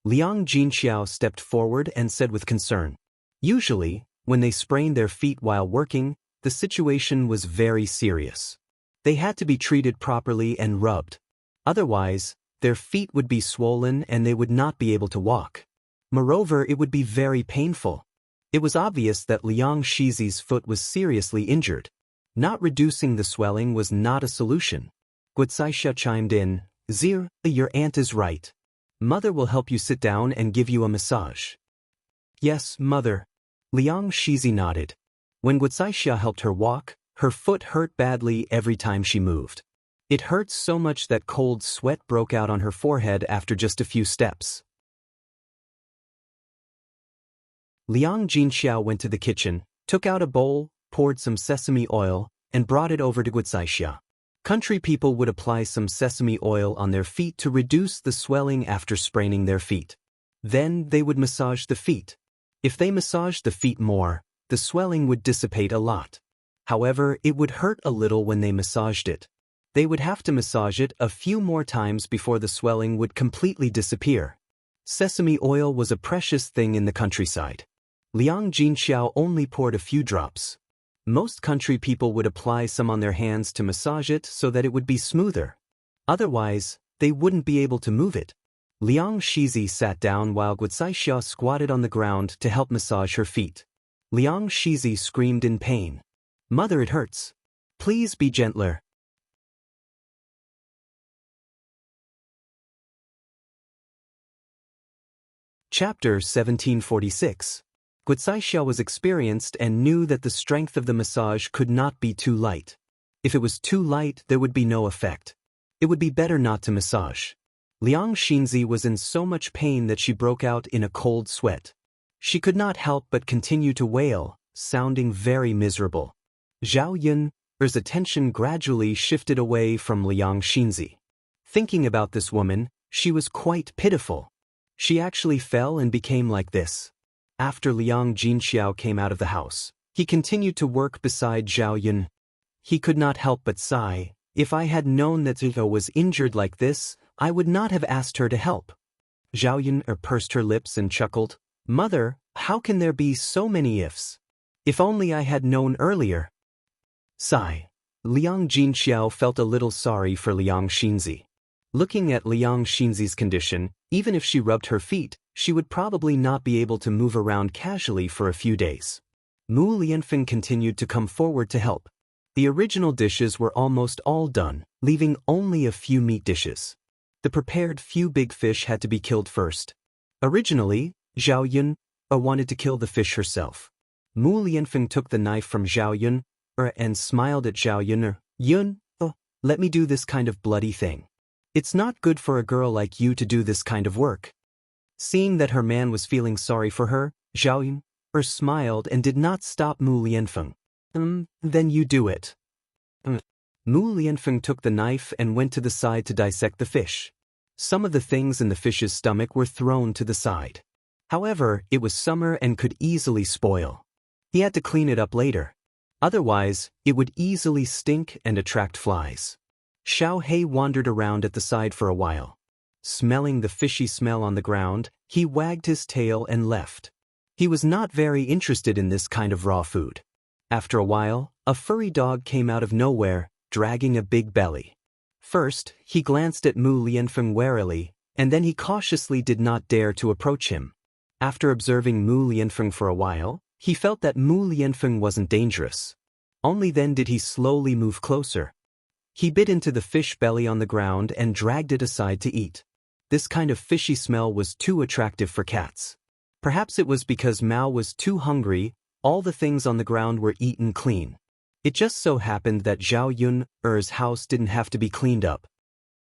Liang Jinxiao stepped forward and said with concern. Usually, when they sprained their feet while working, the situation was very serious. They had to be treated properly and rubbed. Otherwise, their feet would be swollen and they would not be able to walk. Moreover, it would be very painful. It was obvious that Liang Shizi's foot was seriously injured. Not reducing the swelling was not a solution. Guicaixia chimed in, "Zir, your aunt is right. Mother will help you sit down and give you a massage." "Yes, mother." Liang Shizi nodded. When Guicaixia helped her walk, her foot hurt badly every time she moved. It hurt so much that cold sweat broke out on her forehead after just a few steps. Liang Jinxiao went to the kitchen, took out a bowl, poured some sesame oil, and brought it over to Guicaixia. Country people would apply some sesame oil on their feet to reduce the swelling after spraining their feet. Then they would massage the feet. If they massaged the feet more, the swelling would dissipate a lot. However, it would hurt a little when they massaged it. They would have to massage it a few more times before the swelling would completely disappear. Sesame oil was a precious thing in the countryside. Liang Jinxiao only poured a few drops. Most country people would apply some on their hands to massage it so that it would be smoother. Otherwise, they wouldn't be able to move it. Liang Shizi sat down while Guocaixia squatted on the ground to help massage her feet. Liang Shizi screamed in pain. "Mother, it hurts. Please be gentler." Chapter 1746. Guocaixia was experienced and knew that the strength of the massage could not be too light. If it was too light, there would be no effect. It would be better not to massage. Liang Xinzi was in so much pain that she broke out in a cold sweat. She could not help but continue to wail, sounding very miserable. Zhao Yun's attention gradually shifted away from Liang Xinzi. Thinking about this woman, she was quite pitiful. She actually fell and became like this. After Liang Jinxiao came out of the house, he continued to work beside Zhao Yun. He could not help but sigh. "If I had known that Zuko was injured like this, I would not have asked her to help." Zhao Yun pursed her lips and chuckled. "Mother, how can there be so many ifs? If only I had known earlier." Sigh. Liang Jinxiao felt a little sorry for Liang Xinzi. Looking at Liang Xinzi's condition, even if she rubbed her feet, she would probably not be able to move around casually for a few days. Mu Lianfeng continued to come forward to help. The original dishes were almost all done, leaving only a few meat dishes. The prepared few big fish had to be killed first. Originally, Zhao Yun wanted to kill the fish herself. Mu Lianfeng took the knife from Zhao Yun and smiled at Zhao Yun. "Yun, let me do this kind of bloody thing. It's not good for a girl like you to do this kind of work." Seeing that her man was feeling sorry for her, Zhao Yun smiled and did not stop Mu Lianfeng. Then you do it." Mu Lianfeng took the knife and went to the side to dissect the fish. Some of the things in the fish's stomach were thrown to the side. However, it was summer and could easily spoil. He had to clean it up later. Otherwise, it would easily stink and attract flies. Xiao He wandered around at the side for a while. Smelling the fishy smell on the ground, he wagged his tail and left. He was not very interested in this kind of raw food. After a while, a furry dog came out of nowhere, dragging a big belly. First, he glanced at Mu Lianfeng warily, and then he cautiously did not dare to approach him. After observing Mu Lianfeng for a while, he felt that Mu Lianfeng wasn't dangerous. Only then did he slowly move closer. He bit into the fish belly on the ground and dragged it aside to eat. This kind of fishy smell was too attractive for cats. Perhaps it was because Mao was too hungry. All the things on the ground were eaten clean. It just so happened that Zhao Yun's house didn't have to be cleaned up.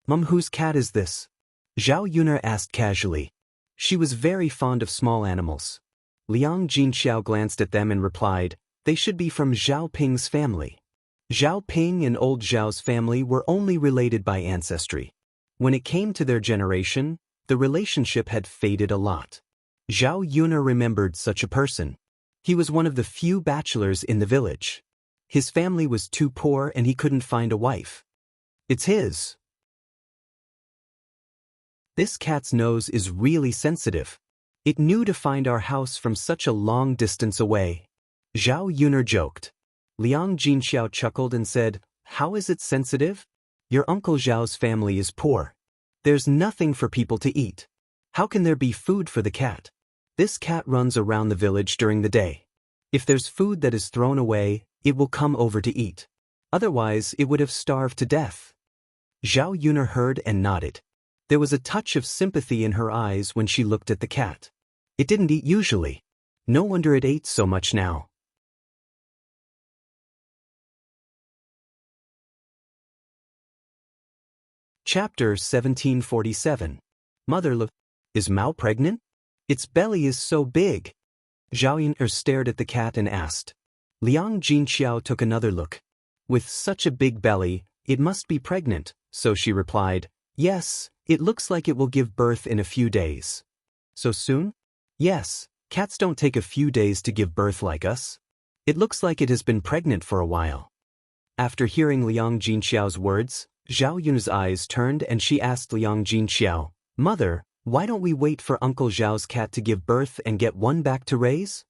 "Mom, whose cat is this?" Zhao Yun asked casually. She was very fond of small animals. Liang Jinxiao glanced at them and replied, "They should be from Zhao Ping's family." Zhao Ping and old Zhao's family were only related by ancestry. When it came to their generation, the relationship had faded a lot. Zhao Yun remembered such a person. He was one of the few bachelors in the village. His family was too poor and he couldn't find a wife. "It's his. This cat's nose is really sensitive. It knew to find our house from such a long distance away." Zhao Yun joked. Liang Jinxiao chuckled and said, "How is it sensitive? Your Uncle Zhao's family is poor. There's nothing for people to eat. How can there be food for the cat? This cat runs around the village during the day. If there's food that is thrown away, it will come over to eat. Otherwise, it would have starved to death." Zhao Yun heard and nodded. There was a touch of sympathy in her eyes when she looked at the cat. It didn't eat usually. No wonder it ate so much now. Chapter 1747. Mother, look. Is Mao pregnant? Its belly is so big. Zhao Yun stared at the cat and asked. Liang Jinxiao took another look. With such a big belly, it must be pregnant, so she replied, "Yes, it looks like it will give birth in a few days." "So soon?" "Yes, cats don't take a few days to give birth like us." It looks like it has been pregnant for a while. After hearing Liang Jinxiao's words, Zhao Yun's eyes turned and she asked Liang Jinxiao, "Mother, why don't we wait for Uncle Zhao's cat to give birth and get one back to raise?"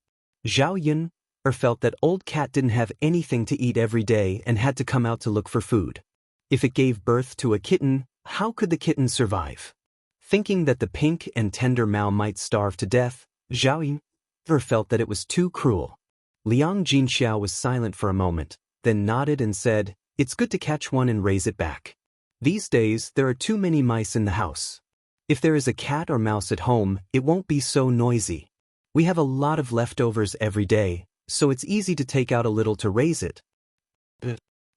Zhao Yun felt that old cat didn't have anything to eat every day and had to come out to look for food. If it gave birth to a kitten, how could the kitten survive? Thinking that the pink and tender Mao might starve to death, Zhao Yun felt that it was too cruel. Liang Jinxiao was silent for a moment, then nodded and said, "It's good to catch one and raise it back. These days there are too many mice in the house. If there is a cat or mouse at home, it won't be so noisy. We have a lot of leftovers every day, so it's easy to take out a little to raise it.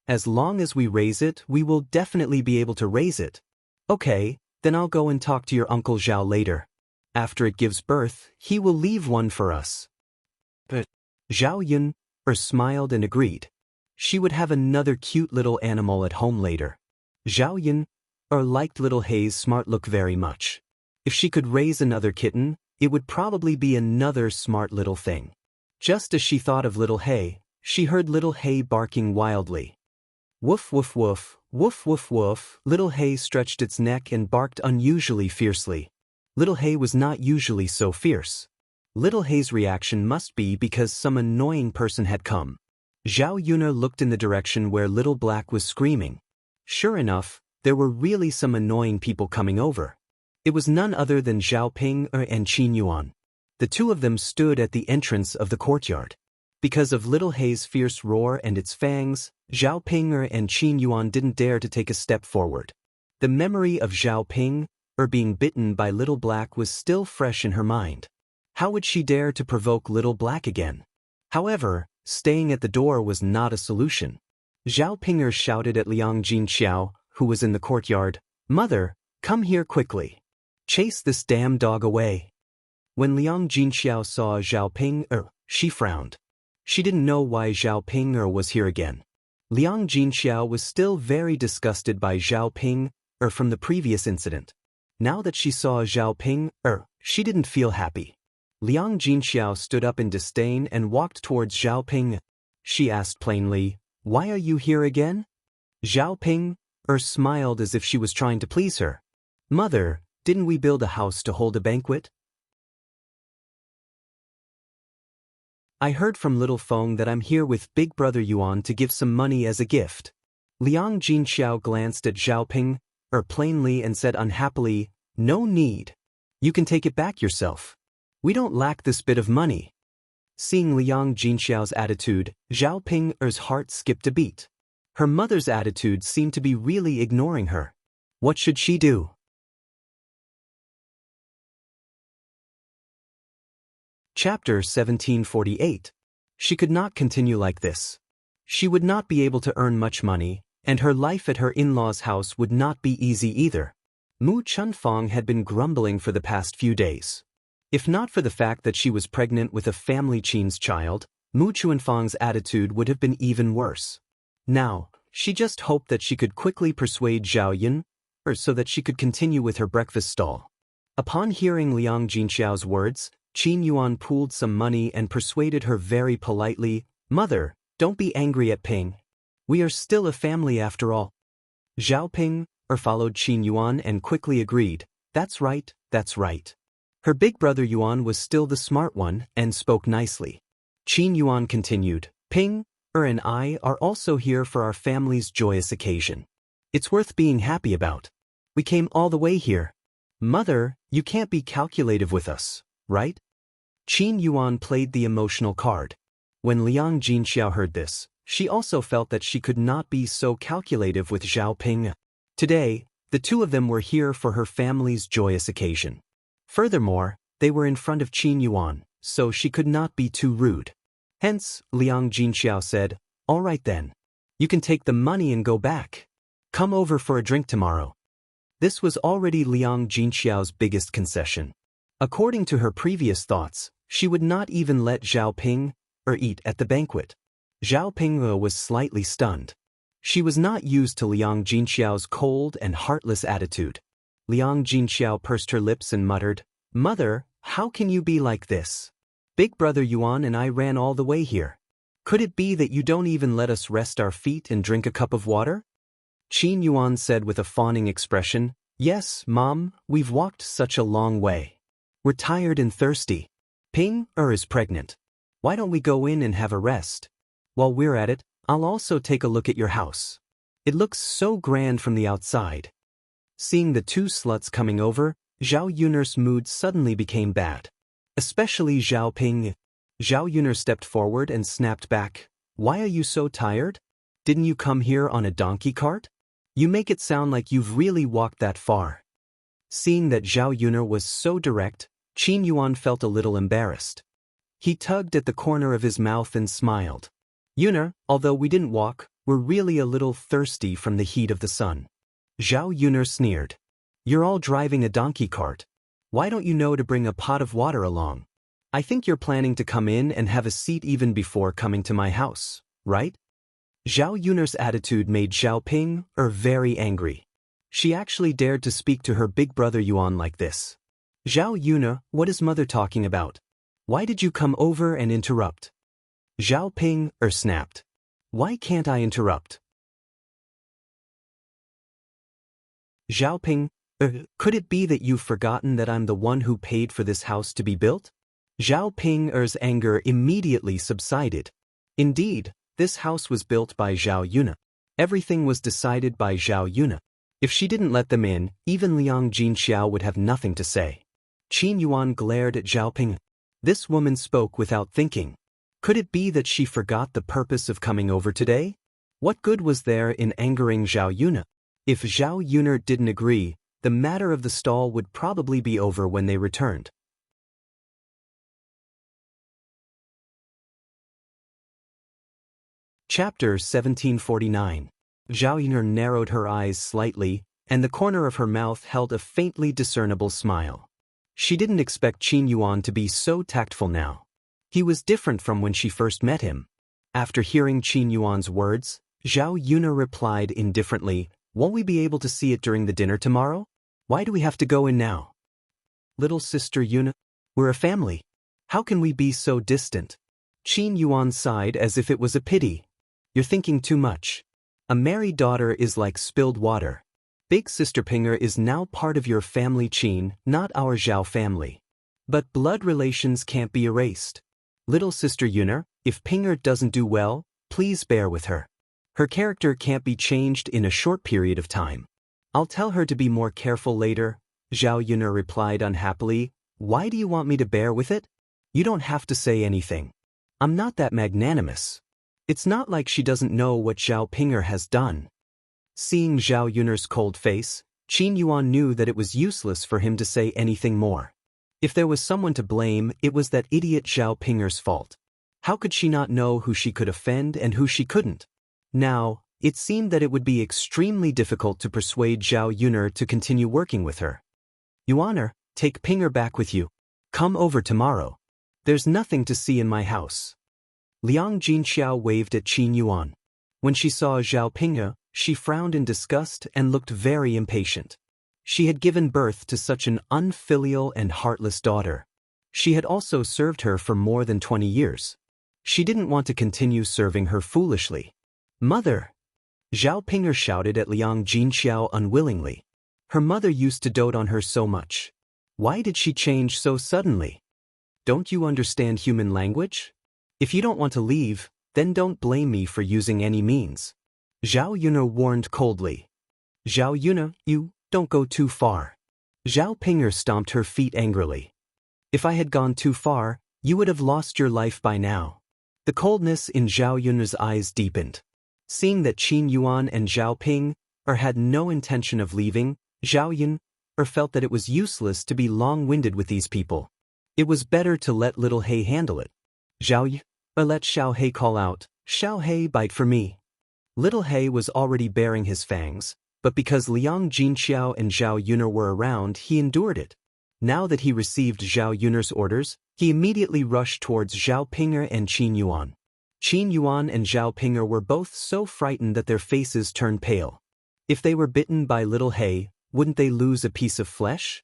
As long as we raise it, we will definitely be able to raise it. Okay, then I'll go and talk to your Uncle Zhao later. After it gives birth, he will leave one for us." Zhao Yun smiled and agreed. She would have another cute little animal at home later. Zhao Yun liked little Hei's smart look very much. If she could raise another kitten, it would probably be another smart little thing. Just as she thought of little Hei, she heard little Hei barking wildly. Woof woof woof, woof woof woof. Little Hei stretched its neck and barked unusually fiercely. Little Hei was not usually so fierce. Little Hei's reaction must be because some annoying person had come. Zhao Yuna looked in the direction where Little Black was screaming. Sure enough, there were really some annoying people coming over. It was none other than Zhao Ping and Qin Yuan. The two of them stood at the entrance of the courtyard. Because of Little Hei's fierce roar and its fangs, Zhao Ping and Qin Yuan didn't dare to take a step forward. The memory of Zhao Ping being bitten by Little Black was still fresh in her mind. How would she dare to provoke Little Black again? However, staying at the door was not a solution. Zhao Ping shouted at Liang Jinxiao, who was in the courtyard, "Mother, come here quickly. Chase this damn dog away." When Liang Jinxiao saw Zhao Ping, she frowned. She didn't know why Zhao Ping was here again. Liang Jinxiao was still very disgusted by Zhao Ping from the previous incident. Now that she saw Zhao Ping, she didn't feel happy. Liang Jinxiao stood up in disdain and walked towards Zhao Ping. She asked plainly, "Why are you here again?" Zhao Ping smiled as if she was trying to please her. "Mother, didn't we build a house to hold a banquet?" "I heard from Little Feng that I'm here with Big Brother Yuan to give some money as a gift." Liang Jinxiao glanced at Zhao Ping plainly and said unhappily, "No need. You can take it back yourself. We don't lack this bit of money." Seeing Liang Jinxiao's attitude, Zhao Ping's heart skipped a beat. Her mother's attitude seemed to be really ignoring her. What should she do? Chapter 1748. She could not continue like this. She would not be able to earn much money, and her life at her in-laws' house would not be easy either. Mu Chunfang had been grumbling for the past few days. If not for the fact that she was pregnant with a family Qin's child, Mu Chunfang's attitude would have been even worse. Now, she just hoped that she could quickly persuade Zhao Yun, so that she could continue with her breakfast stall. Upon hearing Liang Jinxiao's words, Qin Yuan pooled some money and persuaded her very politely, "Mother, don't be angry at Ping. We are still a family after all." Zhao Ping followed Qin Yuan and quickly agreed, "That's right, that's right." Her big brother Yuan was still the smart one and spoke nicely. Qin Yuan continued, "Ping and I are also here for our family's joyous occasion. It's worth being happy about. We came all the way here. Mother, you can't be calculative with us, right?" Qin Yuan played the emotional card. When Liang Jinxiao heard this, she also felt that she could not be so calculative with Zhao Ping. Today, the two of them were here for her family's joyous occasion. Furthermore, they were in front of Qin Yuan, so she could not be too rude. Hence, Liang Jinxiao said, "All right then. You can take the money and go back. Come over for a drink tomorrow." This was already Liang Jinxiao's biggest concession. According to her previous thoughts, she would not even let Zhao Ping eat at the banquet. Zhao Ping was slightly stunned. She was not used to Liang Jinxiao's cold and heartless attitude. Liang Jinxiao pursed her lips and muttered, "Mother, how can you be like this? Big brother Yuan and I ran all the way here. Could it be that you don't even let us rest our feet and drink a cup of water? Qin Yuan said with a fawning expression. Yes, Mom, we've walked such a long way. We're tired and thirsty. Ping is pregnant. Why don't we go in and have a rest? While we're at it, I'll also take a look at your house. It looks so grand from the outside. Seeing the two sluts coming over, Zhao Yun'er's mood suddenly became bad. Especially Zhao Ping. Zhao Yun'er stepped forward and snapped back. Why are you so tired? Didn't you come here on a donkey cart? You make it sound like you've really walked that far. Seeing that Zhao Yun'er was so direct, Qin Yuan felt a little embarrassed. He tugged at the corner of his mouth and smiled. Yun'er, although we didn't walk, we're really a little thirsty from the heat of the sun. Zhao Yun'er sneered. You're all driving a donkey cart. Why don't you know to bring a pot of water along? I think you're planning to come in and have a seat even before coming to my house, right? Zhao Yun'er's attitude made Zhao Ping very angry. She actually dared to speak to her big brother Yuan like this. Zhao Yun'er, what is mother talking about? Why did you come over and interrupt? Zhao Ping snapped. Why can't I interrupt? Zhao Ping, could it be that you've forgotten that I'm the one who paid for this house to be built? Zhao Ping's anger immediately subsided. Indeed, this house was built by Zhao Yun'er. Everything was decided by Zhao Yun'er. If she didn't let them in, even Liang Jinxiao would have nothing to say. Qin Yuan glared at Zhao Ping. This woman spoke without thinking. Could it be that she forgot the purpose of coming over today? What good was there in angering Zhao Yun'er? If Zhao Yun'er didn't agree, the matter of the stall would probably be over when they returned. Chapter 1749. Zhao Yun'er narrowed her eyes slightly, and the corner of her mouth held a faintly discernible smile. She didn't expect Qin Yuan to be so tactful now. He was different from when she first met him. After hearing Qin Yuan's words, Zhao Yun'er replied indifferently, won't we be able to see it during the dinner tomorrow? Why do we have to go in now? Little sister Yun'er, we're a family. How can we be so distant? Qin Yuan sighed as if it was a pity. You're thinking too much. A married daughter is like spilled water. Big sister Pinger is now part of your family Qin, not our Zhao family. But blood relations can't be erased. Little sister Yun'er, if Pinger doesn't do well, please bear with her. Her character can't be changed in a short period of time. I'll tell her to be more careful later, Zhao Yun'er replied unhappily. Why do you want me to bear with it? You don't have to say anything. I'm not that magnanimous. It's not like she doesn't know what Zhao Pinger has done. Seeing Zhao Yun'er's cold face, Qin Yuan knew that it was useless for him to say anything more. If there was someone to blame, it was that idiot Zhao Pinger's fault. How could she not know who she could offend and who she couldn't? Now, it seemed that it would be extremely difficult to persuade Zhao Yun'er to continue working with her. Yuaner, take Pinger back with you. Come over tomorrow. There's nothing to see in my house. Liang Jinxiao waved at Qin Yuan. When she saw Zhao Pinger, she frowned in disgust and looked very impatient. She had given birth to such an unfilial and heartless daughter. She had also served her for more than 20 years. She didn't want to continue serving her foolishly. Mother! Zhao Pinger shouted at Liang Jinxiao unwillingly. Her mother used to dote on her so much. Why did she change so suddenly? Don't you understand human language? If you don't want to leave, then don't blame me for using any means. Zhao Yun'er warned coldly. Zhao Yun'er, you don't go too far. Zhao Pinger stomped her feet angrily. If I had gone too far, you would have lost your life by now. The coldness in Zhao Yun'er's eyes deepened. Seeing that Qin Yuan and Zhao Ping had no intention of leaving, Zhao Yun'er felt that it was useless to be long-winded with these people. It was better to let little He handle it. Zhao Yun'er let Xiao He call out, Xiao He, bite for me. Little He was already baring his fangs, but because Liang Jinxiao and Zhao Yun'er were around, he endured it. Now that he received Zhao Yun'er's orders, he immediately rushed towards Zhao Pinger and Qin Yuan. Qin Yuan and Zhao Pinger were both so frightened that their faces turned pale. If they were bitten by little He, wouldn't they lose a piece of flesh?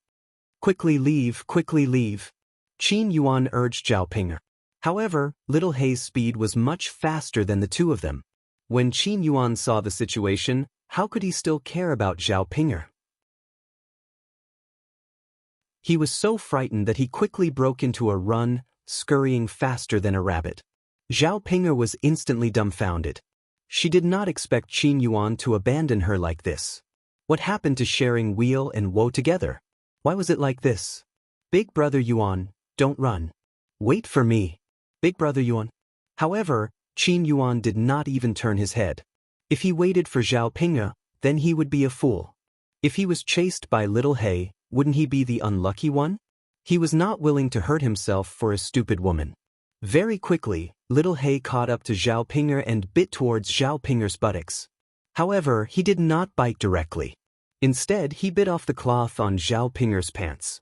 Quickly leave, quickly leave. Qin Yuan urged Zhao Pinger. However, Little Hei's speed was much faster than the two of them. When Qin Yuan saw the situation, how could he still care about Zhao Ping'er? He was so frightened that he quickly broke into a run, scurrying faster than a rabbit. Zhao Ping'er was instantly dumbfounded. She did not expect Qin Yuan to abandon her like this. What happened to sharing weal and woe together? Why was it like this? Big brother Yuan, don't run. Wait for me. Big brother Yuan. However, Qin Yuan did not even turn his head. If he waited for Zhao Ping'er, then he would be a fool. If he was chased by Little Hei, wouldn't he be the unlucky one? He was not willing to hurt himself for a stupid woman. Very quickly, Little Hei caught up to Zhao Ping'er and bit towards Zhao Ping'er's buttocks. However, he did not bite directly. Instead, he bit off the cloth on Zhao Ping'er's pants.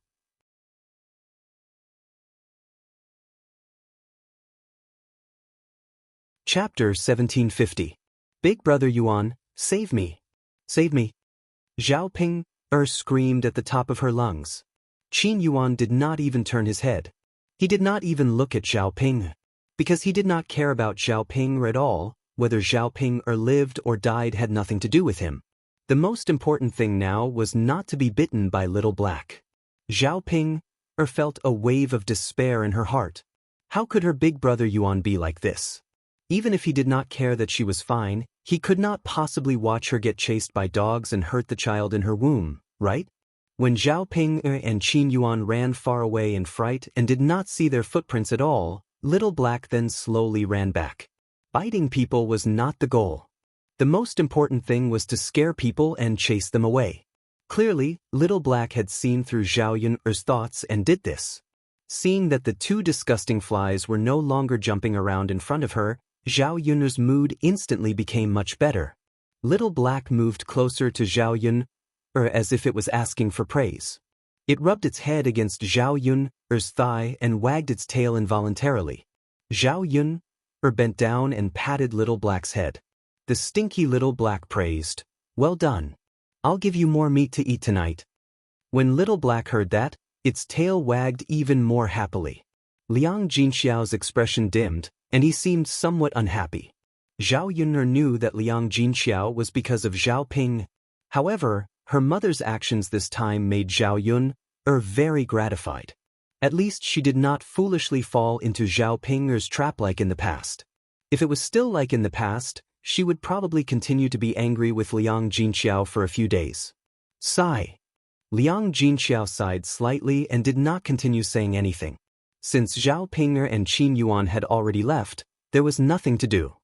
Chapter 1750. Big brother Yuan, save me. Save me. Zhao Ping'er screamed at the top of her lungs. Qin Yuan did not even turn his head. He did not even look at Zhao Ping'er. Because he did not care about Zhao Ping'er at all, whether Zhao Ping'er lived or died had nothing to do with him. The most important thing now was not to be bitten by Little Black. Zhao Ping'er felt a wave of despair in her heart. How could her big brother Yuan be like this? Even if he did not care that she was fine, he could not possibly watch her get chased by dogs and hurt the child in her womb, right? When Zhao Ping'er and Qin Yuan ran far away in fright and did not see their footprints at all, Little Black then slowly ran back. Biting people was not the goal. The most important thing was to scare people and chase them away. Clearly, Little Black had seen through Zhao Yun's thoughts and did this. Seeing that the two disgusting flies were no longer jumping around in front of her, Zhao Yun's mood instantly became much better. Little Black moved closer to Zhao Yun, as if it was asking for praise. It rubbed its head against Zhao Yun's thigh and wagged its tail involuntarily. Zhao Yun bent down and patted Little Black's head. The stinky Little Black praised, "Well done. I'll give you more meat to eat tonight." When Little Black heard that, its tail wagged even more happily. Liang Jinxiao's expression dimmed, and he seemed somewhat unhappy. Zhao Yun knew that Liang Jinxiao was because of Zhao Ping. However, her mother's actions this time made Zhao Yun very gratified. At least she did not foolishly fall into Zhao Ping'er's trap like in the past. If it was still like in the past, she would probably continue to be angry with Liang Jinxiao for a few days. Sigh. Liang Jinxiao sighed slightly and did not continue saying anything. Since Zhao Ping'er and Qin Yuan had already left, there was nothing to do.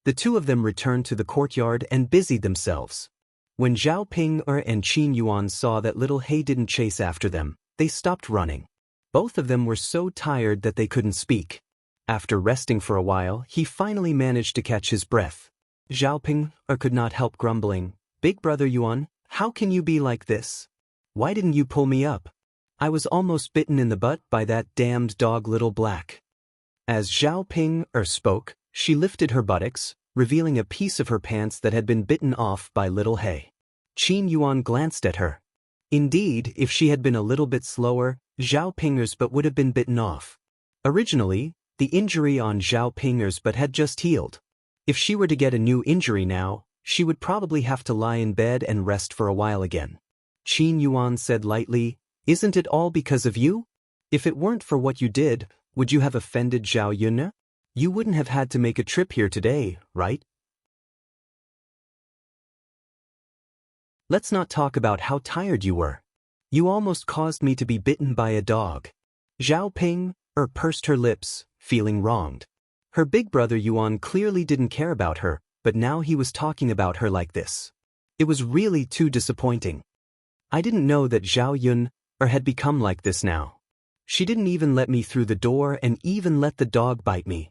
The two of them returned to the courtyard and busied themselves. When Zhao Ping'er and Qin Yuan saw that Little Hei didn't chase after them, they stopped running. Both of them were so tired that they couldn't speak. After resting for a while, he finally managed to catch his breath. Zhao Ping'er could not help grumbling, "Big brother Yuan, how can you be like this? Why didn't you pull me up? I was almost bitten in the butt by that damned dog Little Black." As Zhao Ping'er spoke, she lifted her buttocks, revealing a piece of her pants that had been bitten off by Little Hei. Qin Yuan glanced at her. Indeed, if she had been a little bit slower, Zhao Ping'er's butt would have been bitten off. Originally, the injury on Zhao Ping'er's butt had just healed. If she were to get a new injury now, she would probably have to lie in bed and rest for a while again. Qin Yuan said lightly, "Isn't it all because of you? If it weren't for what you did, would you have offended Zhao Yun? You wouldn't have had to make a trip here today, right? Let's not talk about how tired you were. You almost caused me to be bitten by a dog." Zhao Ping'er pursed her lips, feeling wronged. Her big brother Yuan clearly didn't care about her, but now he was talking about her like this. It was really too disappointing. I didn't know that Zhao Yun had become like this now. She didn't even let me through the door and even let the dog bite me.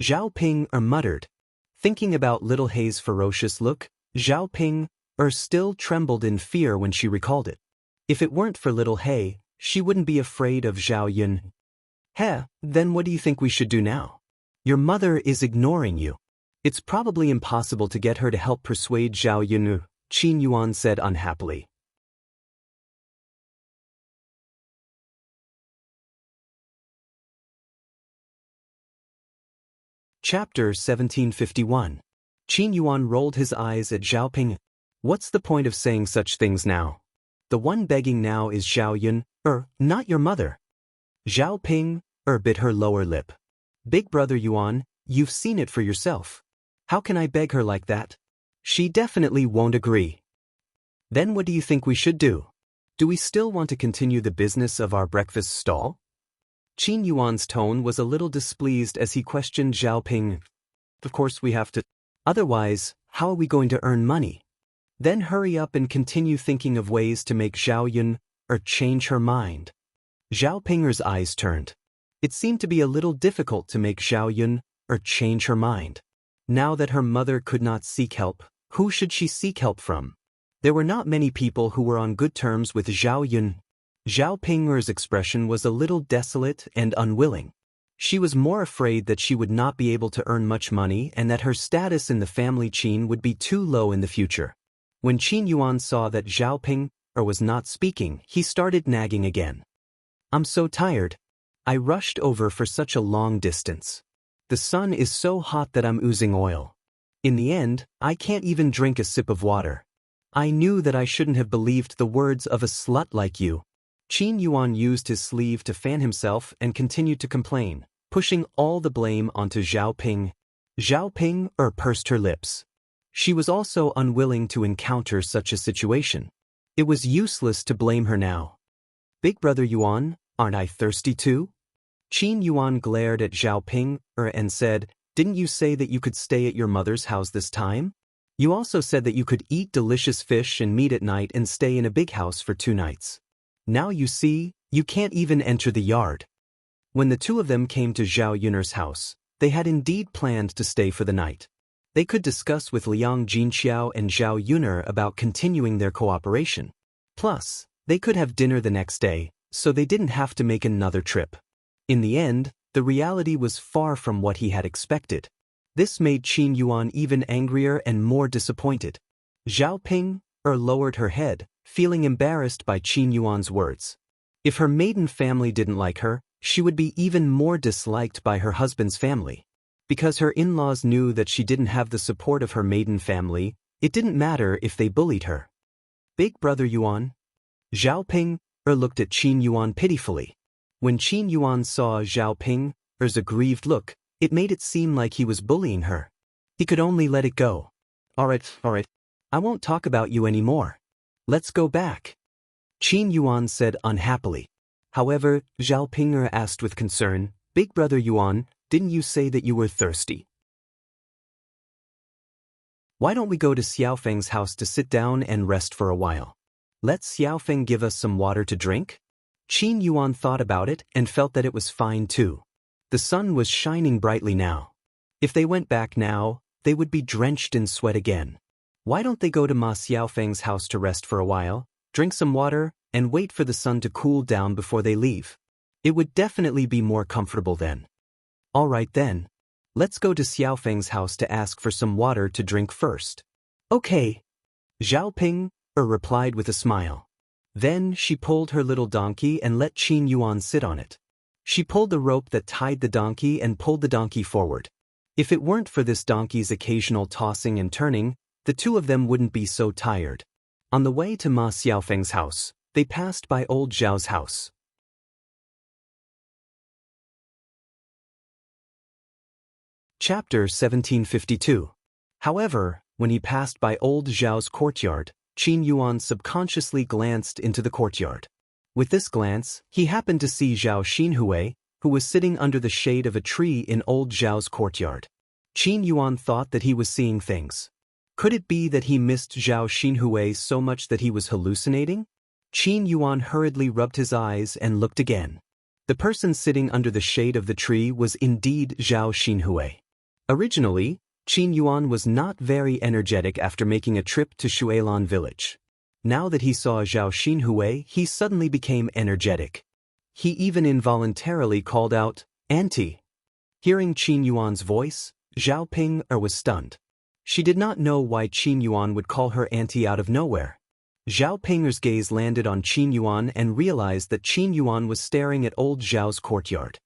Zhao Ping'er muttered. Thinking about Little Hei's ferocious look, Zhao Ping'er still trembled in fear when she recalled it. If it weren't for Little Hei, she wouldn't be afraid of Zhao Yun. Then what do you think we should do now? Your mother is ignoring you. It's probably impossible to get her to help persuade Zhao Yun, Qin Yuan said unhappily. Chapter 1751. Qin Yuan rolled his eyes at Zhao Ping. What's the point of saying such things now? The one begging now is Zhao Yun, not your mother. Zhao Ping, bit her lower lip. Big brother Yuan, you've seen it for yourself. How can I beg her like that? She definitely won't agree. Then what do you think we should do? Do we still want to continue the business of our breakfast stall? Qin Yuan's tone was a little displeased as he questioned Zhao Ping. Of course we have to. Otherwise, how are we going to earn money? Then hurry up and continue thinking of ways to make Zhao Yun, change her mind. Zhao Pinger's eyes turned. It seemed to be a little difficult to make Zhao Yun, change her mind. Now that her mother could not seek help, who should she seek help from? There were not many people who were on good terms with Zhao Yun. Zhao Pinger's expression was a little desolate and unwilling. She was more afraid that she would not be able to earn much money and that her status in the family Qin would be too low in the future. When Qin Yuan saw that Zhao Ping was not speaking, he started nagging again. I'm so tired. I rushed over for such a long distance. The sun is so hot that I'm oozing oil. In the end, I can't even drink a sip of water. I knew that I shouldn't have believed the words of a slut like you. Qin Yuan used his sleeve to fan himself and continued to complain, pushing all the blame onto Zhao Ping. Zhao Ping pursed her lips. She was also unwilling to encounter such a situation. It was useless to blame her now. Big brother Yuan, aren't I thirsty too? Qin Yuan glared at Zhao Ping and said, didn't you say that you could stay at your mother's house this time? You also said that you could eat delicious fish and meat at night and stay in a big house for 2 nights. Now you see, you can't even enter the yard. When the two of them came to Zhao Yun's house, they had indeed planned to stay for the night. They could discuss with Liang Jinxiao and Zhao Yun about continuing their cooperation. Plus, they could have dinner the next day, so they didn't have to make another trip. In the end, the reality was far from what he had expected. This made Qin Yuan even angrier and more disappointed. Zhao Ping lowered her head, feeling embarrassed by Qin Yuan's words. If her maiden family didn't like her, she would be even more disliked by her husband's family. Because her in-laws knew that she didn't have the support of her maiden family, it didn't matter if they bullied her. Big brother Yuan? Zhao Ping looked at Qin Yuan pitifully. When Qin Yuan saw Zhao Ping's aggrieved look, it made it seem like he was bullying her. He could only let it go. All right. I won't talk about you anymore. Let's go back. Qin Yuan said unhappily. However, Zhao Ping asked with concern, Big brother Yuan, didn't you say that you were thirsty? Why don't we go to Xiaofeng's house to sit down and rest for a while? Let Xiaofeng give us some water to drink? Qin Yuan thought about it and felt that it was fine too. The sun was shining brightly now. If they went back now, they would be drenched in sweat again. Why don't they go to Ma Xiaofeng's house to rest for a while, drink some water, and wait for the sun to cool down before they leave? It would definitely be more comfortable then. All right then. Let's go to Xiaofeng's house to ask for some water to drink first. Okay. Zhao Ping replied with a smile. Then she pulled her little donkey and let Qin Yuan sit on it. She pulled the rope that tied the donkey and pulled the donkey forward. If it weren't for this donkey's occasional tossing and turning, the two of them wouldn't be so tired. On the way to Ma Xiaofeng's house, they passed by old Zhao's house. Chapter 1752. However, when he passed by old Zhao's courtyard, Qin Yuan subconsciously glanced into the courtyard. With this glance, he happened to see Zhao Xinhui, who was sitting under the shade of a tree in old Zhao's courtyard. Qin Yuan thought that he was seeing things. Could it be that he missed Zhao Xinhui so much that he was hallucinating? Qin Yuan hurriedly rubbed his eyes and looked again. The person sitting under the shade of the tree was indeed Zhao Xinhui. Originally, Qin Yuan was not very energetic after making a trip to Shuilan village. Now that he saw Zhao Xinhui, he suddenly became energetic. He even involuntarily called out, "Auntie." Hearing Qin Yuan's voice, Zhao Ping was stunned. She did not know why Qin Yuan would call her auntie out of nowhere. Zhao Ping's gaze landed on Qin Yuan and realized that Qin Yuan was staring at old Zhao's courtyard.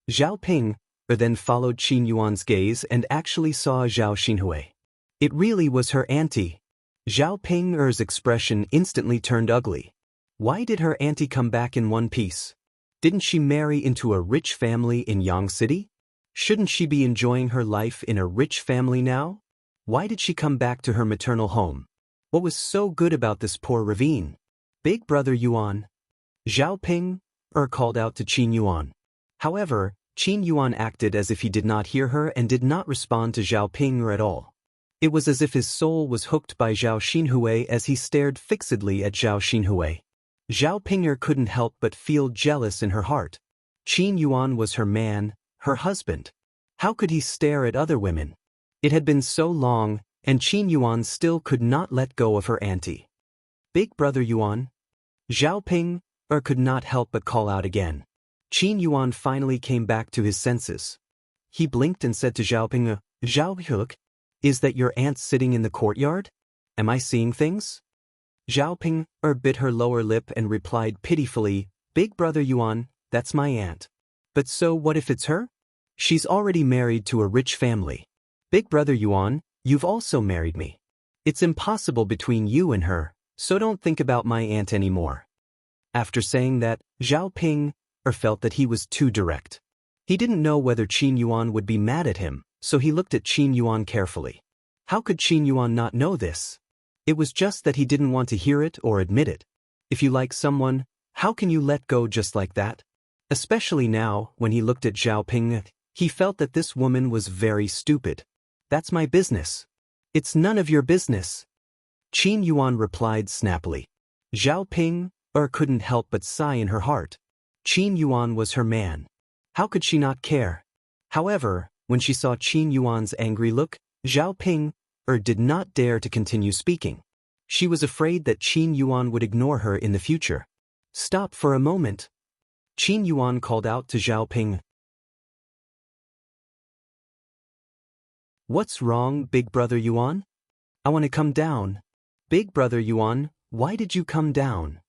Zhao Ping then followed Qin Yuan's gaze and actually saw Zhao Xinhui. It really was her auntie. Zhao Ping'er's expression instantly turned ugly. Why did her auntie come back in one piece? Didn't she marry into a rich family in Yang City? Shouldn't she be enjoying her life in a rich family now? Why did she come back to her maternal home? What was so good about this poor ravine? Big brother Yuan. Zhao Ping'er called out to Qin Yuan. However, Qin Yuan acted as if he did not hear her and did not respond to Zhao Ping'er at all. It was as if his soul was hooked by Zhao Xinhui as he stared fixedly at Zhao Xinhui. Zhao Ping'er couldn't help but feel jealous in her heart. Qin Yuan was her man, her husband. How could he stare at other women? It had been so long, and Qin Yuan still could not let go of her auntie. Big brother Yuan? Zhao Ping'er could not help but call out again. Qin Yuan finally came back to his senses. He blinked and said to Zhao Ping'er, Zhao Huk, is that your aunt sitting in the courtyard? Am I seeing things? Zhao Ping'er bit her lower lip and replied pitifully, Big brother Yuan, that's my aunt. But so what if it's her? She's already married to a rich family. Big brother Yuan, you've also married me. It's impossible between you and her, so don't think about my aunt anymore. After saying that, Zhao Ping'er felt that he was too direct. He didn't know whether Qin Yuan would be mad at him, so he looked at Qin Yuan carefully. How could Qin Yuan not know this? It was just that he didn't want to hear it or admit it. If you like someone, how can you let go just like that? Especially now, when he looked at Zhao Ping'er, he felt that this woman was very stupid. That's my business. It's none of your business. Qin Yuan replied snappily. Zhao Ping'er couldn't help but sigh in her heart. Qin Yuan was her man. How could she not care? However, when she saw Qin Yuan's angry look, Zhao Ping'er did not dare to continue speaking. She was afraid that Qin Yuan would ignore her in the future. Stop for a moment. Qin Yuan called out to Zhao Ping'er. What's wrong, big brother Yuan? I want to come down. Big brother Yuan, why did you come down?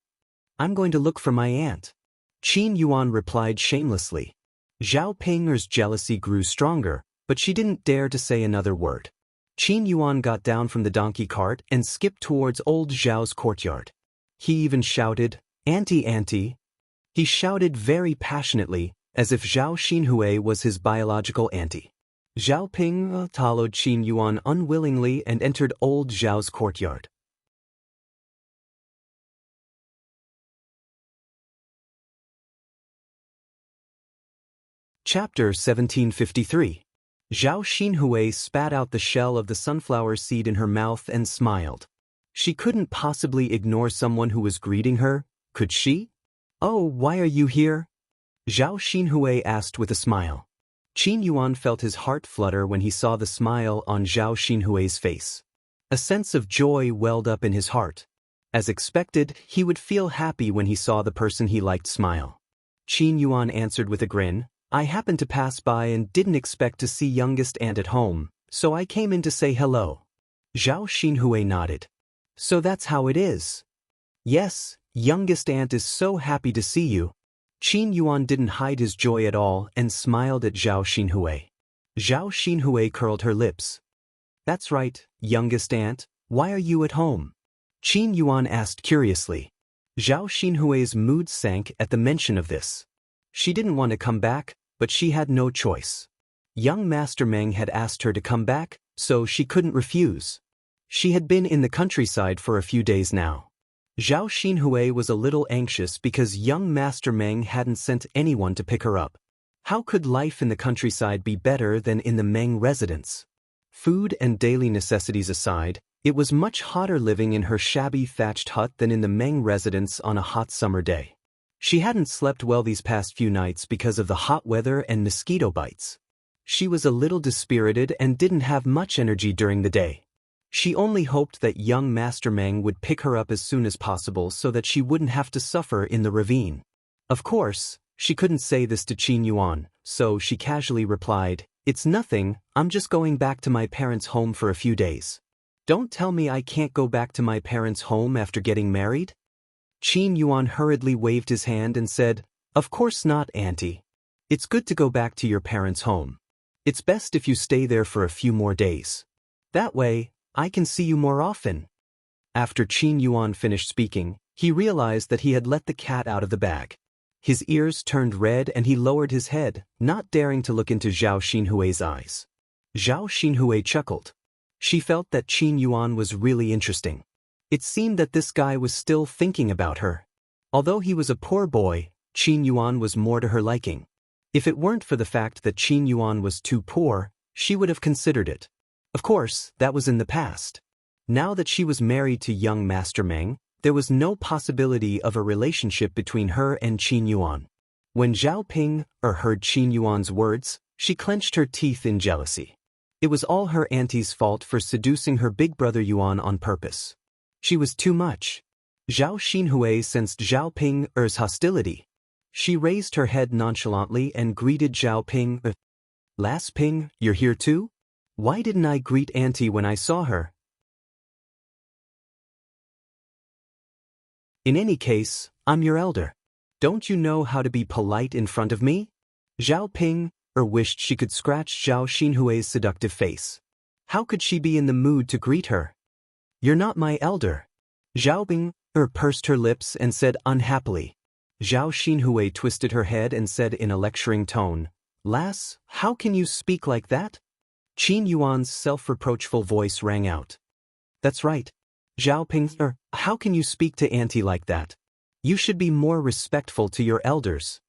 I'm going to look for my aunt. Qin Yuan replied shamelessly. Zhao Ping'er's jealousy grew stronger, but she didn't dare to say another word. Qin Yuan got down from the donkey cart and skipped towards old Zhao's courtyard. He even shouted, Auntie, auntie. He shouted very passionately, as if Zhao Xinhui was his biological auntie. Zhao Ping'er followed Qin Yuan unwillingly and entered old Zhao's courtyard. Chapter 1753. Zhao Xinhui spat out the shell of the sunflower seed in her mouth and smiled. She couldn't possibly ignore someone who was greeting her, could she? Oh, why are you here? Zhao Xinhui asked with a smile. Qin Yuan felt his heart flutter when he saw the smile on Zhao Xinhui's face. A sense of joy welled up in his heart. As expected, he would feel happy when he saw the person he liked smile. Qin Yuan answered with a grin, I happened to pass by and didn't expect to see youngest aunt at home, so I came in to say hello. Zhao Xinhui nodded. So that's how it is. Yes, youngest aunt is so happy to see you. Qin Yuan didn't hide his joy at all and smiled at Zhao Xinhui. Zhao Xinhui curled her lips. That's right, youngest aunt, why are you at home? Qin Yuan asked curiously. Zhao Xinhui's mood sank at the mention of this. She didn't want to come back, but she had no choice. Young Master Meng had asked her to come back, so she couldn't refuse. She had been in the countryside for a few days now. Zhao Xinhui was a little anxious because young Master Meng hadn't sent anyone to pick her up. How could life in the countryside be better than in the Meng residence? Food and daily necessities aside, it was much hotter living in her shabby thatched hut than in the Meng residence on a hot summer day. She hadn't slept well these past few nights because of the hot weather and mosquito bites. She was a little dispirited and didn't have much energy during the day. She only hoped that young Master Meng would pick her up as soon as possible so that she wouldn't have to suffer in the ravine. Of course, she couldn't say this to Qin Yuan, so she casually replied, It's nothing, I'm just going back to my parents' home for a few days. Don't tell me I can't go back to my parents' home after getting married? Qin Yuan hurriedly waved his hand and said, Of course not, auntie. It's good to go back to your parents' home. It's best if you stay there for a few more days. That way, I can see you more often. After Qin Yuan finished speaking, he realized that he had let the cat out of the bag. His ears turned red and he lowered his head, not daring to look into Zhao Xinhui's eyes. Zhao Xinhui chuckled. She felt that Qin Yuan was really interesting. It seemed that this guy was still thinking about her. Although he was a poor boy, Qin Yuan was more to her liking. If it weren't for the fact that Qin Yuan was too poor, she would have considered it. Of course, that was in the past. Now that she was married to young Master Meng, there was no possibility of a relationship between her and Qin Yuan. When Zhao Ping heard Qin Yuan's words, she clenched her teeth in jealousy. It was all her auntie's fault for seducing her big brother Yuan on purpose. She was too much. Zhao Xinhui sensed Zhao Ping's hostility. She raised her head nonchalantly and greeted Zhao Ping. Last Ping, you're here too? Why didn't I greet Auntie when I saw her? In any case, I'm your elder. Don't you know how to be polite in front of me? Zhao Ping wished she could scratch Zhao Xinhui's seductive face. How could she be in the mood to greet her? You're not my elder. Zhao Ping pursed her lips and said unhappily. Zhao Xinhui twisted her head and said in a lecturing tone, Lass, how can you speak like that? Qin Yuan's self-reproachful voice rang out. That's right. Zhao Ping, how can you speak to Auntie like that? You should be more respectful to your elders.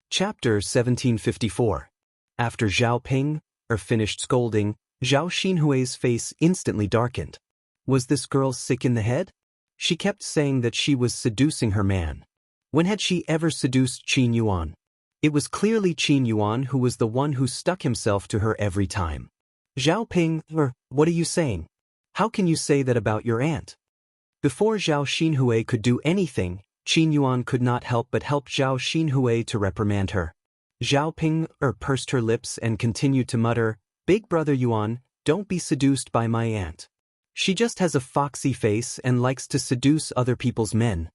Chapter 1754. After Zhao Ping finished scolding, Zhao Xinhui's face instantly darkened. Was this girl sick in the head? She kept saying that she was seducing her man. When had she ever seduced Qin Yuan? It was clearly Qin Yuan who was the one who stuck himself to her every time. Zhao Ping, what are you saying? How can you say that about your aunt? Before Zhao Xinhui could do anything, Qin Yuan could not help but help Zhao Xinhui to reprimand her. Zhao Ping pursed her lips and continued to mutter, Big brother Yuan, don't be seduced by my aunt. She just has a foxy face and likes to seduce other people's men.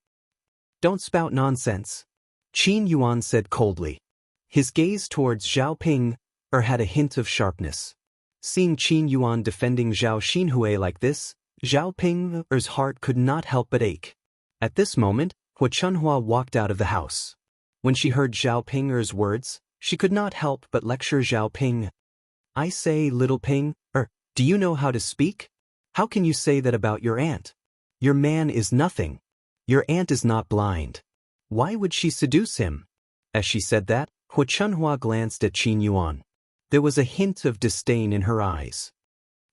Don't spout nonsense. Qin Yuan said coldly. His gaze towards Zhao Ping had a hint of sharpness. Seeing Qin Yuan defending Zhao Xinhui like this, Zhao Ping's heart could not help but ache. At this moment, Hua Chunhua walked out of the house. When she heard Zhao Ping's words, she could not help but lecture Zhao Ping. I say, little Ping, do you know how to speak? How can you say that about your aunt? Your man is nothing. Your aunt is not blind. Why would she seduce him? As she said that, Hua Chunhua glanced at Qin Yuan. There was a hint of disdain in her eyes.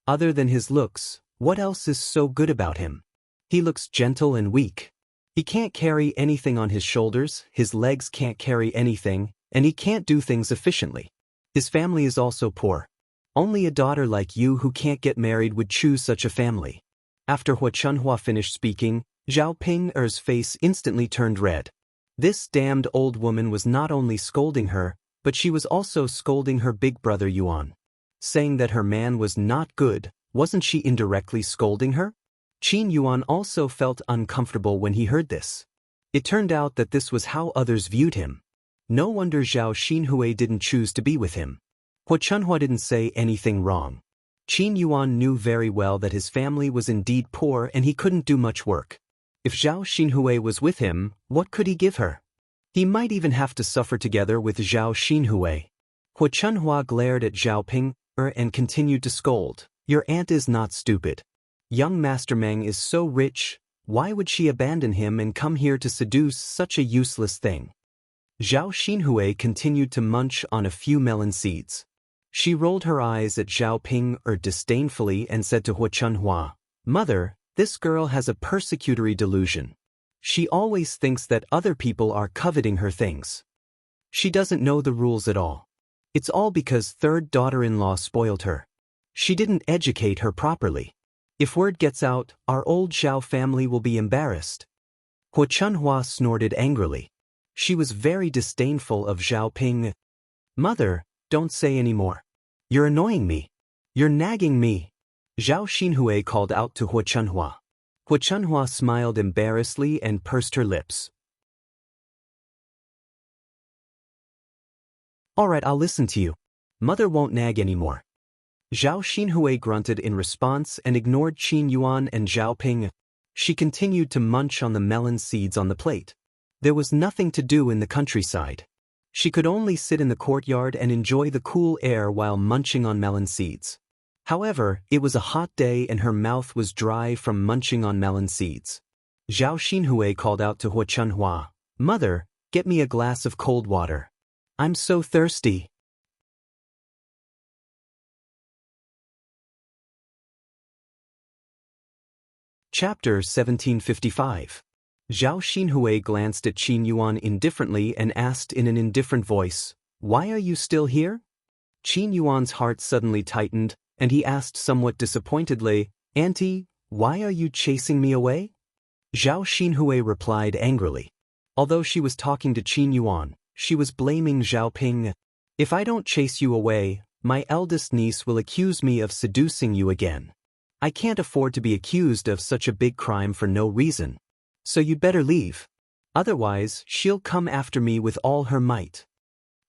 Other than his looks, what else is so good about him? He looks gentle and weak. He can't carry anything on his shoulders, his legs can't carry anything, and he can't do things efficiently. His family is also poor. Only a daughter like you who can't get married would choose such a family. After Hua Chunhua finished speaking, Zhao Ping's face instantly turned red. This damned old woman was not only scolding her, but she was also scolding her big brother Yuan. Saying that her man was not good, wasn't she indirectly scolding her? Qin Yuan also felt uncomfortable when he heard this. It turned out that this was how others viewed him. No wonder Zhao Xinhui didn't choose to be with him. Hua Chunhua didn't say anything wrong. Qin Yuan knew very well that his family was indeed poor and he couldn't do much work. If Zhao Xinhui was with him, what could he give her? He might even have to suffer together with Zhao Xinhui. Hua Chunhua glared at Zhao Ping and continued to scold. Your aunt is not stupid. Young Master Meng is so rich, why would she abandon him and come here to seduce such a useless thing? Zhao Xinhui continued to munch on a few melon seeds. She rolled her eyes at Zhao Ping disdainfully and said to Hua Chunhua, Mother, this girl has a persecutory delusion. She always thinks that other people are coveting her things. She doesn't know the rules at all. It's all because third daughter-in-law spoiled her. She didn't educate her properly. If word gets out, our old Zhao family will be embarrassed. Hua Chunhua snorted angrily. She was very disdainful of Zhao Ping. Mother, don't say any more. You're annoying me. You're nagging me. Zhao Xinhui called out to Hua Chunhua. Hu Chunhua smiled embarrassedly and pursed her lips. All right, I'll listen to you. Mother won't nag anymore. Zhao Xinhui grunted in response and ignored Qin Yuan and Zhao Ping. She continued to munch on the melon seeds on the plate. There was nothing to do in the countryside. She could only sit in the courtyard and enjoy the cool air while munching on melon seeds. However, it was a hot day and her mouth was dry from munching on melon seeds. Zhao Xinhui called out to Hu Chunhua, "Mother, get me a glass of cold water. I'm so thirsty." Chapter 1755. Zhao Xinhui glanced at Qin Yuan indifferently and asked in an indifferent voice, "Why are you still here?" Qin Yuan's heart suddenly tightened, and he asked somewhat disappointedly, "Auntie, why are you chasing me away?" Zhao Xinhui replied angrily. Although she was talking to Qin Yuan, she was blaming Zhao Ping. "If I don't chase you away, my eldest niece will accuse me of seducing you again. I can't afford to be accused of such a big crime for no reason. So you'd better leave. Otherwise, she'll come after me with all her might."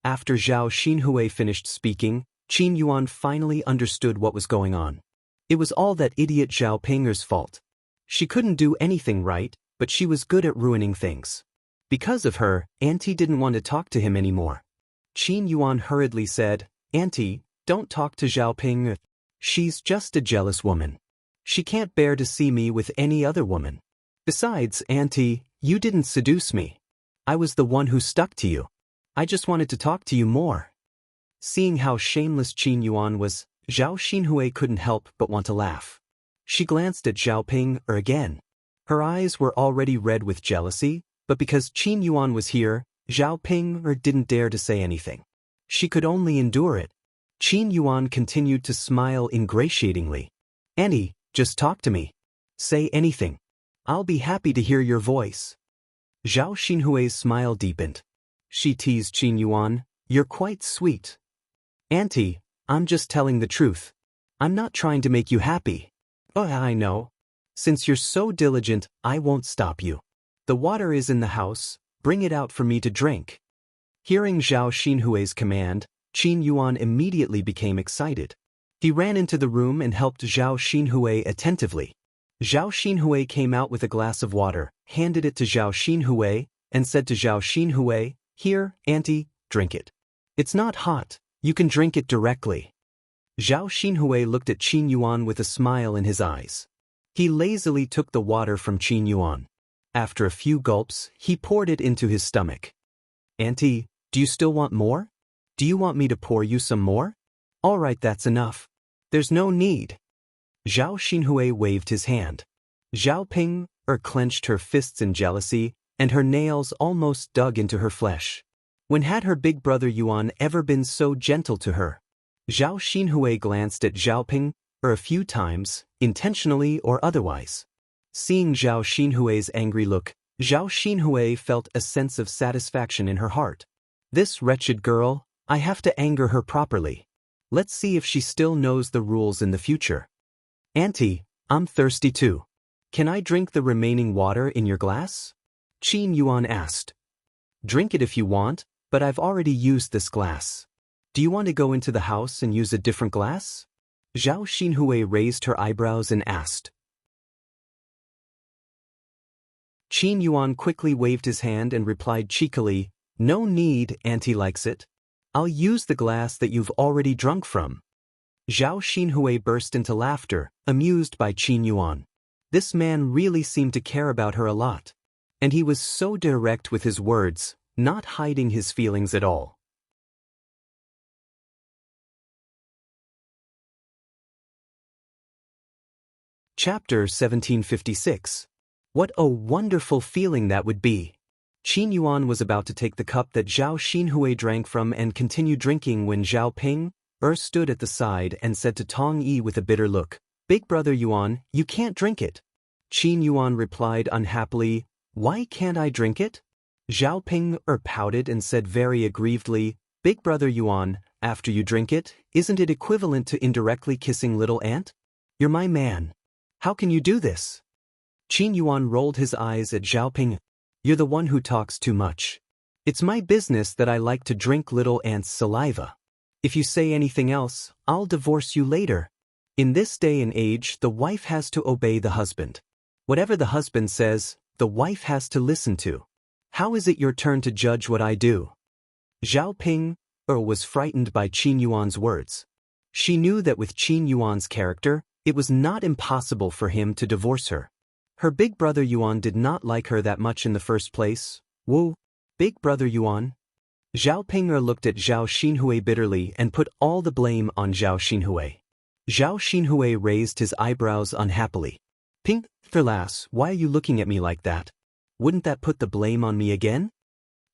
After Zhao Xinhui finished speaking, Qin Yuan finally understood what was going on. It was all that idiot Zhao Pinger's fault. She couldn't do anything right, but she was good at ruining things. Because of her, Auntie didn't want to talk to him anymore. Qin Yuan hurriedly said, "Auntie, don't talk to Zhao Ping. She's just a jealous woman. She can't bear to see me with any other woman. Besides, Auntie, you didn't seduce me. I was the one who stuck to you. I just wanted to talk to you more." Seeing how shameless Qin Yuan was, Zhao Xinhui couldn't help but want to laugh. She glanced at Zhao Ping again. Her eyes were already red with jealousy, but because Qin Yuan was here, Zhao Ping didn't dare to say anything. She could only endure it. Qin Yuan continued to smile ingratiatingly. "Auntie, just talk to me. Say anything. I'll be happy to hear your voice." Zhao Xinhui's smile deepened. She teased Qin Yuan, "You're quite sweet." "Auntie, I'm just telling the truth. I'm not trying to make you happy." "Oh, I know. Since you're so diligent, I won't stop you. The water is in the house, bring it out for me to drink." Hearing Zhao Xinhui's command, Qin Yuan immediately became excited. He ran into the room and helped Zhao Xinhui attentively. Zhao Xinhui came out with a glass of water, handed it to Zhao Xinhui, and said to Zhao Xinhui, "Here, Auntie, drink it. It's not hot, you can drink it directly." Zhao Xinhui looked at Qin Yuan with a smile in his eyes. He lazily took the water from Qin Yuan. After a few gulps, he poured it into his stomach. "Auntie, do you still want more? Do you want me to pour you some more?" "All right, that's enough. There's no need." Zhao Xinhui waved his hand. Zhao Ping clenched her fists in jealousy, and her nails almost dug into her flesh. When had her big brother Yuan ever been so gentle to her? Zhao Xinhui glanced at Zhao Ping a few times, intentionally or otherwise. Seeing Zhao Xinhui's angry look, Zhao Xinhui felt a sense of satisfaction in her heart. This wretched girl, I have to anger her properly. Let's see if she still knows the rules in the future. "Auntie, I'm thirsty too. Can I drink the remaining water in your glass?" Qin Yuan asked. "Drink it if you want, but I've already used this glass. Do you want to go into the house and use a different glass?" Zhao Xinhui raised her eyebrows and asked. Qin Yuan quickly waved his hand and replied cheekily, "No need, Auntie likes it. I'll use the glass that you've already drunk from." Zhao Xinhui burst into laughter, amused by Qin Yuan. This man really seemed to care about her a lot. And he was so direct with his words, not hiding his feelings at all. Chapter 1756. What a wonderful feeling that would be. Qin Yuan was about to take the cup that Zhao Xinhui drank from and continue drinking when Zhao Ping stood at the side and said to Tong Yi with a bitter look, "Big brother Yuan, you can't drink it." Qin Yuan replied unhappily, "Why can't I drink it?" Zhao Ping pouted and said very aggrievedly, "Big brother Yuan, after you drink it, isn't it equivalent to indirectly kissing little aunt? You're my man. How can you do this?" Qin Yuan rolled his eyes at Zhao Ping. You're the one who talks too much. It's my business that I like to drink little ants' saliva. If you say anything else, I'll divorce you later. In this day and age, the wife has to obey the husband. Whatever the husband says, the wife has to listen to. How is it your turn to judge what I do? Zhao Ping was frightened by Qin Yuan's words. She knew that with Qin Yuan's character, it was not impossible for him to divorce her. Her big brother Yuan did not like her that much in the first place. Whoa, big brother Yuan? Zhao Ping looked at Zhao Xinhui bitterly and put all the blame on Zhao Xinhui. Zhao Xinhui raised his eyebrows unhappily. Ping, lass, why are you looking at me like that? Wouldn't that put the blame on me again?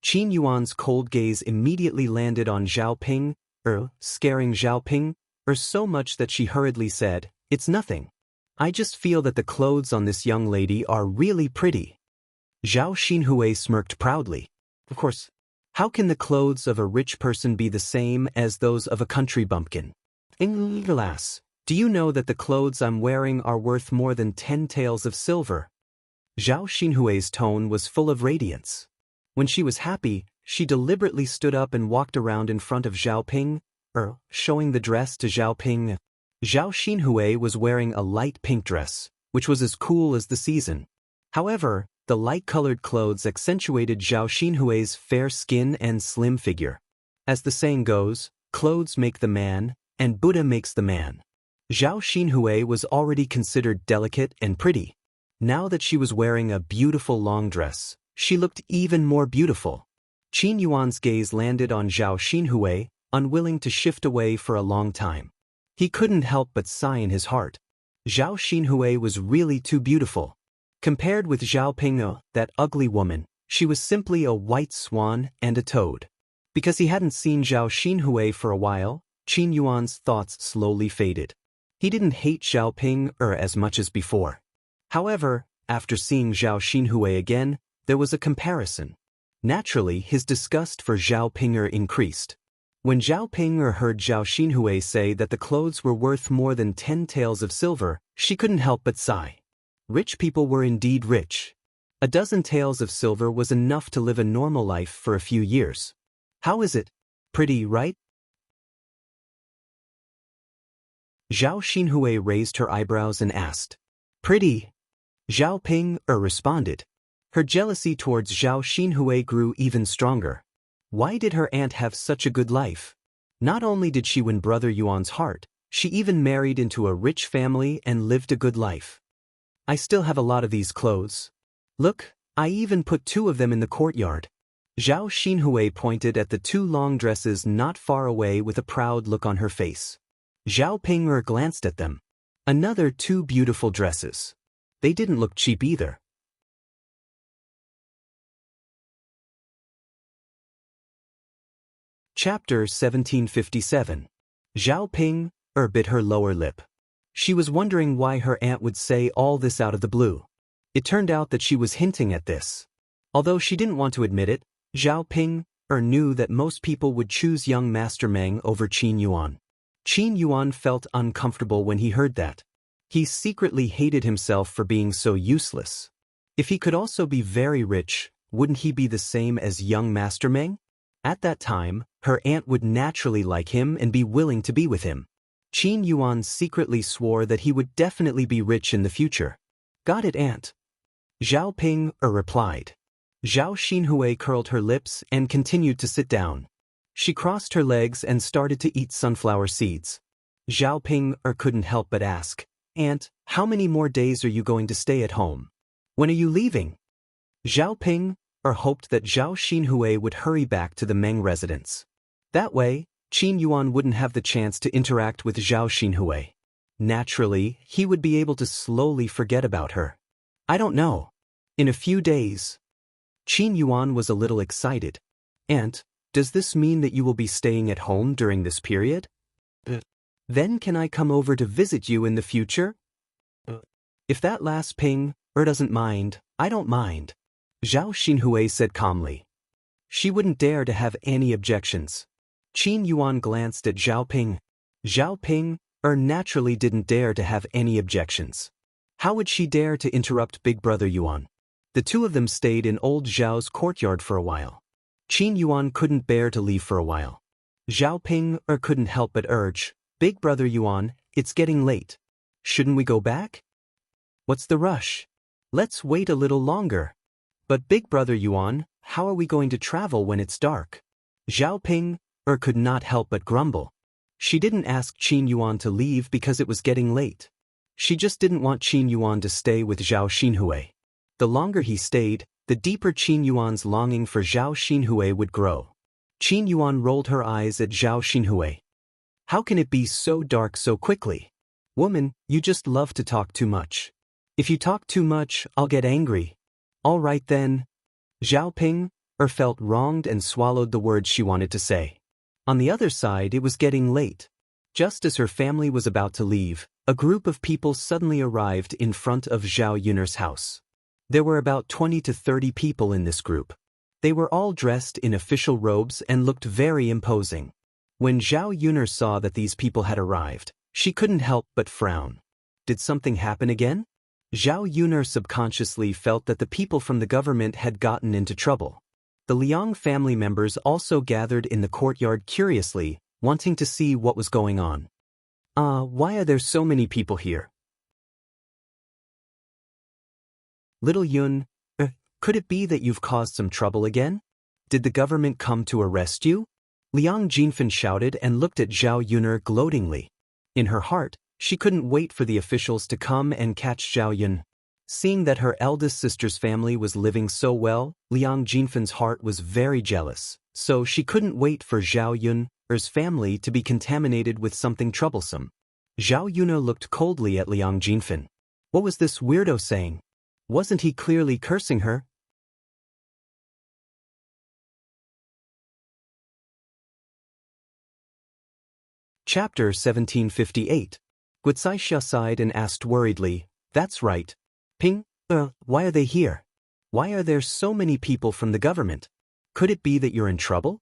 Qin Yuan's cold gaze immediately landed on Zhao Ping, scaring Zhao Ping, so much that she hurriedly said, "It's nothing. I just feel that the clothes on this young lady are really pretty." Zhao Xinhui smirked proudly. Of course, how can the clothes of a rich person be the same as those of a country bumpkin? Lass, do you know that the clothes I'm wearing are worth more than 10 taels of silver? Zhao Xinhui's tone was full of radiance. When she was happy, she deliberately stood up and walked around in front of Zhao Ping, showing the dress to Zhao Ping. Zhao Xinhui was wearing a light pink dress, which was as cool as the season. However, the light-colored clothes accentuated Zhao Xinhui's fair skin and slim figure. As the saying goes, clothes make the man, and Buddha makes the man. Zhao Xinhui was already considered delicate and pretty. Now that she was wearing a beautiful long dress, she looked even more beautiful. Qin Yuan's gaze landed on Zhao Xinhui, unwilling to shift away for a long time. He couldn't help but sigh in his heart. Zhao Xinhui was really too beautiful. Compared with Zhao Ping, that ugly woman, she was simply a white swan and a toad. Because he hadn't seen Zhao Xinhui for a while, Qin Yuan's thoughts slowly faded. He didn't hate Zhao Ping as much as before. However, after seeing Zhao Xinhui again, there was a comparison. Naturally, his disgust for Zhao Ping increased. When Zhao Ping heard Zhao Xinhui say that the clothes were worth more than 10 taels of silver, she couldn't help but sigh. Rich people were indeed rich. A dozen taels of silver was enough to live a normal life for a few years. How is it? Pretty, right? Zhao Xinhui raised her eyebrows and asked. Pretty? Zhao Ping responded. Her jealousy towards Zhao Xinhui grew even stronger. Why did her aunt have such a good life? Not only did she win Brother Yuan's heart, she even married into a rich family and lived a good life. I still have a lot of these clothes. Look, I even put 2 of them in the courtyard. Zhao Xinhui pointed at the 2 long dresses not far away with a proud look on her face. Zhao Ping glanced at them. Another 2 beautiful dresses. They didn't look cheap either. Chapter 1757. Zhao Ping bit her lower lip. She was wondering why her aunt would say all this out of the blue. It turned out that she was hinting at this. Although she didn't want to admit it, Zhao Ping knew that most people would choose young Master Meng over Qin Yuan. Qin Yuan felt uncomfortable when he heard that. He secretly hated himself for being so useless. If he could also be very rich, wouldn't he be the same as young Master Meng? At that time, her aunt would naturally like him and be willing to be with him. Qin Yuan secretly swore that he would definitely be rich in the future. Got it, aunt. Zhao Ping replied. Zhao Xinhui curled her lips and continued to sit down. She crossed her legs and started to eat sunflower seeds. Zhao Ping couldn't help but ask, Aunt, how many more days are you going to stay at home? When are you leaving? Zhao Ping hoped that Zhao Xinhui would hurry back to the Meng residence. That way, Qin Yuan wouldn't have the chance to interact with Zhao Xinhui. Naturally, he would be able to slowly forget about her. I don't know. In a few days. Qin Yuan was a little excited. Aunt, does this mean that you will be staying at home during this period? Then can I come over to visit you in the future? If that last Ping doesn't mind, I don't mind. Zhao Xinhui said calmly. She wouldn't dare to have any objections. Qin Yuan glanced at Zhao Ping. Zhao Ping naturally didn't dare to have any objections. How would she dare to interrupt Big Brother Yuan? The two of them stayed in old Zhao's courtyard for a while. Qin Yuan couldn't bear to leave for a while. Zhao Ping couldn't help but urge, Big Brother Yuan, it's getting late. Shouldn't we go back? What's the rush? Let's wait a little longer. But Big Brother Yuan, how are we going to travel when it's dark? Zhao Ping could not help but grumble. She didn't ask Qin Yuan to leave because it was getting late. She just didn't want Qin Yuan to stay with Zhao Xinhui. The longer he stayed, the deeper Qin Yuan's longing for Zhao Xinhui would grow. Qin Yuan rolled her eyes at Zhao Xinhui. How can it be so dark so quickly? Woman, you just love to talk too much. If you talk too much, I'll get angry. All right then. Zhao Ping felt wronged and swallowed the words she wanted to say. On the other side, it was getting late. Just as her family was about to leave, a group of people suddenly arrived in front of Zhao Yun'er's house. There were about 20 to 30 people in this group. They were all dressed in official robes and looked very imposing. When Zhao Yun'er saw that these people had arrived, she couldn't help but frown. Did something happen again? Zhao Yun'er subconsciously felt that the people from the government had gotten into trouble. The Liang family members also gathered in the courtyard curiously, wanting to see what was going on. Why are there so many people here? Little Yun, could it be that you've caused some trouble again? Did the government come to arrest you? Liang Jinfen shouted and looked at Zhao Yun'er gloatingly. In her heart, she couldn't wait for the officials to come and catch Zhao Yun. Seeing that her eldest sister's family was living so well, Liang Jinfen's heart was very jealous, so she couldn't wait for Zhao Yun'er's family to be contaminated with something troublesome. Zhao Yun'er looked coldly at Liang Jinfen. What was this weirdo saying? Wasn't he clearly cursing her? Chapter 1758. Gucai Xia sighed and asked worriedly, That's right. Ping, why are they here? Why are there so many people from the government? Could it be that you're in trouble?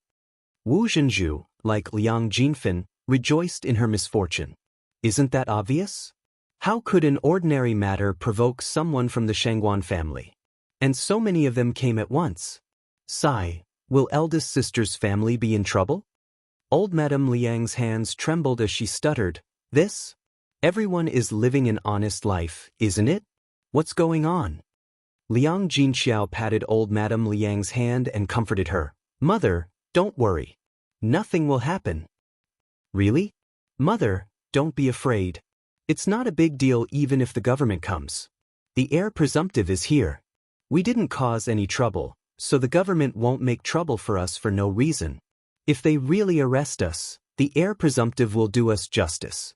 Wu Zhenju, like Liang Jinfen, rejoiced in her misfortune. Isn't that obvious? How could an ordinary matter provoke someone from the Shangguan family? And so many of them came at once. Sigh, will eldest sister's family be in trouble? Old Madame Liang's hands trembled as she stuttered, This? Everyone is living an honest life, isn't it? What's going on? Liang Jinxiao patted old Madame Liang's hand and comforted her. Mother, don't worry. Nothing will happen. Really? Mother, don't be afraid. It's not a big deal even if the government comes. The heir presumptive is here. We didn't cause any trouble, so the government won't make trouble for us for no reason. If they really arrest us, the heir presumptive will do us justice.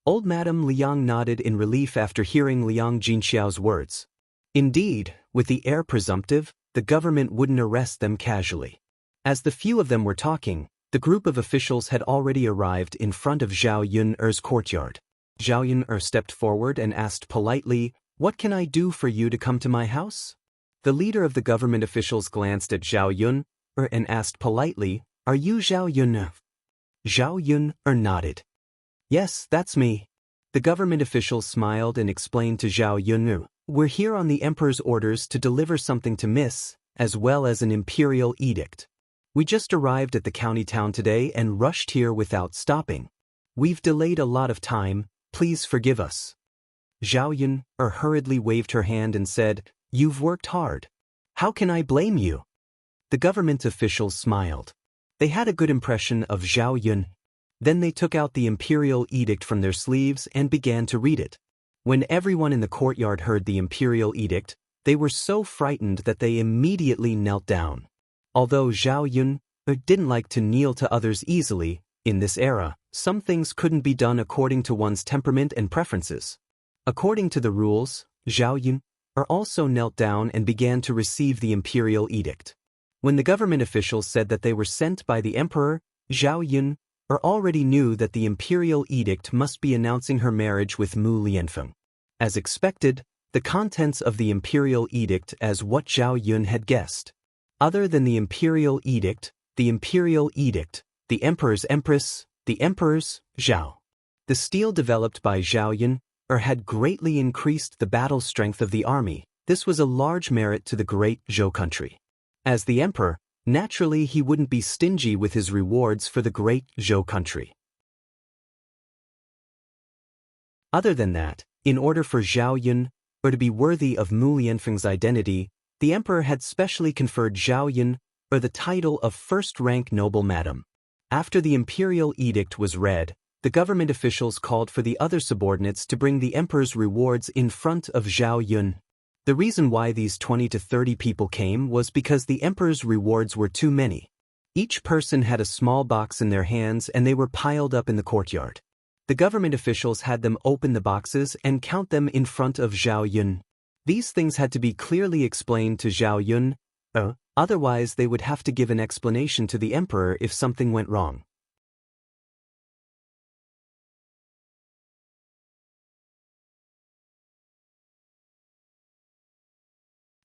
Old Madame Liang nodded in relief after hearing Liang Jinxiao's words. Indeed, with the heir presumptive, the government wouldn't arrest them casually. As the few of them were talking, the group of officials had already arrived in front of Zhao Yun'er's courtyard. Zhao Yun'er stepped forward and asked politely, What can I do for you to come to my house? The leader of the government officials glanced at Zhao Yun'er and asked politely, Are you Zhao Yun'er? Zhao Yun'er nodded. Yes, that's me. The government official smiled and explained to Zhao Yun'er, We're here on the emperor's orders to deliver something to Miss, as well as an imperial edict. We just arrived at the county town today and rushed here without stopping. We've delayed a lot of time, please forgive us. Zhao Yun'er hurriedly waved her hand and said, You've worked hard. How can I blame you? The government officials smiled. They had a good impression of Zhao Yun. Then they took out the imperial edict from their sleeves and began to read it. When everyone in the courtyard heard the imperial edict, they were so frightened that they immediately knelt down. Although Zhao Yun didn't like to kneel to others easily, in this era, some things couldn't be done according to one's temperament and preferences. According to the rules, Zhao Yun also knelt down and began to receive the imperial edict. When the government officials said that they were sent by the emperor, Zhao Yun already knew that the imperial edict must be announcing her marriage with Mu Lianfeng. As expected, the contents of the imperial edict as what Zhao Yun had guessed. Other than the imperial edict, the emperor's empress, the emperor's, Zhao. The steel developed by Zhao Yun had greatly increased the battle strength of the army. This was a large merit to the great Zhou country. As the emperor, naturally he wouldn't be stingy with his rewards for the great Zhou country. Other than that, in order for Zhao Yun to be worthy of Mu Lianfeng's identity, the emperor had specially conferred Zhao Yun the title of first-rank noble madam. After the imperial edict was read, the government officials called for the other subordinates to bring the emperor's rewards in front of Zhao Yun. The reason why these 20 to 30 people came was because the emperor's rewards were too many. Each person had a small box in their hands and they were piled up in the courtyard. The government officials had them open the boxes and count them in front of Zhao Yun. These things had to be clearly explained to Zhao Yun, otherwise they would have to give an explanation to the emperor if something went wrong.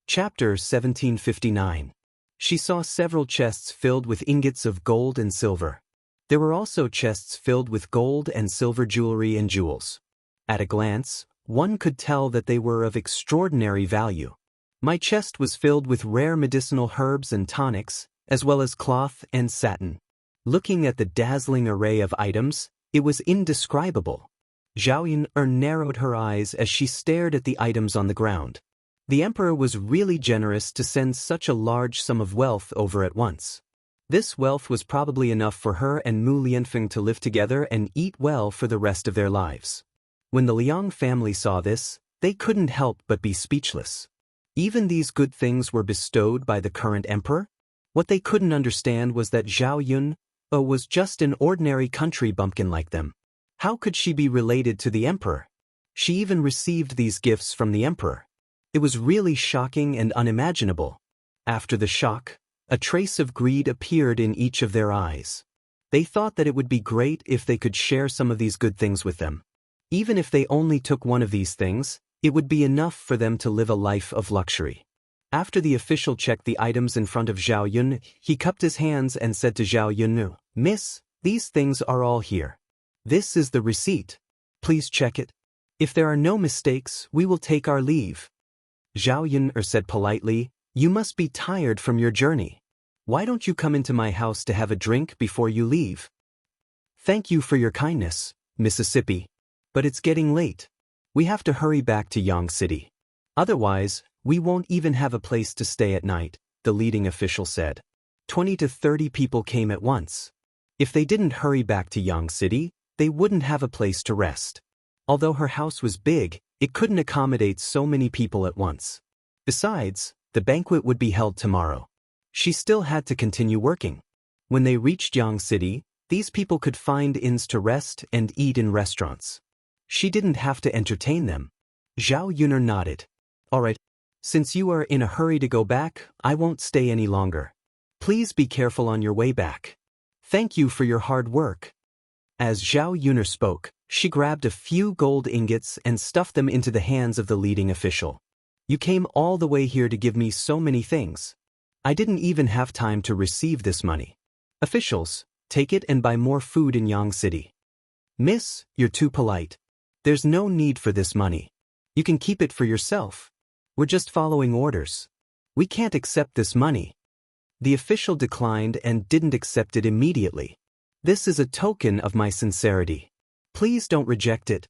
Chapter 1759. She saw several chests filled with ingots of gold and silver. There were also chests filled with gold and silver jewelry and jewels. At a glance, one could tell that they were of extraordinary value. My chest was filled with rare medicinal herbs and tonics, as well as cloth and satin. Looking at the dazzling array of items, it was indescribable. Zhao Yun narrowed her eyes as she stared at the items on the ground. The emperor was really generous to send such a large sum of wealth over at once. This wealth was probably enough for her and Mu Lianfeng to live together and eat well for the rest of their lives. When the Liang family saw this, they couldn't help but be speechless. Even these good things were bestowed by the current emperor? What they couldn't understand was that Zhao Yun was just an ordinary country bumpkin like them. How could she be related to the emperor? She even received these gifts from the emperor. It was really shocking and unimaginable. After the shock, a trace of greed appeared in each of their eyes. They thought that it would be great if they could share some of these good things with them. Even if they only took one of these things, it would be enough for them to live a life of luxury. After the official checked the items in front of Zhao Yun, he cupped his hands and said to Zhao Yun, "Miss, these things are all here. This is the receipt. Please check it. If there are no mistakes, we will take our leave." Zhao Yun said politely, "You must be tired from your journey. Why don't you come into my house to have a drink before you leave?" "Thank you for your kindness, Mississippi. But it's getting late. We have to hurry back to Yang City. Otherwise, we won't even have a place to stay at night," the leading official said. 20 to 30 people came at once. If they didn't hurry back to Yang City, they wouldn't have a place to rest. Although her house was big, it couldn't accommodate so many people at once. Besides, the banquet would be held tomorrow. She still had to continue working. When they reached Yang City, these people could find inns to rest and eat in restaurants. She didn't have to entertain them. Zhao Yun nodded. "All right. Since you are in a hurry to go back, I won't stay any longer. Please be careful on your way back. Thank you for your hard work." As Zhao Yun spoke, she grabbed a few gold ingots and stuffed them into the hands of the leading official. "You came all the way here to give me so many things. I didn't even have time to receive this money. Officials, take it and buy more food in Yang City." "Miss, you're too polite. There's no need for this money. You can keep it for yourself. We're just following orders. We can't accept this money." The official declined and didn't accept it immediately. "This is a token of my sincerity. Please don't reject it."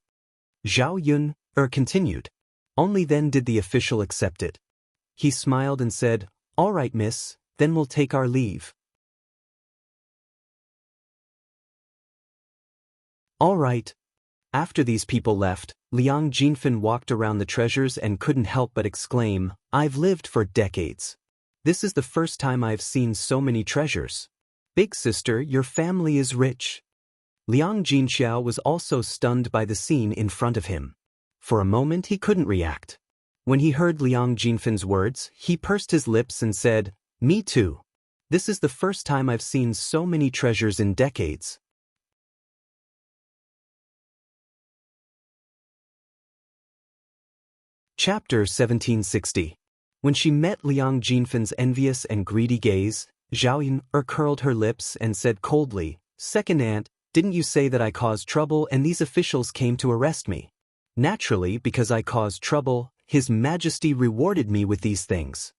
Zhao Yun continued. Only then did the official accept it. He smiled and said, "All right, miss, then we'll take our leave." "All right." After these people left, Liang Jinfen walked around the treasures and couldn't help but exclaim, "I've lived for decades. This is the first time I've seen so many treasures. Big sister, your family is rich." Liang Jinxiao was also stunned by the scene in front of him. For a moment he couldn't react. When he heard Liang Jinfen's words, he pursed his lips and said, "Me too. This is the first time I've seen so many treasures in decades." Chapter 1760. When she met Liang Jinfen's envious and greedy gaze, Zhao Yun curled her lips and said coldly, "Second aunt, didn't you say that I caused trouble and these officials came to arrest me? Naturally, because I caused trouble, His Majesty rewarded me with these things.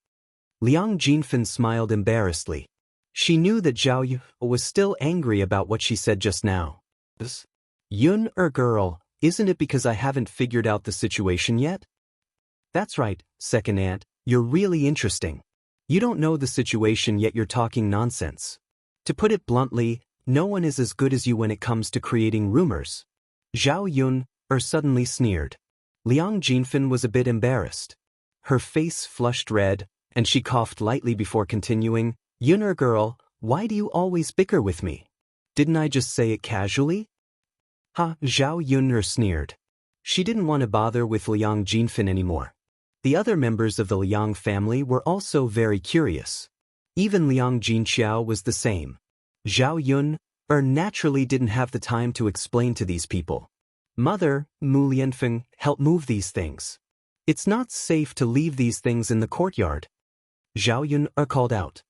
Liang Jinfen smiled embarrassedly. She knew that Zhao Yun was still angry about what she said just now. Yun girl, isn't it because I haven't figured out the situation yet? That's right, second aunt, you're really interesting. You don't know the situation yet you're talking nonsense. To put it bluntly, no one is as good as you when it comes to creating rumors. Zhao Yun suddenly sneered. Liang Jinfen was a bit embarrassed. Her face flushed red, and she coughed lightly before continuing, Yun girl, why do you always bicker with me? Didn't I just say it casually? Ha, Zhao Yun sneered. She didn't want to bother with Liang Jinfen anymore. The other members of the Liang family were also very curious. Even Liang Jinxiao was the same. Zhao Yun naturally didn't have the time to explain to these people. Mother, Mu Lianfeng, help move these things. It's not safe to leave these things in the courtyard. Zhao Yun called out.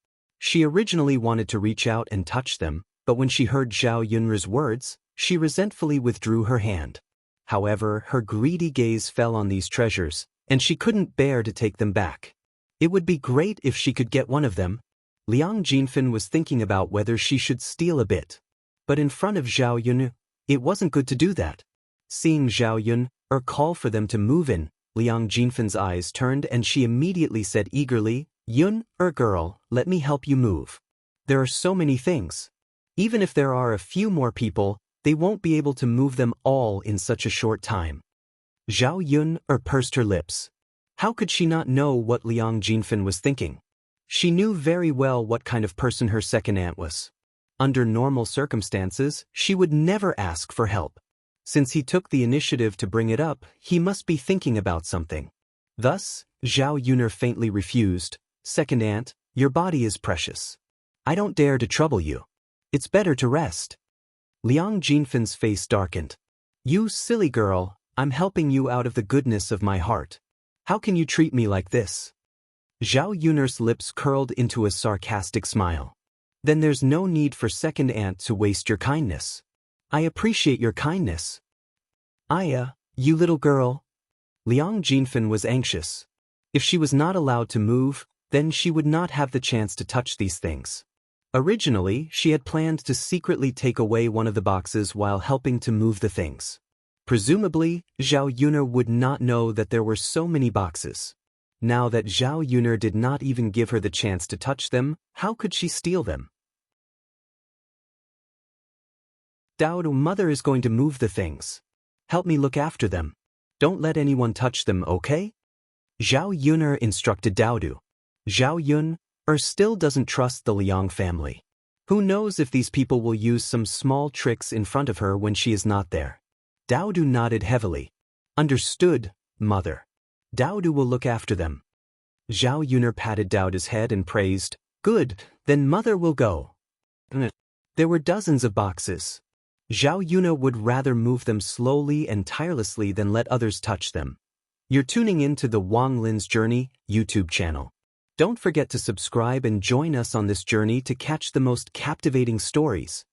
She originally wanted to reach out and touch them, but when she heard Zhao Yun's words, she resentfully withdrew her hand. However, her greedy gaze fell on these treasures, and she couldn't bear to take them back. It would be great if she could get one of them. Liang Jinfen was thinking about whether she should steal a bit. But in front of Zhao Yun, it wasn't good to do that. Seeing Zhao Yun call for them to move in, Liang Jinfen's eyes turned and she immediately said eagerly, Yun girl, let me help you move. There are so many things. Even if there are a few more people, they won't be able to move them all in such a short time. Zhao Yun pursed her lips. How could she not know what Liang Jinfen was thinking? She knew very well what kind of person her second aunt was. Under normal circumstances, she would never ask for help. Since he took the initiative to bring it up, he must be thinking about something. Thus, Zhao Yun faintly refused, Second aunt, your body is precious. I don't dare to trouble you. It's better to rest. Liang Jinfen's face darkened. You silly girl, I'm helping you out of the goodness of my heart. How can you treat me like this? Zhao Yun's lips curled into a sarcastic smile. Then there's no need for second aunt to waste your kindness. I appreciate your kindness. You little girl. Liang Jinfen was anxious. If she was not allowed to move, then she would not have the chance to touch these things. Originally, she had planned to secretly take away one of the boxes while helping to move the things. Presumably, Zhao Yun would not know that there were so many boxes. Now that Zhao Yun did not even give her the chance to touch them, how could she steal them? Daoist, mother is going to move the things. Help me look after them. Don't let anyone touch them, okay? Zhao Yun instructed Daoist. Zhao Yun still doesn't trust the Liang family. Who knows if these people will use some small tricks in front of her when she is not there. Daoist nodded heavily. Understood, mother. Daoist will look after them. Zhao Yun patted Daoist's head and praised, Good, then mother will go. There were dozens of boxes. Zhao Yun would rather move them slowly and tirelessly than let others touch them. You're tuning in to the Wang Lin's Journey YouTube channel. Don't forget to subscribe and join us on this journey to catch the most captivating stories.